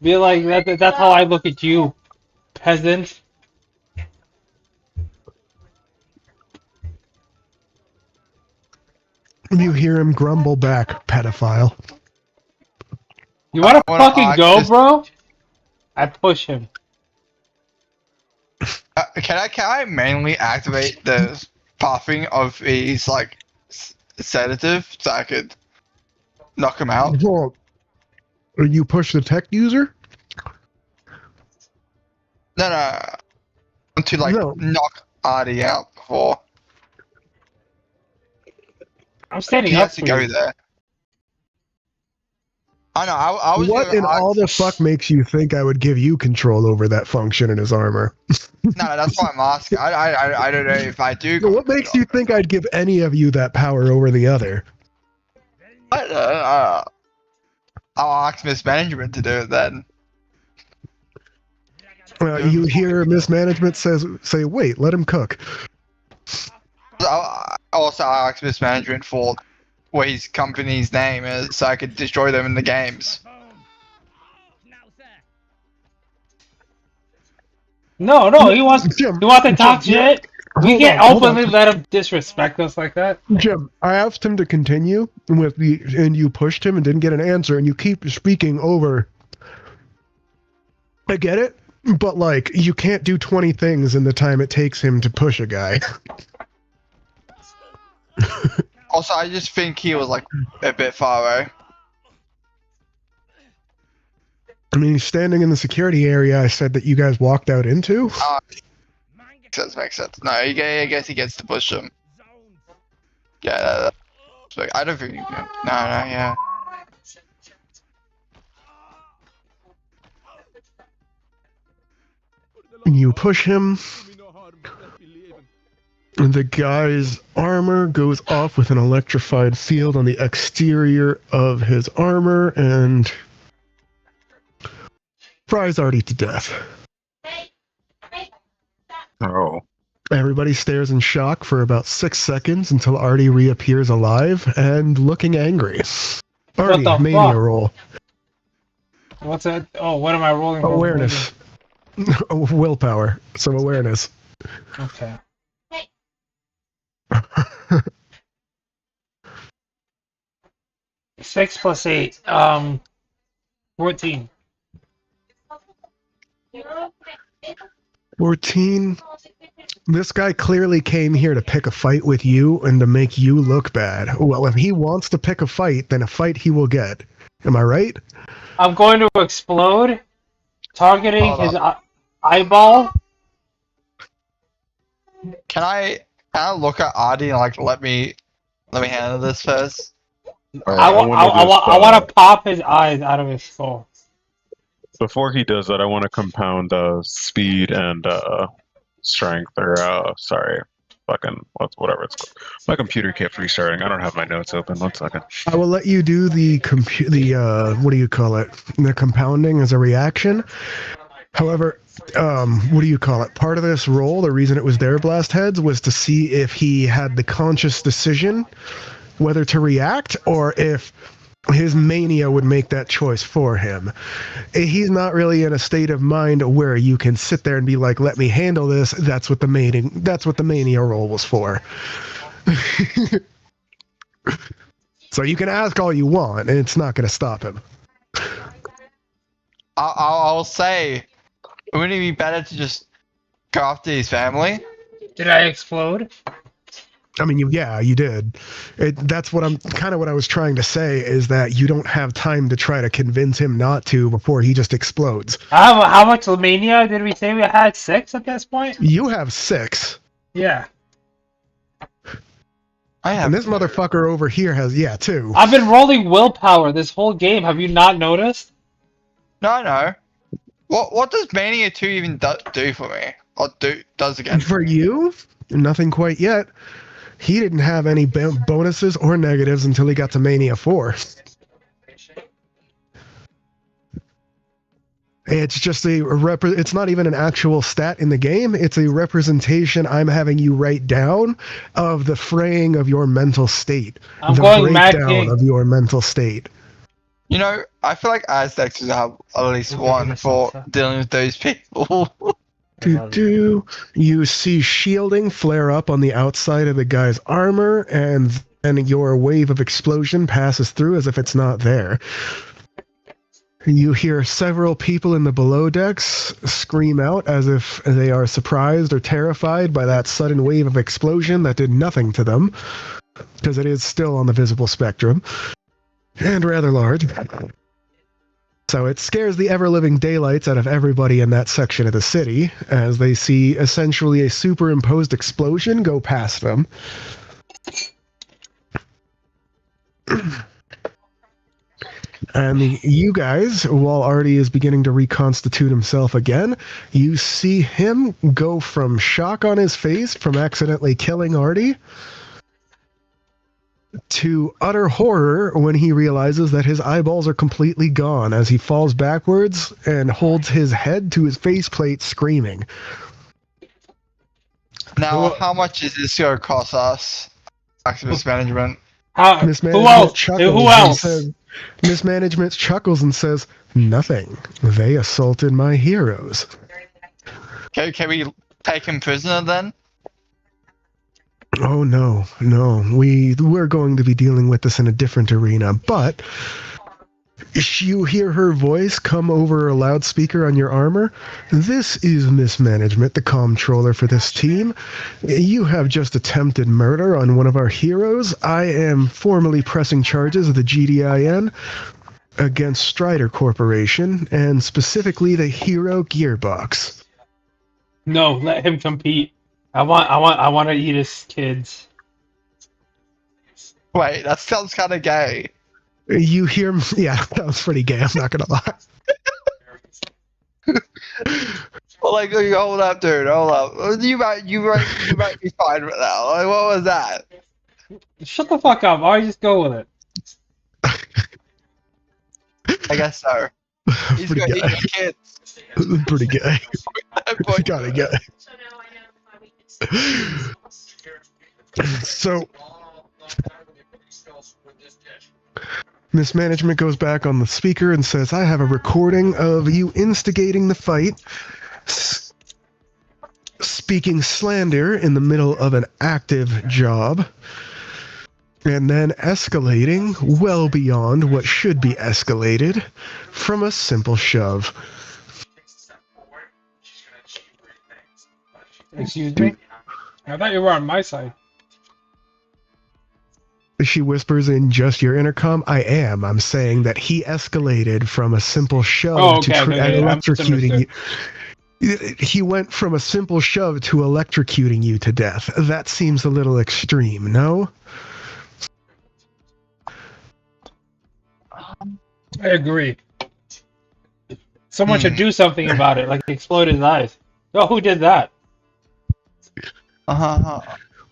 S1: be like that's how I look at you, peasant.
S6: You hear him grumble back, pedophile.
S1: You wanna fucking go,
S4: this...
S1: bro? I push him.
S4: Can I manually activate the pathing of his like sedative so I could knock him out?
S6: Well, you push the tech user?
S4: No. I want to knock Artie out before.
S1: I'm standing
S4: He
S1: up
S4: has to
S1: for
S4: go
S1: you.
S4: there. I know. I was.
S6: What in all the fuck makes you think I would give you control over that function in his armor?
S4: No, that's why I'm asking. I don't know if I do.
S6: What makes you think I'd give any of you that power over the other?
S4: I'll ask mismanagement to do it then.
S6: You hear mismanagement say, "Wait, let him cook."
S4: Also, I'll ask mismanagement for what his company's name is, so I could destroy them in the games.
S1: No, he wants to talk shit. We can't openly let him disrespect us like that.
S6: Jim, I asked him to continue and you pushed him and didn't get an answer, and you keep speaking over. I get it, but like, you can't do 20 things in the time it takes him to push a guy.
S4: Also, I just think he was like a bit far away.
S6: I mean, he's standing in the security area I said that you guys walked out into.
S4: Makes sense. No, I guess he gets to push him. Yeah, I don't think you can. No, yeah.
S6: You push him. The guy's armor goes off with an electrified field on the exterior of his armor and fries Artie to death.
S5: Oh.
S6: Everybody stares in shock for about 6 seconds until Artie reappears alive and looking angry. Artie, mania roll.
S1: What's that? Oh, what am I rolling?
S6: Awareness. Willpower. So awareness.
S1: Okay. 6 plus 8. 14.
S6: 14. This guy clearly came here to pick a fight with you and to make you look bad. Well, if he wants to pick a fight, then a fight he will get. Am I right?
S1: I'm going to explode, targeting his eyeball.
S4: Can I look at Artie and like let me handle this first?
S1: I want to pop his eyes out of his skull.
S5: Before he does that, I want to compound speed and strength, or whatever it's called. My computer kept restarting. I don't have my notes open. 1 second.
S6: I will let you do the what do you call it? The compounding as a reaction. However, what do you call it? Part of this roll, the reason it was there, Blast Heads, was to see if he had the conscious decision whether to react or if his mania would make that choice for him. He's not really in a state of mind where you can sit there and be like, let me handle this. That's what the mania roll was for. So you can ask all you want, and it's not going to stop him.
S4: I'll say, wouldn't it be better to just go after his family?
S1: Did I explode?
S6: I mean, you did. That's what I was trying to say, is that you don't have time to try to convince him not to before he just explodes.
S1: How much mania did we say we had? 6 at this point?
S6: You have 6.
S1: Yeah.
S4: I have
S6: And this motherfucker over here has, two.
S1: I've been rolling willpower this whole game. Have you not noticed?
S4: No. What does Mania 2 even do for me? Or does again?
S6: For you, nothing quite yet. He didn't have any bonuses or negatives until he got to Mania 4. It's just it's not even an actual stat in the game. It's a representation I'm having you write down of the fraying of your mental state.
S1: I'm
S6: the
S1: going Mad
S6: breakdown
S1: King.
S6: of your mental state.
S4: You know, I feel like Aztecs should have at least one for dealing with those people.
S6: You see shielding flare up on the outside of the guy's armor, and then your wave of explosion passes through as if it's not there. You hear several people in the below decks scream out as if they are surprised or terrified by that sudden wave of explosion that did nothing to them, because it is still on the visible spectrum, and rather large. So it scares the ever-living daylights out of everybody in that section of the city, as they see essentially a superimposed explosion go past them. And you guys, while Artie is beginning to reconstitute himself again, you see him go from shock on his face from accidentally killing Artie to utter horror when he realizes that his eyeballs are completely gone as he falls backwards and holds his head to his faceplate screaming.
S4: Now, how much is this going to cost us? Activist management.
S6: Mismanagement chuckles
S1: Who
S6: and
S1: else?
S6: says, Mismanagement chuckles and says, "Nothing. They assaulted my heroes."
S4: Okay, can we take him prisoner then?
S6: Oh no. We're going to be dealing with this in a different arena, but you hear her voice come over a loudspeaker on your armor. "This is Mismanagement, the comptroller for this team. You have just attempted murder on one of our heroes. I am formally pressing charges of the GDIN against Strider Corporation, and specifically the Hero Gearbox."
S1: No, let him compete. I want to eat his kids.
S4: Wait, that sounds kind of gay.
S6: You hear, yeah, that was pretty gay, I'm not gonna lie.
S4: Well, like, hold up, dude, hold up. You might be fine with that. Like, what was that?
S1: Shut the fuck up. I'll just go with it.
S4: I guess so. He's
S6: Pretty
S4: gonna eat
S6: gay.
S4: your kids.
S6: Pretty gay.
S4: Boy,
S6: Kinda gay. So, Mismanagement goes back on the speaker and says, "I have a recording of you instigating the fight, speaking slander in the middle of an active job, and then escalating well beyond what should be escalated from a simple shove."
S1: Excuse me? I thought you were on my side.
S6: She whispers in just your intercom, "I am. I'm saying that he escalated from a simple shove to electrocuting you. He went from a simple shove to electrocuting you to death. That seems a little extreme, no?"
S1: I agree. Someone should do something about it, like explode his eyes. Oh, who did that?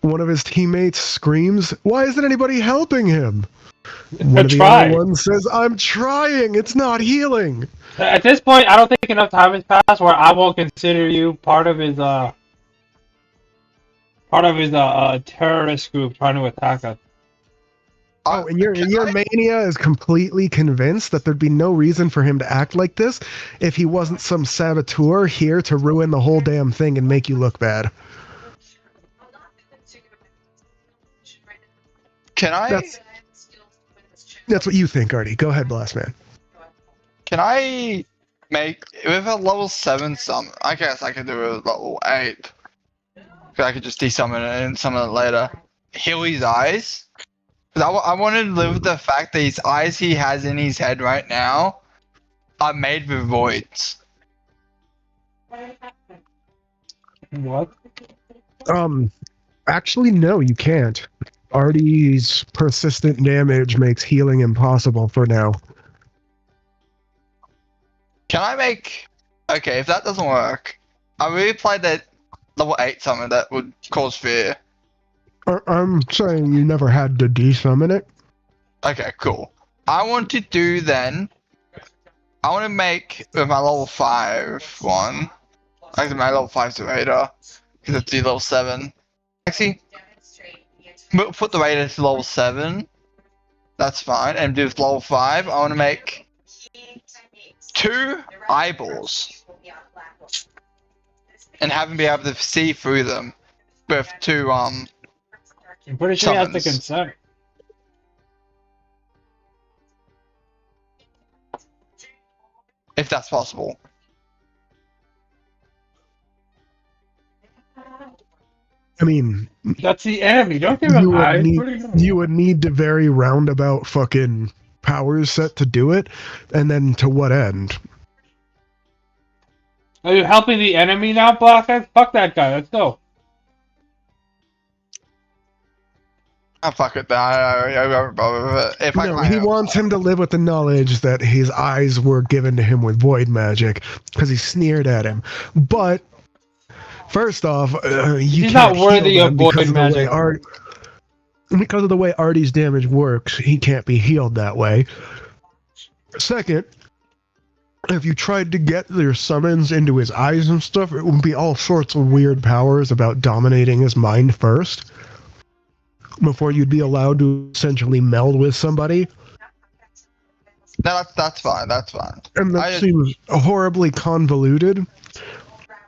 S6: One of his teammates screams, "Why isn't anybody helping him?" One of the
S1: Try.
S6: other ones says, "I'm trying, it's not healing."
S1: At this point, I don't think enough time has passed where I won't consider you part of his terrorist group trying to attack us.
S6: Oh, and your mania is completely convinced that there'd be no reason for him to act like this if he wasn't some saboteur here to ruin the whole damn thing and make you look bad.
S4: Can I?
S6: That's what you think, Artie. Go ahead, Blast Man.
S4: Can I make with a level 7 summon? I guess I could do it with level 8. I could just desummon it and summon it later. Heal his eyes. Because I wanted to live with the fact that his eyes he has in his head right now are made with voids.
S1: What?
S6: Actually, no, you can't. Artie's persistent damage makes healing impossible for now.
S4: Can I make... Okay, if that doesn't work, I really played that level 8 summon that would cause fear.
S6: I'm saying you never had to desummon it.
S4: Okay, cool. I want to do then... I want to make with my level 5 one... Actually, my level 5's the Raider. Because it's the level 7. Actually, we'll put the Raider to level 7. That's fine. And do level 5. I want to make 2 eyeballs. And have him be able to see through them. With 2,
S1: I'm pretty sure he has the
S4: summons.
S1: consent.
S4: If that's possible.
S6: I mean,
S1: That's the enemy. Don't give him eyes. What are you doing?
S6: you would need the very roundabout fucking powers set to do it, and then to what end?
S1: Are you helping the enemy now, Blockhead? Fuck that guy. Let's go.
S4: Oh, fuck it. I won't bother with it. If
S6: No,
S4: I
S6: he wants him to live with the knowledge that his eyes were given to him with void magic, because he sneered at him. But first off, you
S1: He's
S6: can't
S1: not worthy
S6: heal
S1: of
S6: them
S1: void
S6: because of the way
S1: magic.
S6: because of the way Artie's damage works, he can't be healed that way. Second, if you tried to get your summons into his eyes and stuff, it would be all sorts of weird powers about dominating his mind first, before you'd be allowed to essentially meld with somebody.
S4: No, that's fine. That's fine.
S6: And that seems horribly convoluted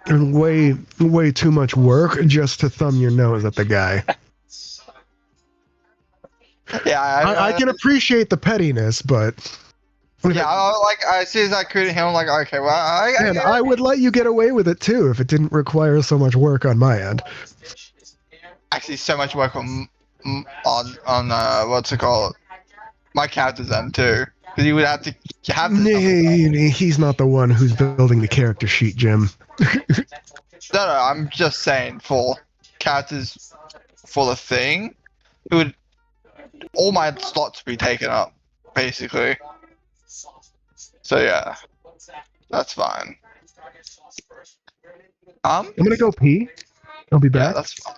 S6: and way too much work just to thumb your nose at the guy.
S4: Yeah,
S6: I can appreciate the pettiness, but
S4: Yeah, as soon as I couldn't heal, I'm like, okay, well,
S6: I would let you get away with it too if it didn't require so much work on my end.
S4: Actually, so much work on what's it called? My character's end too, because you would have to have this.
S6: He's not the one who's building the character sheet, Jim.
S4: No, I'm just saying for characters for the thing, it would all my slots be taken up, basically. So yeah, that's fine.
S6: I'm gonna go pee. I'll be back.
S4: Yeah, that's fine.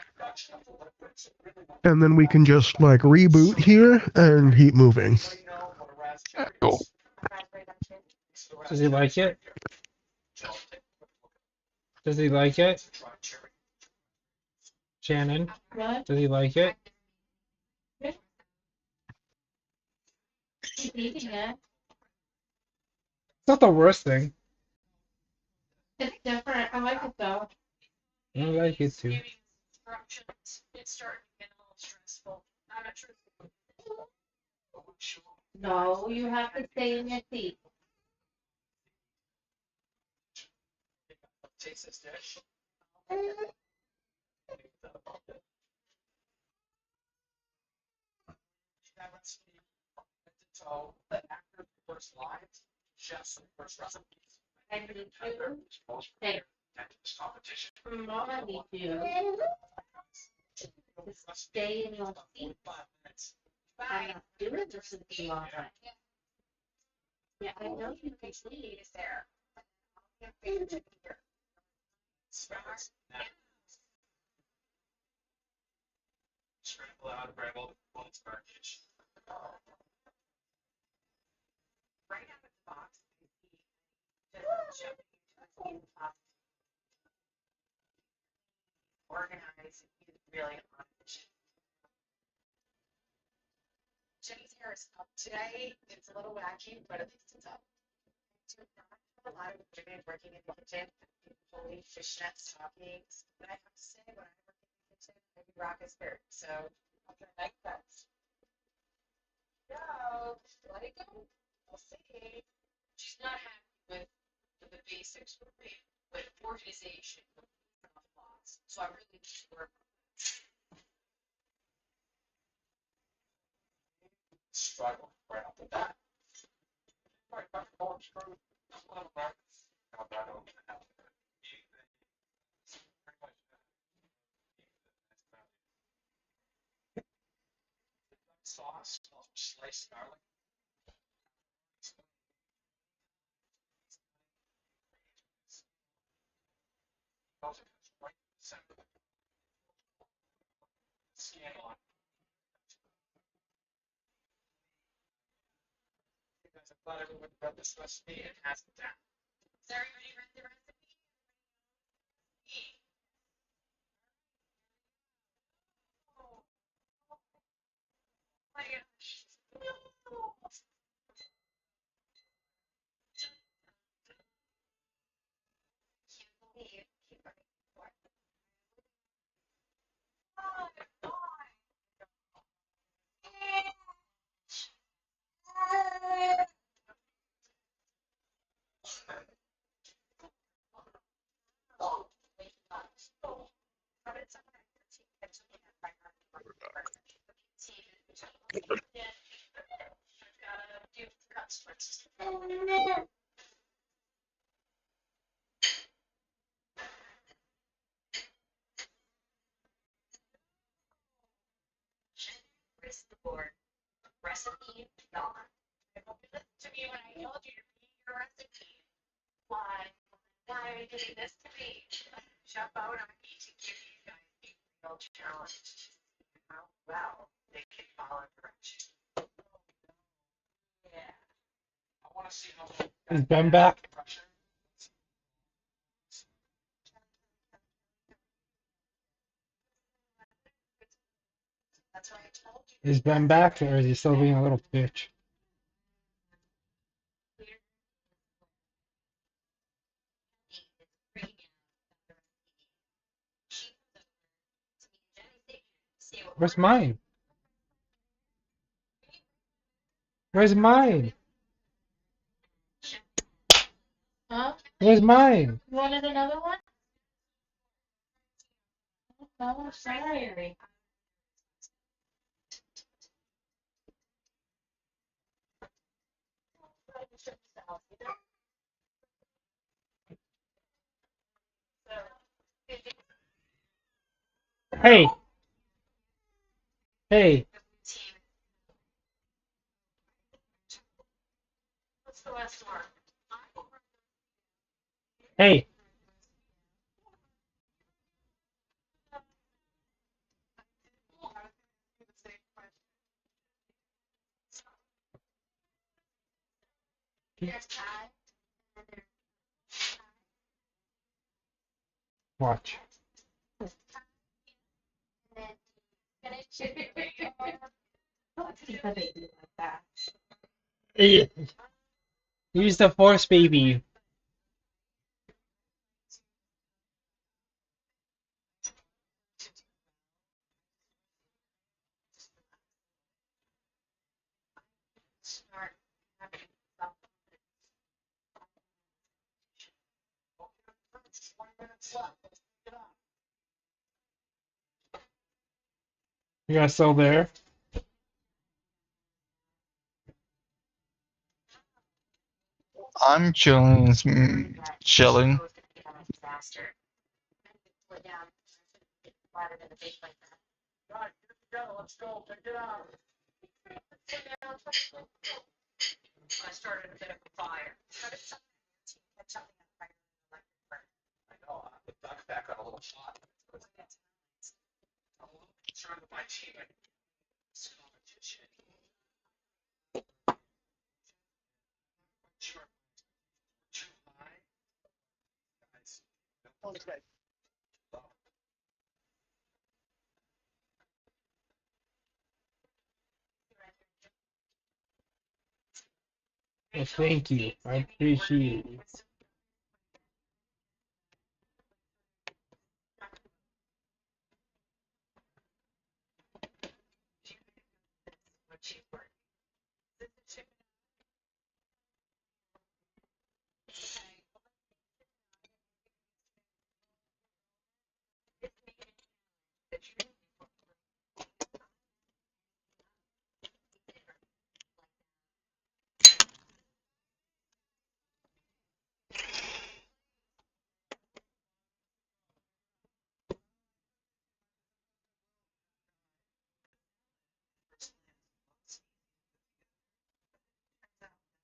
S6: And then we can just like reboot here and keep moving.
S4: Yeah, cool.
S1: Does he like it? Does he like it? Shannon?
S8: What?
S1: Does he like it?
S8: He's eating it.
S1: It's not the worst thing.
S8: It's different. I like it though.
S1: I like it too.
S9: It's starting to get a little stressful. I'm not sure.
S8: No, you have to stay in your seat.
S9: Taste this dish. So the actor first lines, chefs first recipes.
S8: And you hey,
S9: Competition.
S8: Mama need you to stay in your seat. I'm not doing this with you all night. Yeah, I know you can leave.
S9: Is there? Scramble out, grab all the components of our dish. Right out of the box, you see just jumping into the top. Organize, you really on mission. Jenny's hair is up today. It's a little wacky, but at least it's up. A lot of women working in the kitchen, fully fishnet stockings. But I have to say, when I work in the kitchen, I do rock a skirt. So I'm gonna like that. Go, let it go. We'll see. She's not happy with the basics with organization. So I really need to work on that. Struggle right off the bat. Right, back to college crew. Has everybody read the recipe? Oh my gosh. Can't believe he already bought it. Oh, Race the board. Recipe gone. I hope you listened to me when I told you to read your recipe. Why? Why are you doing this to me? Jump out on me to give you guys a real challenge to see how well they can follow directions. Yeah. I want to see how
S1: Is Ben back?
S9: That's why I told you.
S1: Is Ben back, or is he still being a little bitch? Where's mine? Where's mine?
S8: Huh?
S1: Where's mine?
S8: You wanted another one? Oh, sorry.
S1: Hey! Hey!
S9: What's the last one?
S1: Hey!
S9: There's Ty. And there's
S1: Watch.
S9: finish Keep a baby like that.
S1: Hey, use the force, baby.
S9: Start having some. 20 minutes left. Let's get on.
S1: You guys still there?
S4: I'm chilling. Chilling.
S9: Faster. Put down. Flatter than the base like that. All right, here we go. Let's go. Pick it up. I started a bit of a fire. But it's something catch something on fire. I know. I'm back on a little shot. I'm a little concerned with my team. This competition. Sure. Too high. Guys. Okay.
S1: Well, thank you. I appreciate it.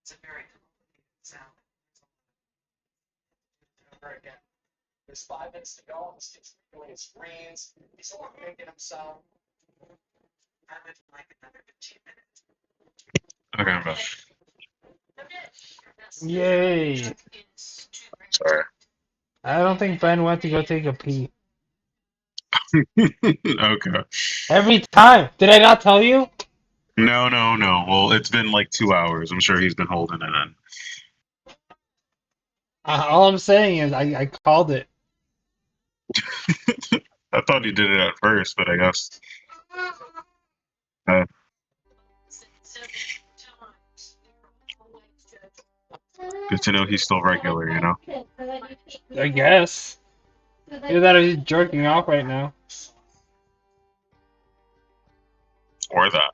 S9: It's a very complicated sound. Over again. There's 5 minutes to go. This kid's doing his screens. He's making himself. I would like another 15 minutes.
S5: Okay, I'm back.
S1: Yay!
S5: Sorry.
S1: I don't think Ben went to go take a pee.
S5: Okay.
S1: Every time. Did I not tell you?
S5: No. Well, it's been like 2 hours. I'm sure he's been holding it in.
S1: All I'm saying is I called it.
S5: I thought he did it at first, but I guess. Good to know he's still regular, you know?
S1: I guess. Either that or he's jerking off right now.
S5: Or that.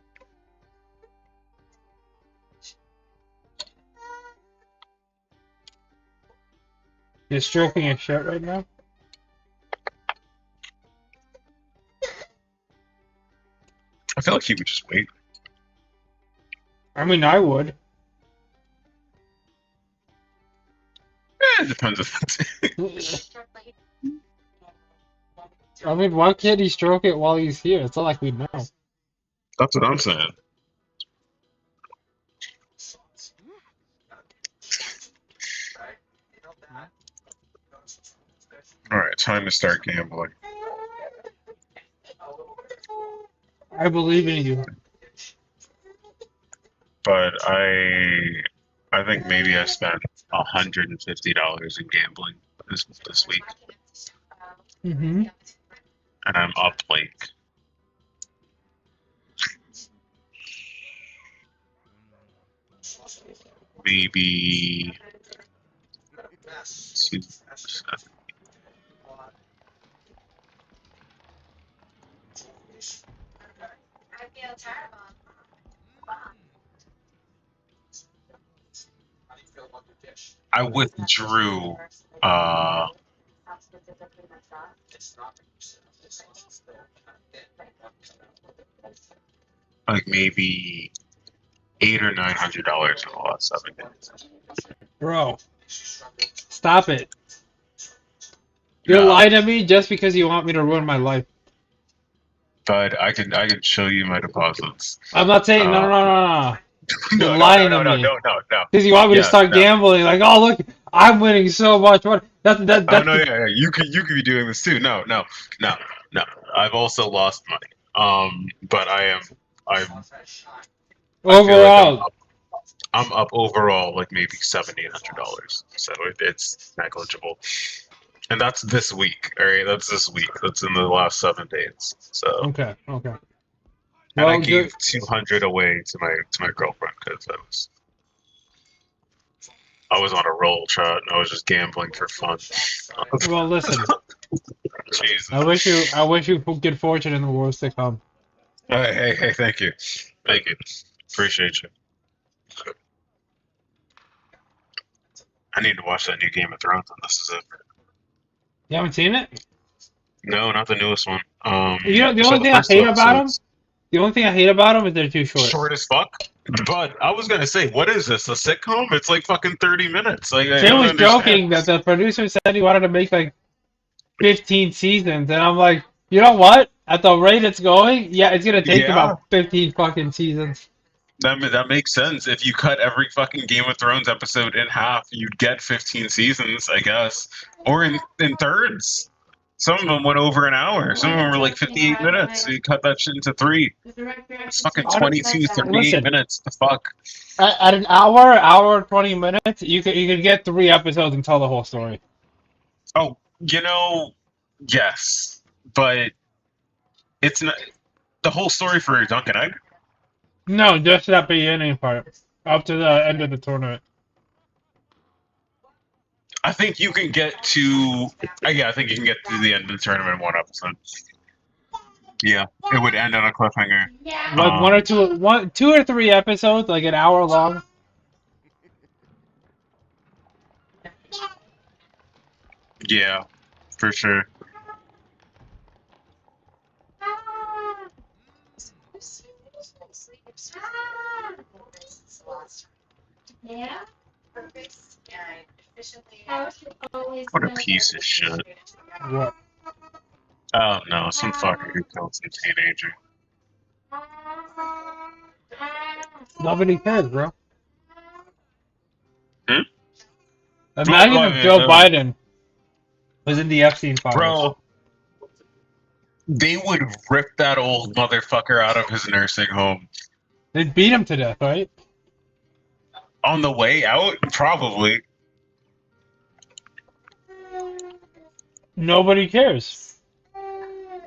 S1: He's stroking his shirt right now.
S5: I feel like he would just wait.
S1: I mean, I would.
S5: It depends if
S1: I mean, why can't he stroke it while he's here? It's not like we know.
S5: That's what I'm saying. Alright, time to start gambling.
S1: I believe in you.
S5: But I think maybe I spent $150 in gambling this week.
S1: Mm-hmm.
S5: And I'm up like maybe 2. I withdrew like maybe $800 or $900 in the last 7 days.
S1: Bro, stop it. You're
S5: No.
S1: lying to me just because you want me to ruin my life.
S5: But I can show you my deposits.
S1: I'm not saying no. You're
S5: No,
S1: lying to me.
S5: no.
S1: Because you want me to
S5: Yes,
S1: start
S5: no.
S1: gambling. Like, oh look, I'm winning so much money. That's
S5: Oh no, yeah. You could be doing this too. No. I've also lost money. But I'm
S1: overall.
S5: Like I'm up overall like maybe $700-800. So it's negligible. And that's this week. All right, that's this week. That's in the last 7 days. So
S1: Okay.
S5: and
S1: Well,
S5: I gave 200 away to my girlfriend because I was on a roll, chat, and I was just gambling for fun.
S1: Well, listen.
S5: Jesus.
S1: I wish you good fortune in the wars to come.
S5: Hey, thank you. Appreciate you. I need to watch that new Game of Thrones, and this is it.
S1: You haven't seen it?
S5: No, not the newest one.
S1: You know, the
S5: I saw
S1: only thing I
S5: first
S1: hate
S5: two
S1: about them.
S5: episodes.
S1: The only thing I hate about them is they're too short.
S5: Short as fuck. But I was gonna say, what is this? A sitcom? It's like fucking 30 minutes. Like I
S1: Jim
S5: don't
S1: was
S5: understand.
S1: joking that the producer said he wanted to make like 15 seasons, and I'm like, you know what? At the rate it's going, yeah, it's gonna take
S5: Yeah.
S1: about 15 fucking seasons.
S5: That makes sense. If you cut every fucking Game of Thrones episode in half, you'd get 15 seasons, I guess, or in thirds. Some of them went over an hour. Some of them were like 58 minutes. So you cut that shit into 3. It's fucking 22, 38
S1: Listen.
S5: minutes. The fuck.
S1: At an hour and 20 minutes, you could get 3 episodes and tell the whole story.
S5: Oh, yes, but it's not the whole story for Duncan Egg.
S1: No, just that beginning part, up to the end of the tournament.
S5: I think you can get to. I think you can get to the end of the tournament in 1 episode. Yeah, it would end on a cliffhanger.
S1: Like 2 or 3 episodes, like an hour long.
S5: Yeah, for sure.
S9: purpose and efficiently.
S5: What a piece of shit.
S1: What?
S5: Oh no, some fucker who killed some teenager.
S1: Nobody cares, bro.
S5: Hmm?
S1: Imagine
S5: Bro,
S1: if Joe Biden was in the Epstein files.
S5: Bro, they would rip that old motherfucker out of his nursing home.
S1: They'd beat him to death, right?
S5: On the way out, probably.
S1: Nobody cares.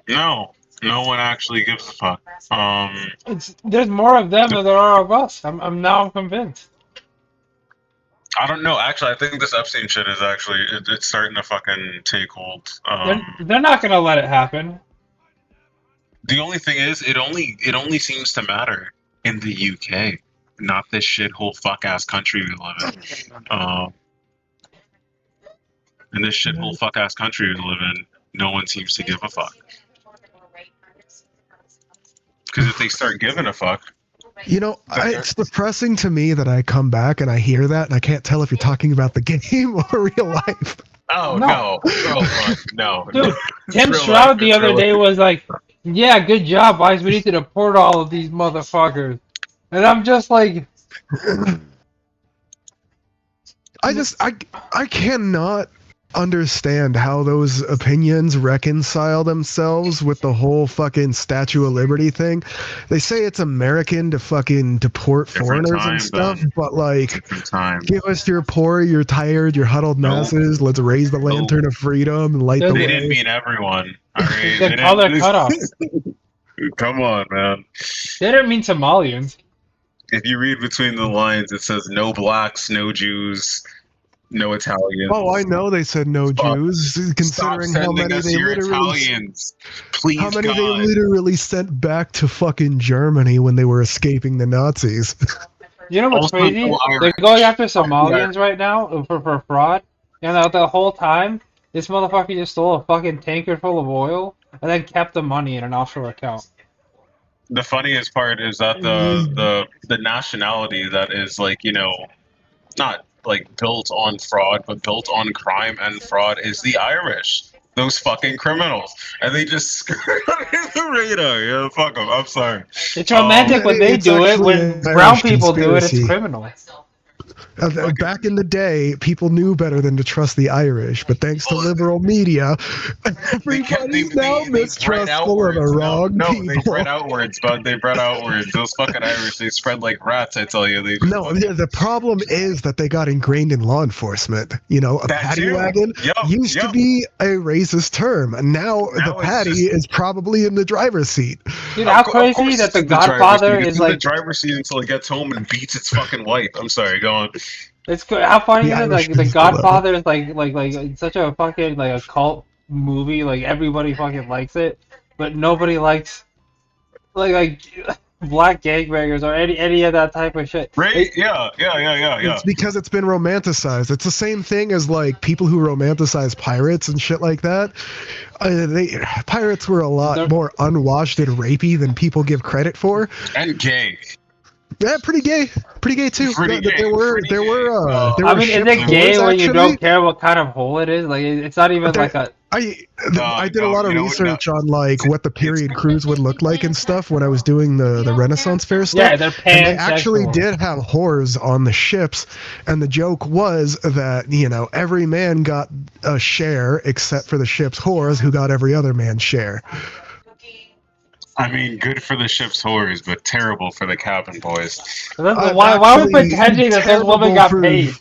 S5: No one actually gives a fuck.
S1: There's more of them than there are of us. I'm convinced.
S5: I don't know. Actually, I think this Epstein shit is actually it's starting to fucking take hold.
S1: They're not gonna let it happen.
S5: The only thing is, it only seems to matter in the UK, not this shithole fuck ass country we live in. In this shithole fuck ass country we live in, no one seems to give a fuck. Because if they start giving a fuck,
S6: You know, it's depressing to me that I come back and I hear that, and I can't tell if you're talking about the game or real life.
S5: oh
S1: No.
S5: no,
S1: Dude,
S5: no.
S1: Tim
S5: It's real
S1: Stroud
S5: life,
S1: the
S5: it's
S1: other
S5: real
S1: day
S5: life.
S1: was like, "Yeah, good job, guys. We need to deport all of these motherfuckers." And I'm just like,
S6: I cannot understand how those opinions reconcile themselves with the whole fucking Statue of Liberty thing. They say it's American to fucking deport
S5: Different
S6: foreigners
S5: time,
S6: and stuff,
S5: Ben.
S6: but like,
S5: Different time.
S6: give us your poor, your tired, your huddled
S5: No.
S6: masses. Let's raise the lantern of freedom and light the
S5: They
S6: way.
S5: didn't mean everyone. All right,
S1: the color cutoff.
S5: Come on, man.
S1: They didn't mean Somalians.
S5: If you read between the lines, it says no blacks, no Jews, no Italians.
S6: Oh, I know they said no
S5: Fuck.
S6: Jews,
S5: Stop
S6: considering how
S5: sending
S6: many
S5: us
S6: they
S5: your
S6: literally
S5: Italians. Please,
S6: how many
S5: God.
S6: they literally sent back to fucking Germany when they were escaping the Nazis.
S1: You know what's
S5: Also,
S1: crazy?
S5: no
S1: They're
S5: Irish.
S1: going after Somalians right now for fraud. And the whole time, this motherfucker just stole a fucking tanker full of oil and then kept the money in an offshore account.
S5: The funniest part is that the nationality that is like, you know, not like built on fraud, but built on crime and fraud is the Irish. Those fucking criminals. And they just skirt under the radar. Yeah, fuck them. I'm sorry.
S1: It's romantic when they
S6: it's
S1: do it.
S6: actually
S1: When
S6: an
S1: brown
S6: Irish
S1: people do it, it's
S6: conspiracy.
S1: criminal.
S6: Back in the day, people knew better than to trust the Irish, but thanks to liberal media, everybody's now mistrustful of the wrong
S5: no,
S6: people.
S5: they bred outwards, bud. They bred outwards. Those fucking Irish, they spread like rats, I tell you. They
S6: No, the problem is that they got ingrained in law enforcement. You know, a
S5: That
S6: paddy
S5: too.
S6: wagon
S5: Yup,
S6: used to
S5: yup.
S6: be a racist term, and now the
S5: it's
S6: paddy
S5: just-
S6: is probably in the driver's seat.
S1: Dude, how
S5: Of course
S1: crazy that
S5: it's
S1: the
S5: in driver's
S1: Godfather
S5: seat. It's
S1: is
S5: in
S1: like.
S5: the driver's seat until it gets home and beats its fucking wife. I'm sorry, go on.
S1: How funny
S6: The
S1: is it?
S6: Irish
S1: Like the
S6: people, though.
S1: Godfather is like such a fucking like a cult movie. Like everybody fucking likes it, but nobody likes like black gangbangers or any of that type of shit.
S5: Right? Yeah.
S6: It's because it's been romanticized. It's the same thing as like people who romanticize pirates and shit like that. Pirates were a lot more unwashed and rapey than people give credit for.
S5: And gay.
S6: Yeah, pretty gay too.
S5: Pretty gay,
S6: There were
S1: I mean, is
S6: ships
S1: it gay
S6: wars,
S1: when you
S6: actually.
S1: don't care what kind of hole it is? Like it's not even like a.
S6: I did a lot of research on like what the period cruise would look like and stuff when I was doing the Renaissance Fair stuff.
S1: Yeah, they're
S6: and they actually
S1: pansexual.
S6: did have whores on the ships, and the joke was that, you know, every man got a share except for the ship's whores, who got every other man's share.
S5: I mean, good for the ship's whores, but terrible for the cabin boys.
S1: Why are we pretending that those women got paid?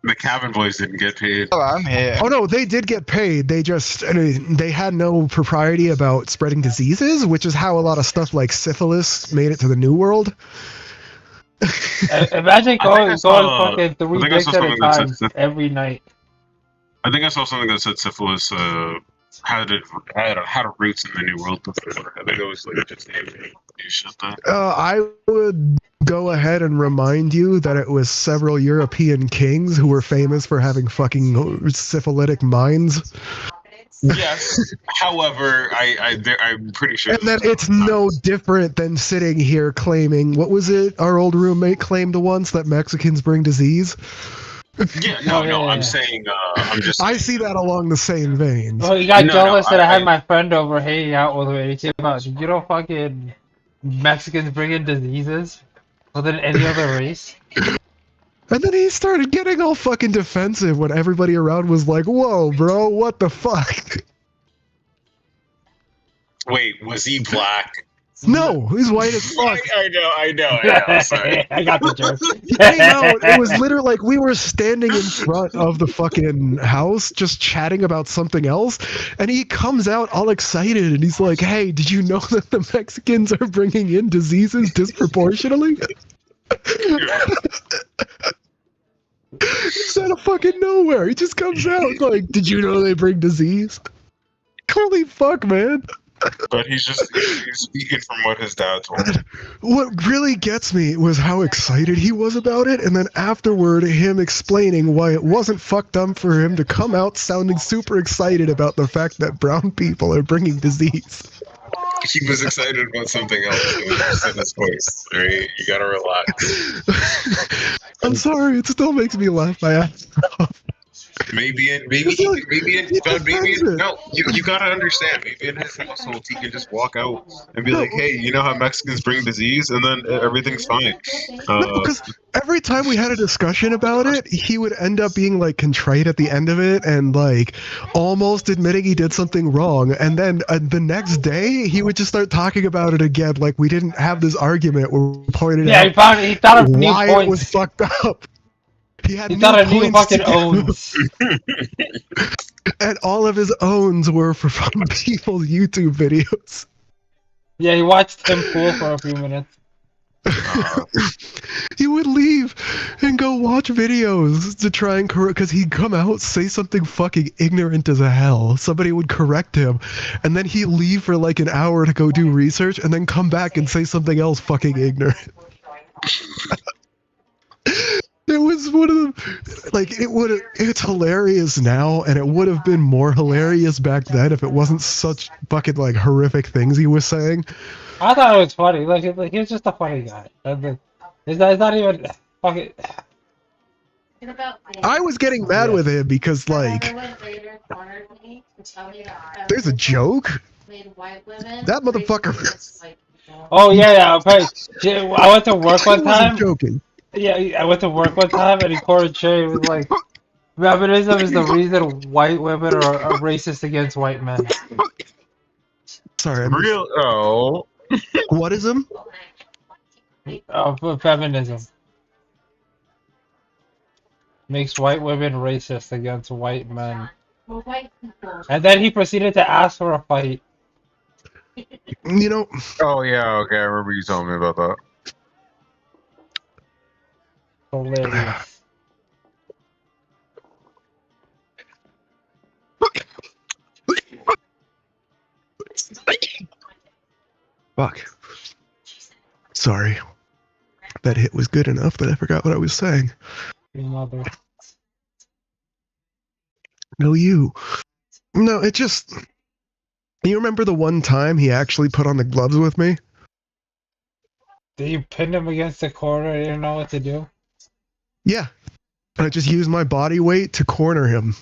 S5: The cabin boys didn't get paid.
S4: Oh, I'm here.
S6: Oh no, they did get paid. They just they had no propriety about spreading diseases, which is how a lot of stuff like syphilis made it to the New World.
S1: Imagine going fucking
S5: I
S1: 3
S5: think I
S1: dicks
S5: saw
S1: at a
S5: something that
S1: time
S5: said
S1: every night.
S5: I think I saw something that said syphilis had roots in the New World before. I think it was like just new shit there.
S6: I would go ahead and remind you that it was several European kings who were famous for having fucking syphilitic minds.
S5: Yes. However, I'm pretty sure.
S6: And then it's no different than sitting here claiming, what was it our old roommate claimed once, that Mexicans bring disease?
S5: Yeah, no, I'm saying, I'm just.
S6: I see that along the same veins.
S1: Well, you got
S5: No,
S1: jealous that I had
S5: I-
S1: my friend over hanging out with me. And he came out, you know, fucking Mexicans bring in diseases other than any other race.
S6: And then he started getting all fucking defensive when everybody around was like, whoa, bro, what the fuck?
S5: Wait, was he black?
S6: No, he's white as fuck.
S5: I know. Sorry.
S1: I got the joke.
S6: He came out, it was literally like we were standing in front of the fucking house just chatting about something else, and he comes out all excited and he's like, hey, did you know that the Mexicans are bringing in diseases disproportionately? He's out of fucking nowhere. He just comes out like, did you know they bring disease? Holy fuck, man.
S5: But he's speaking from what his dad told him.
S6: What really gets me was how excited he was about it, and then afterward, him explaining why it wasn't fucked up for him to come out sounding super excited about the fact that brown people are bringing disease.
S5: He was excited about something else. It was just in his voice. Right? You gotta relax.
S6: I'm sorry, it still makes me laugh my ass off.
S5: Maybe in no, you gotta understand. Maybe in his household, he can just walk out and be like, "Hey, you know how Mexicans bring disease, and then everything's fine."
S6: No, because every time we had a discussion about it, he would end up being like contrite at the end of it and like almost admitting he did something wrong. And then the next day, he would just start talking about it again, like we didn't have this argument where we pointed out
S1: he thought of new
S6: why
S1: points.
S6: it was fucked up. He
S1: thought of new fucking owns.
S6: And all of his owns were from people's YouTube videos.
S1: Yeah, he watched Tim Pool for a few minutes.
S6: He would leave and go watch videos to try and correct, because he'd come out, say something fucking ignorant as a hell. Somebody would correct him, and then he'd leave for like an hour to go do research, and then come back and say something else fucking ignorant. It was one of the, like, it's hilarious now, and it would have been more hilarious back then if it wasn't such fucking, like, horrific things he was saying.
S1: I thought it was funny. Like he was just a funny guy. It's not even fucking.
S6: I was getting mad with him because, like, there's a joke? That motherfucker.
S1: Oh, yeah. Okay. I went to work one time.
S6: Joking.
S1: Yeah, I went to work one time and he quoted Jay. It was like, feminism is the reason white women are racist against white men.
S6: Sorry. What is him?
S1: Feminism makes white women racist against white men. And then he proceeded to ask for a fight.
S6: You know.
S5: Oh yeah, okay. I remember you telling me about that.
S1: Hilarious.
S6: Fuck. Sorry. That hit was good enough that I forgot what I was saying.
S1: Your mother.
S6: No, you. No, it just... You remember the one time he actually put on the gloves with me?
S1: Did you pin him against the corner and didn't know what to do?
S6: Yeah. I just used my body weight to corner him.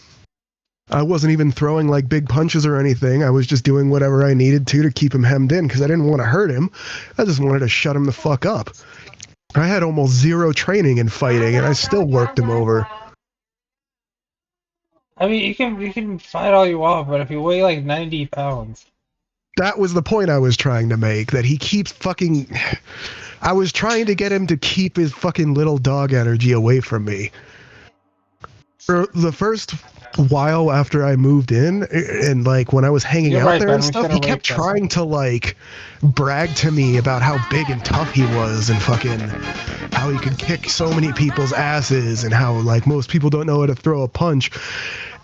S6: I wasn't even throwing like big punches or anything. I was just doing whatever I needed to keep him hemmed in because I didn't want to hurt him. I just wanted to shut him the fuck up. I had almost zero training in fighting and I still worked him over.
S1: I mean, you can fight all you want, but if you weigh like 90 pounds.
S6: That was the point I was trying to make, that he keeps fucking... I was trying to get him to keep his fucking little dog energy away from me. For the first while after I moved in, and like when I was hanging out there and stuff, he kept trying to like brag to me about how big and tough he was and fucking how he could kick so many people's asses and how like most people don't know how to throw a punch.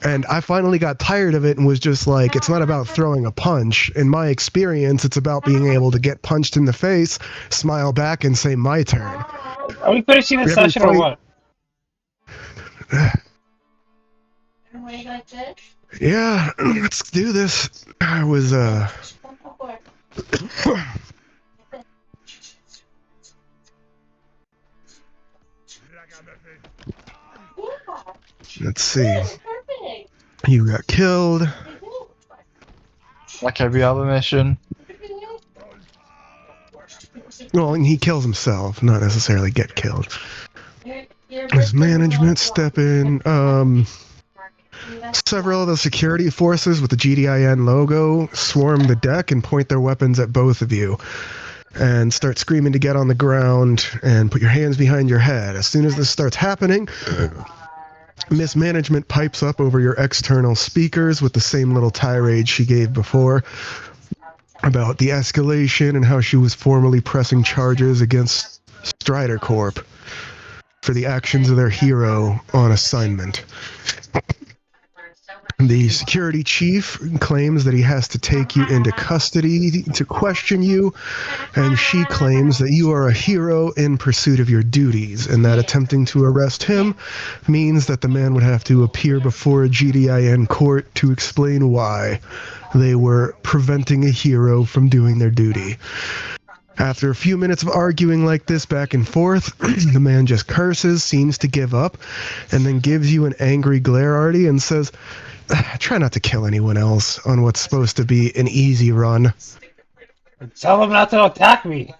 S6: And I finally got tired of it and was just like, it's not about throwing a punch. In my experience, it's about being able to get punched in the face, smile back, and say, my turn.
S1: Are we finishing the session or what?
S6: Yeah, let's do this. I was, let's see. You got killed.
S4: Like every other mission.
S6: Well, and he kills himself, not necessarily get killed. There's management step in. Several of the security forces with the GDIN logo swarm the deck and point their weapons at both of you. And start screaming to get on the ground and put your hands behind your head. As soon as this starts happening, Mismanagement pipes up over your external speakers with the same little tirade she gave before about the escalation and how she was formally pressing charges against Strider Corp for the actions of their hero on assignment. The security chief claims that he has to take you into custody to question you, and she claims that you are a hero in pursuit of your duties, and that attempting to arrest him means that the man would have to appear before a GDIN court to explain why they were preventing a hero from doing their duty. After a few minutes of arguing like this back and forth, the man just curses, seems to give up, and then gives you an angry glare, Artie, and says, try not to kill anyone else on what's supposed to be an easy run.
S1: Tell him not to attack me.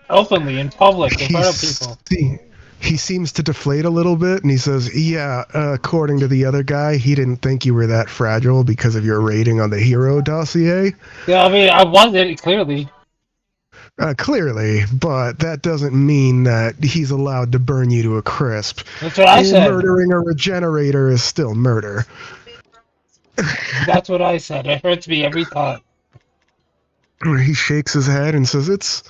S1: Openly, in public, in front of people.
S6: He seems to deflate a little bit, and he says, yeah, according to the other guy, he didn't think you were that fragile because of your rating on the hero dossier.
S1: Yeah, I mean, I wasn't, clearly.
S6: Clearly, but that doesn't mean that he's allowed to burn you to a crisp.
S1: That's what I said.
S6: Murdering a regenerator is still murder.
S1: That's what I said. It hurts me every time.
S6: He shakes his head and says,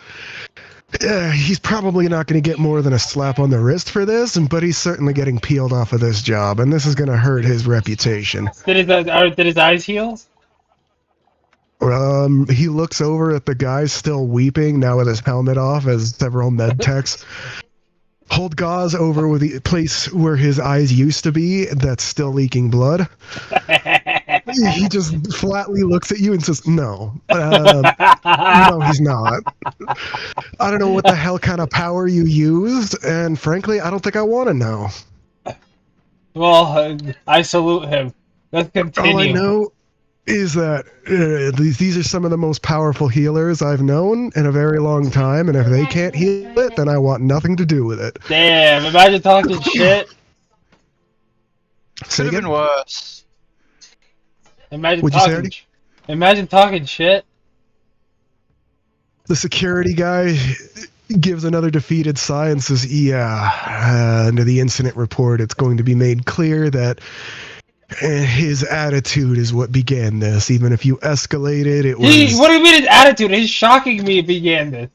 S6: he's probably not going to get more than a slap on the wrist for this, but he's certainly getting peeled off of this job, and this is going to hurt his reputation.
S1: Did his eyes heal?
S6: He looks over at the guy still weeping, now with his helmet off, as several med techs hold gauze over with the place where his eyes used to be that's still leaking blood. He just flatly looks at you and says, no. No, he's not. I don't know what the hell kind of power you used, and frankly, I don't think I want to know.
S1: Well, I salute him. Let's continue.
S6: All I know is that these are some of the most powerful healers I've known in a very long time, and if they can't heal it, then I want nothing to do with it.
S1: Damn, imagine talking shit.
S4: Could have been worse.
S1: Imagine talking shit.
S6: The security guy gives another defeated sigh and says, yeah, under the incident report, it's going to be made clear that his attitude is what began this. Even if you escalated, it was...
S1: What do you mean his attitude? He's shocking me began this.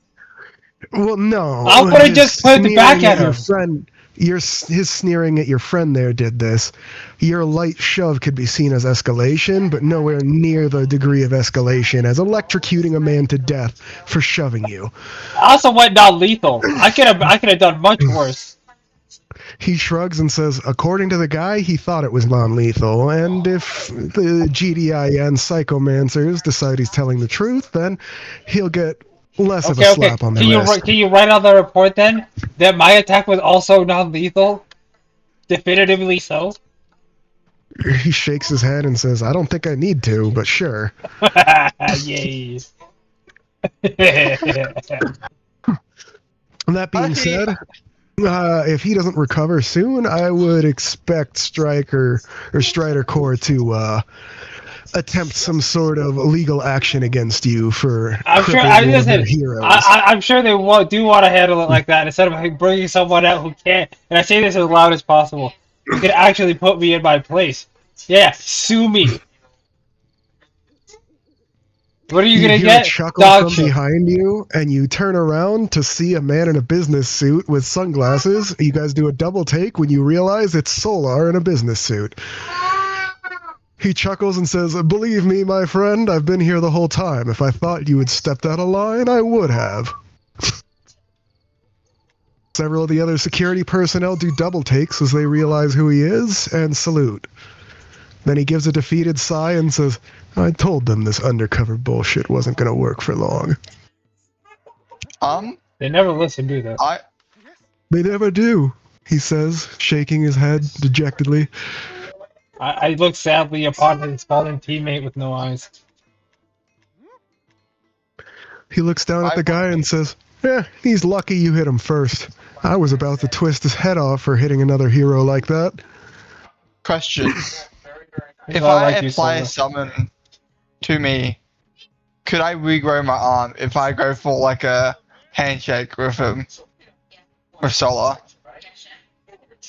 S6: Well, no.
S1: I would have just put the back at him.
S6: His sneering at your friend there did this. Your light shove could be seen as escalation, but nowhere near the degree of escalation as electrocuting a man to death for shoving you.
S1: I also went non-lethal. I could have done much worse.
S6: He shrugs and says, according to the guy, he thought it was non-lethal, and if the GDIN psychomancers decide he's telling the truth, then he'll get less of a slap on the wrist.
S1: Can you write on the report then that my attack was also non-lethal? Definitively so?
S6: He shakes his head and says, I don't think I need to, but sure.
S1: Yay.
S6: That being said, if he doesn't recover soon, I would expect Strider Corps to attempt some sort of legal action against you for heroes.
S1: I'm sure they do want to handle it like that instead of bringing someone out who can't. And I say this as loud as possible. You could actually put me in my place. Yeah, sue me. What are you gonna
S6: get? Chuckle from behind you, and you turn around to see a man in a business suit with sunglasses. You guys do a double take when you realize it's Solar in a business suit. He chuckles and says, believe me, my friend, I've been here the whole time. If I thought you had stepped out of line, I would have. Several of the other security personnel do double takes as they realize who he is and salute. Then he gives a defeated sigh and says, I told them this undercover bullshit wasn't gonna work for long.
S1: They never listen, do they?
S6: They never do, he says, shaking his head dejectedly.
S1: I look sadly upon his fallen teammate with no eyes.
S6: He looks down at the guy and says, he's lucky you hit him first. I was about to twist his head off for hitting another hero like that.
S4: Question. If
S1: all
S4: I
S1: like you,
S4: apply a
S1: Sora.
S4: summon to me, could I regrow my arm if I go for like a handshake with him? With Solar?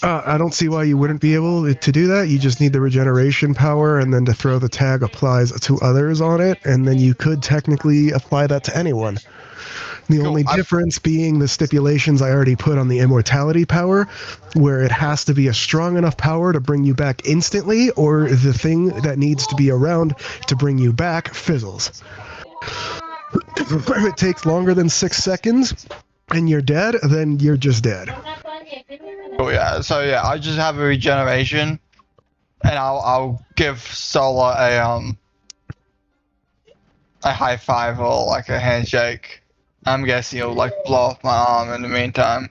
S6: I don't see why you wouldn't be able to do that. You just need the regeneration power, and then to throw the tag applies to others on it, and then you could technically apply that to anyone. The only difference being the stipulations I already put on the immortality power, where it has to be a strong enough power to bring you back instantly, or the thing that needs to be around to bring you back fizzles. If it takes longer than 6 seconds and you're dead, then you're just dead.
S4: Oh yeah, so yeah, I just have a regeneration, and I'll give Solar a high five or like a handshake. I'm guessing he'll like blow off my arm in the meantime.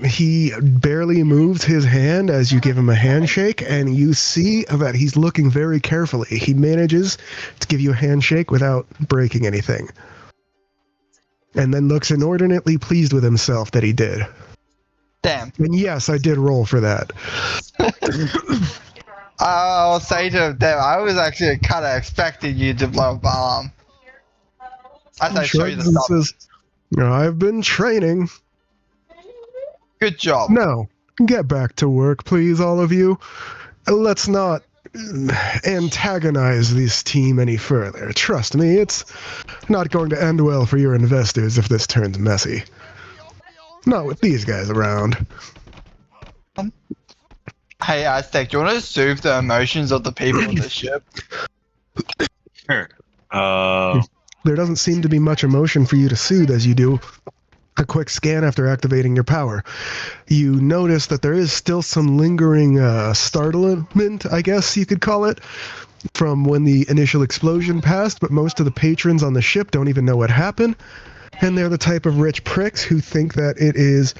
S6: He barely moves his hand as you give him a handshake, and you see that he's looking very carefully. He manages to give you a handshake without breaking anything. And then looks inordinately pleased with himself that he did.
S4: Damn.
S6: And yes, I did roll for that.
S4: I'll say to him, damn, I was actually kind of expecting you to blow up my arm. As I show you the stuff.
S6: Says, I've been training.
S4: Good job.
S6: Now, get back to work, please, all of you. Let's not antagonize this team any further. Trust me, it's not going to end well for your investors if this turns messy. Not with these guys around.
S4: Hey, Aztec, do you want to soothe the emotions of the people on the ship?
S5: Sure.
S6: There doesn't seem to be much emotion for you to soothe as you do a quick scan after activating your power. You notice that there is still some lingering startlement, I guess you could call it, from when the initial explosion passed, but most of the patrons on the ship don't even know what happened, and they're the type of rich pricks who think that it is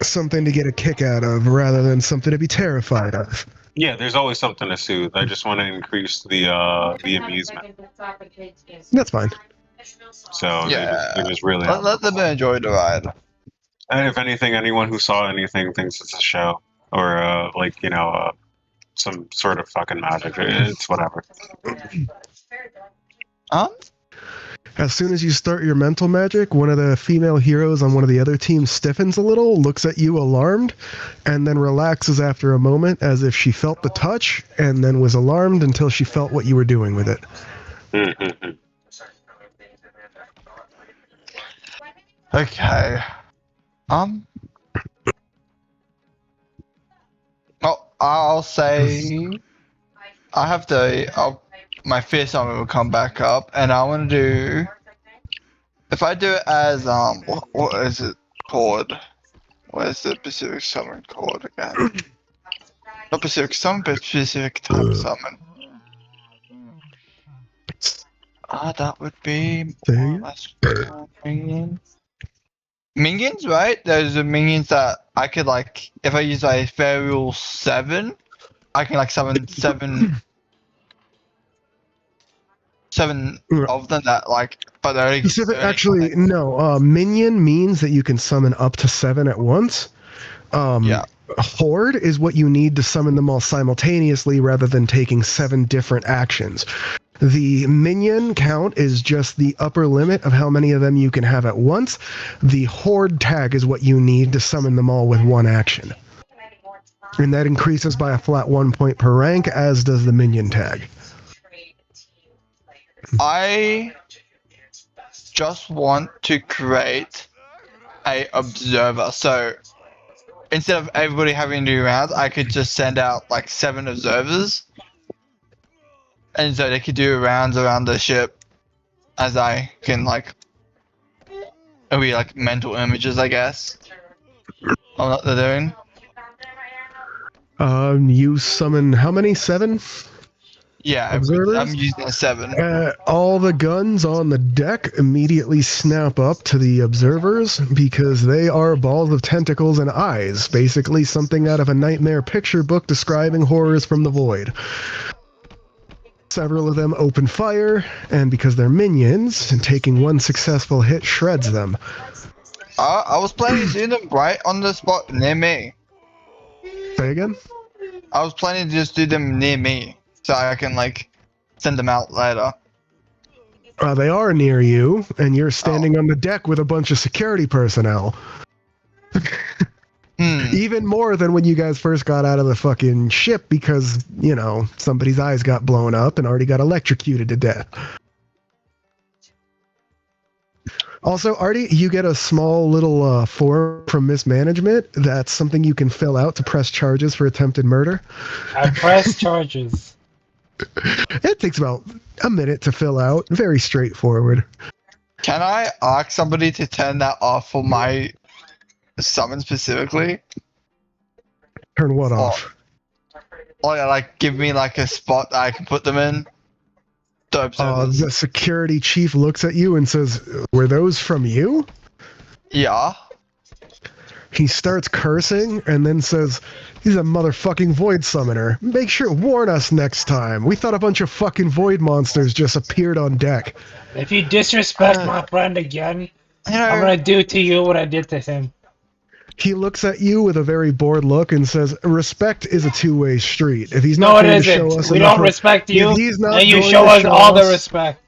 S6: something to get a kick out of rather than something to be terrified of.
S5: Yeah, there's always something to soothe. I just want to increase the amusement.
S6: That's fine.
S5: So
S4: yeah,
S5: it was really.
S4: Let them enjoy the ride.
S5: And if anything, anyone who saw anything thinks it's a show or some sort of fucking magic. It's whatever.
S6: As soon as you start your mental magic, one of the female heroes on one of the other teams stiffens a little, looks at you alarmed, and then relaxes after a moment as if she felt the touch, and then was alarmed until she felt what you were doing with it.
S4: Okay. I'll say I have my fear summon will come back up, and I want to do. If I do it as what is it called? What is the Pacific summon called again? Not Pacific summon, but Pacific type summon. That would be minions, right? Those are minions that I could like. If I use like Ferial 7, I can like summon seven of them that like, but they're
S6: specific. Actually, no. Minion means that you can summon up to 7 at once. Yeah. Horde is what you need to summon them all simultaneously rather than taking 7 different actions. The minion count is just the upper limit of how many of them you can have at once. The horde tag is what you need to summon them all with 1 action. And that increases by a flat 1 point per rank, as does the minion tag.
S4: I just want to create a observer. So instead of everybody having to do rounds, I could just send out like 7 observers. And so they could do rounds around the ship as I can like, it'll be like mental images, I guess. On what they're doing.
S6: You summon how many? 7?
S4: Yeah,
S6: Observers?
S4: I'm using a 7.
S6: All the guns on the deck immediately snap up to the observers because they are balls of tentacles and eyes, basically something out of a nightmare picture book describing horrors from the void. Several of them open fire, and because they're minions, and taking one successful hit shreds them.
S4: I was planning to do them right on the spot near me.
S6: Say again?
S4: I was planning to just do them near me, so I can, like, send them out later.
S6: They are near you, and you're standing on the deck with a bunch of security personnel. Even more than when you guys first got out of the fucking ship because, you know, somebody's eyes got blown up and already got electrocuted to death. Also, Artie, you get a small little form from mismanagement. That's something you can fill out to press charges for attempted murder.
S1: I press charges.
S6: It takes about a minute to fill out. Very straightforward.
S4: Can I ask somebody to turn that off for my summon specifically?
S6: Turn what off?
S4: Or like give me like a spot that I can put them in.
S6: The security chief looks at you and says, "Were those from you?"
S4: Yeah.
S6: He starts cursing and then says, "He's a motherfucking void summoner. Make sure warn us next time. We thought a bunch of fucking void monsters just appeared on deck."
S1: If you disrespect my friend again, I'm gonna do to you what I did to him.
S6: He looks at you with a very bored look and says, "Respect is a two-way street. If he's not going to show us
S1: we don't respect you, and you show us all the respect.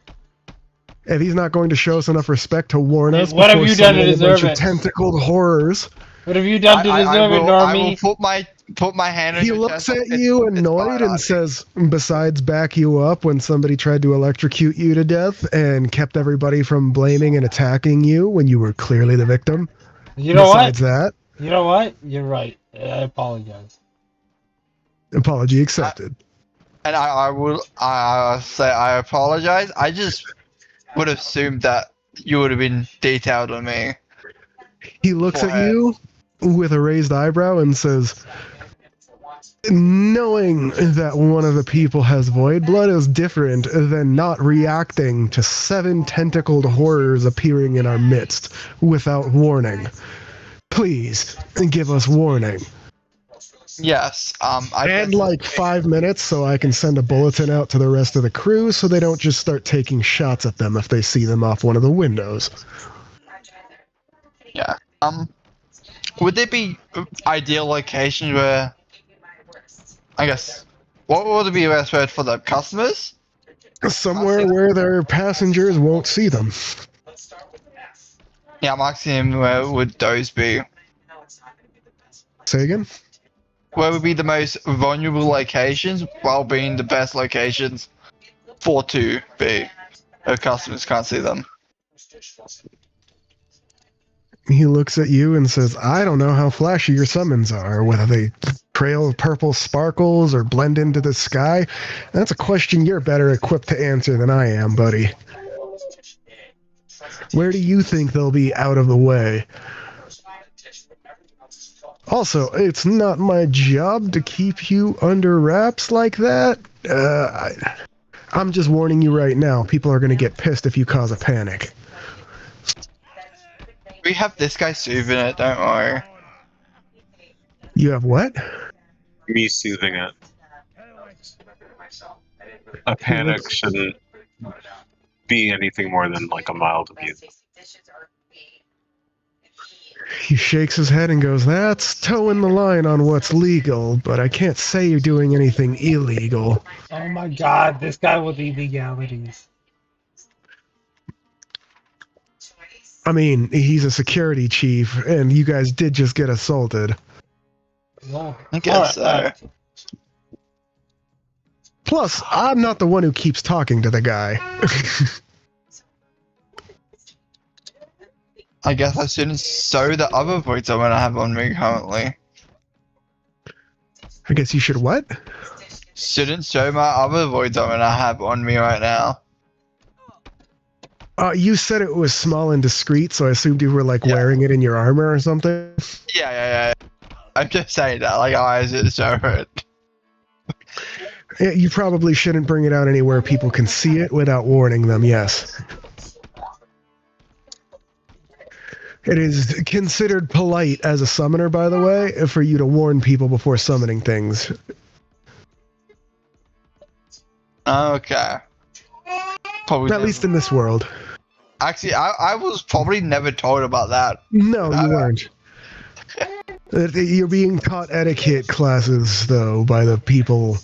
S6: If he's not going to show us enough respect to warn us,
S1: what have you done to deserve it?
S6: Tentacled horrors.
S1: What have you done to deserve it, Normie?
S4: I will put my hand on
S6: He looks at you annoyed and says, "Besides back you up when somebody tried to electrocute you to death and kept everybody from blaming and attacking you when you were clearly the victim."
S1: You know
S6: Besides that,
S1: you know what? You're right. I apologize.
S6: Apology accepted.
S4: And I will say I apologize. I just would have assumed that you would have been detailed on me.
S6: He looks at you with a raised eyebrow and says, "Knowing that one of the people has void blood is different than not reacting to 7 tentacled horrors appearing in our midst without warning. Please give us warning."
S4: Yes.
S6: And like 5 minutes so I can send a bulletin out to the rest of the crew so they don't just start taking shots at them if they see them off one of the windows.
S4: Yeah. Would there be ideal locations where, I guess, what would be the best word for the customers?
S6: Somewhere where their passengers won't see them.
S4: Yeah, I'm asking where would those be?
S6: Say again?
S4: Where would be the most vulnerable locations while being the best locations for to be if customers can't see them?
S6: He looks at you and says, "I don't know how flashy your summons are, whether they trail purple sparkles or blend into the sky. That's a question you're better equipped to answer than I am, buddy. Where do you think they'll be out of the way? Also, it's not my job to keep you under wraps like that. I'm just warning you right now. People are going to get pissed if you cause a panic."
S4: We have this guy soothing it, don't worry.
S6: You have what?
S5: Me soothing it. A panic shouldn't be anything more than like a mild abuse.
S6: He shakes his head and goes, "That's towing the line on what's legal, but I can't say you're doing anything illegal."
S1: Oh my god, this guy with illegalities.
S6: I mean, he's a security chief, and you guys did just get assaulted.
S1: Well,
S4: I guess so.
S6: Plus, I'm not the one who keeps talking to the guy.
S4: I guess I shouldn't show the other voids I'm gonna have on me currently.
S6: I guess you should what?
S4: Shouldn't show my other voids I'm gonna have on me right now.
S6: You said it was small and discreet, so I assumed you were like wearing it in your armor or something.
S4: Yeah. I'm just saying that, like I should show it.
S6: You probably shouldn't bring it out anywhere people can see it without warning them, yes. It is considered polite as a summoner, by the way, for you to warn people before summoning things.
S4: Okay. Probably
S6: At least in this world.
S4: Actually, I was probably never told about that.
S6: No, you weren't. You're being taught etiquette classes, though, by the people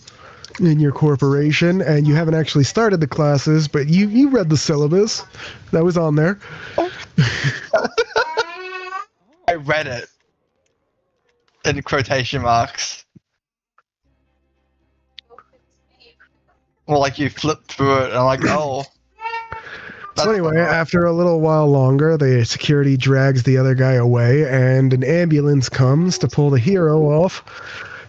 S6: in your corporation, and you haven't actually started the classes, but you read the syllabus. That was on there.
S4: I read it. In quotation marks. Well, like you flipped through it, and I'm like, oh.
S6: So anyway, after a little while longer, the security drags the other guy away, and an ambulance comes to pull the hero off.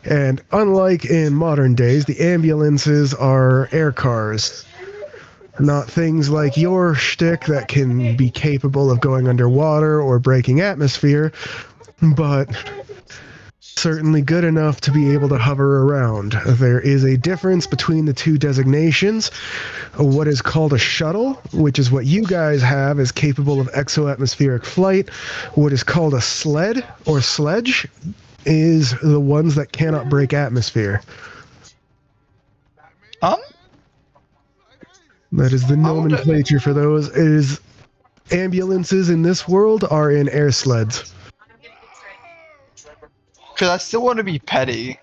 S6: And unlike in modern days, the ambulances are air cars. Not things like your shtick that can be capable of going underwater or breaking atmosphere, but certainly good enough to be able to hover around. There is a difference between the two designations. What is called a shuttle, which is what you guys have, is capable of exoatmospheric flight. What is called a sled or sledge is the ones that cannot break atmosphere. That is the nomenclature for those. It is ambulances in this world are in air sleds.
S4: Because I still want to be petty.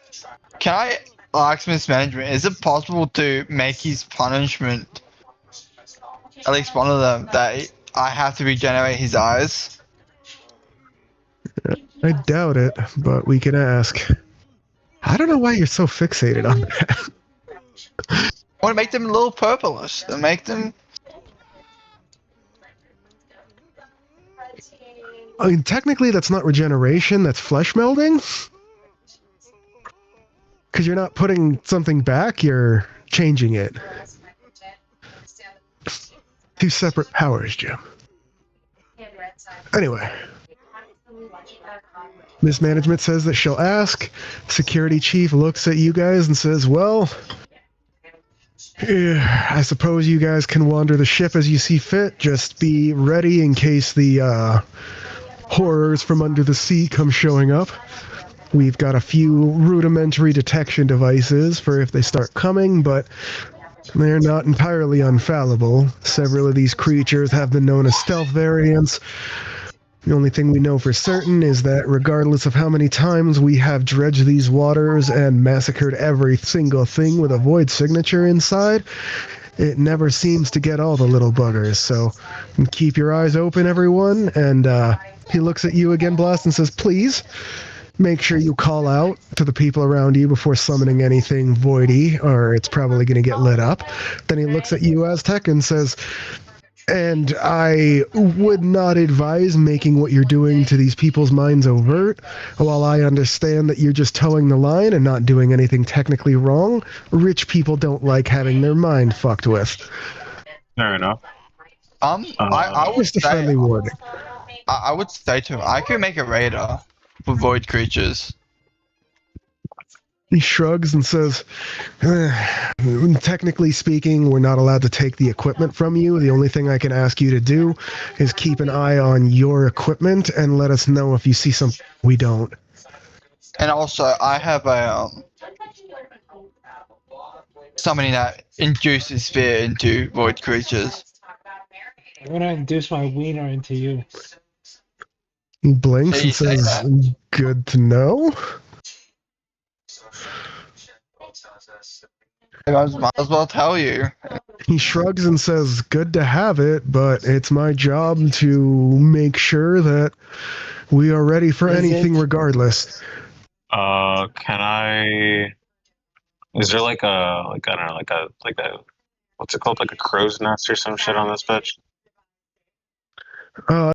S4: Can I ask mismanagement, is it possible to make his punishment, at least one of them, that I have to regenerate his eyes?
S6: I doubt it, but we can ask. I don't know why you're so fixated on that.
S4: I want to make them a little purplish, and make them...
S6: I mean, technically that's not regeneration, that's flesh melding. Because you're not putting something back, you're changing it. Two separate powers, Jim. Anyway. Mismanagement says that she'll ask. Security chief looks at you guys and says, well, I suppose you guys can wander the ship as you see fit. Just be ready in case the horrors from under the sea come showing up. We've got a few rudimentary detection devices for if they start coming, but they're not entirely infallible. Several of these creatures have been known as stealth variants. The only thing we know for certain is that regardless of how many times we have dredged these waters and massacred every single thing with a void signature inside, it never seems to get all the little buggers. So keep your eyes open, everyone. And he looks at you again, Blast, and says, please make sure you call out to the people around you before summoning anything voidy, or it's probably going to get lit up. Then he looks at you, Aztec, and says, and I would not advise making what you're doing to these people's minds overt. While I understand that you're just towing the line and not doing anything technically wrong, rich people don't like having their mind fucked with.
S5: Fair enough.
S4: I would
S6: Just a friendly warning.
S4: I would say to him, I could make a radar for void creatures.
S6: He shrugs and says, technically speaking, we're not allowed to take the equipment from you. The only thing I can ask you to do is keep an eye on your equipment and let us know if you see something we don't.
S4: And also, I have a something that induces fear into void creatures.
S1: I'm gonna induce my wiener into you.
S6: He blinks and says, good to know.
S4: I might as well tell you.
S6: He shrugs and says, good to have it, but it's my job to make sure that we are ready for anything regardless.
S5: Can I... Is there like a, I don't know, like a, what's it called, like a crow's nest or some shit on this bitch?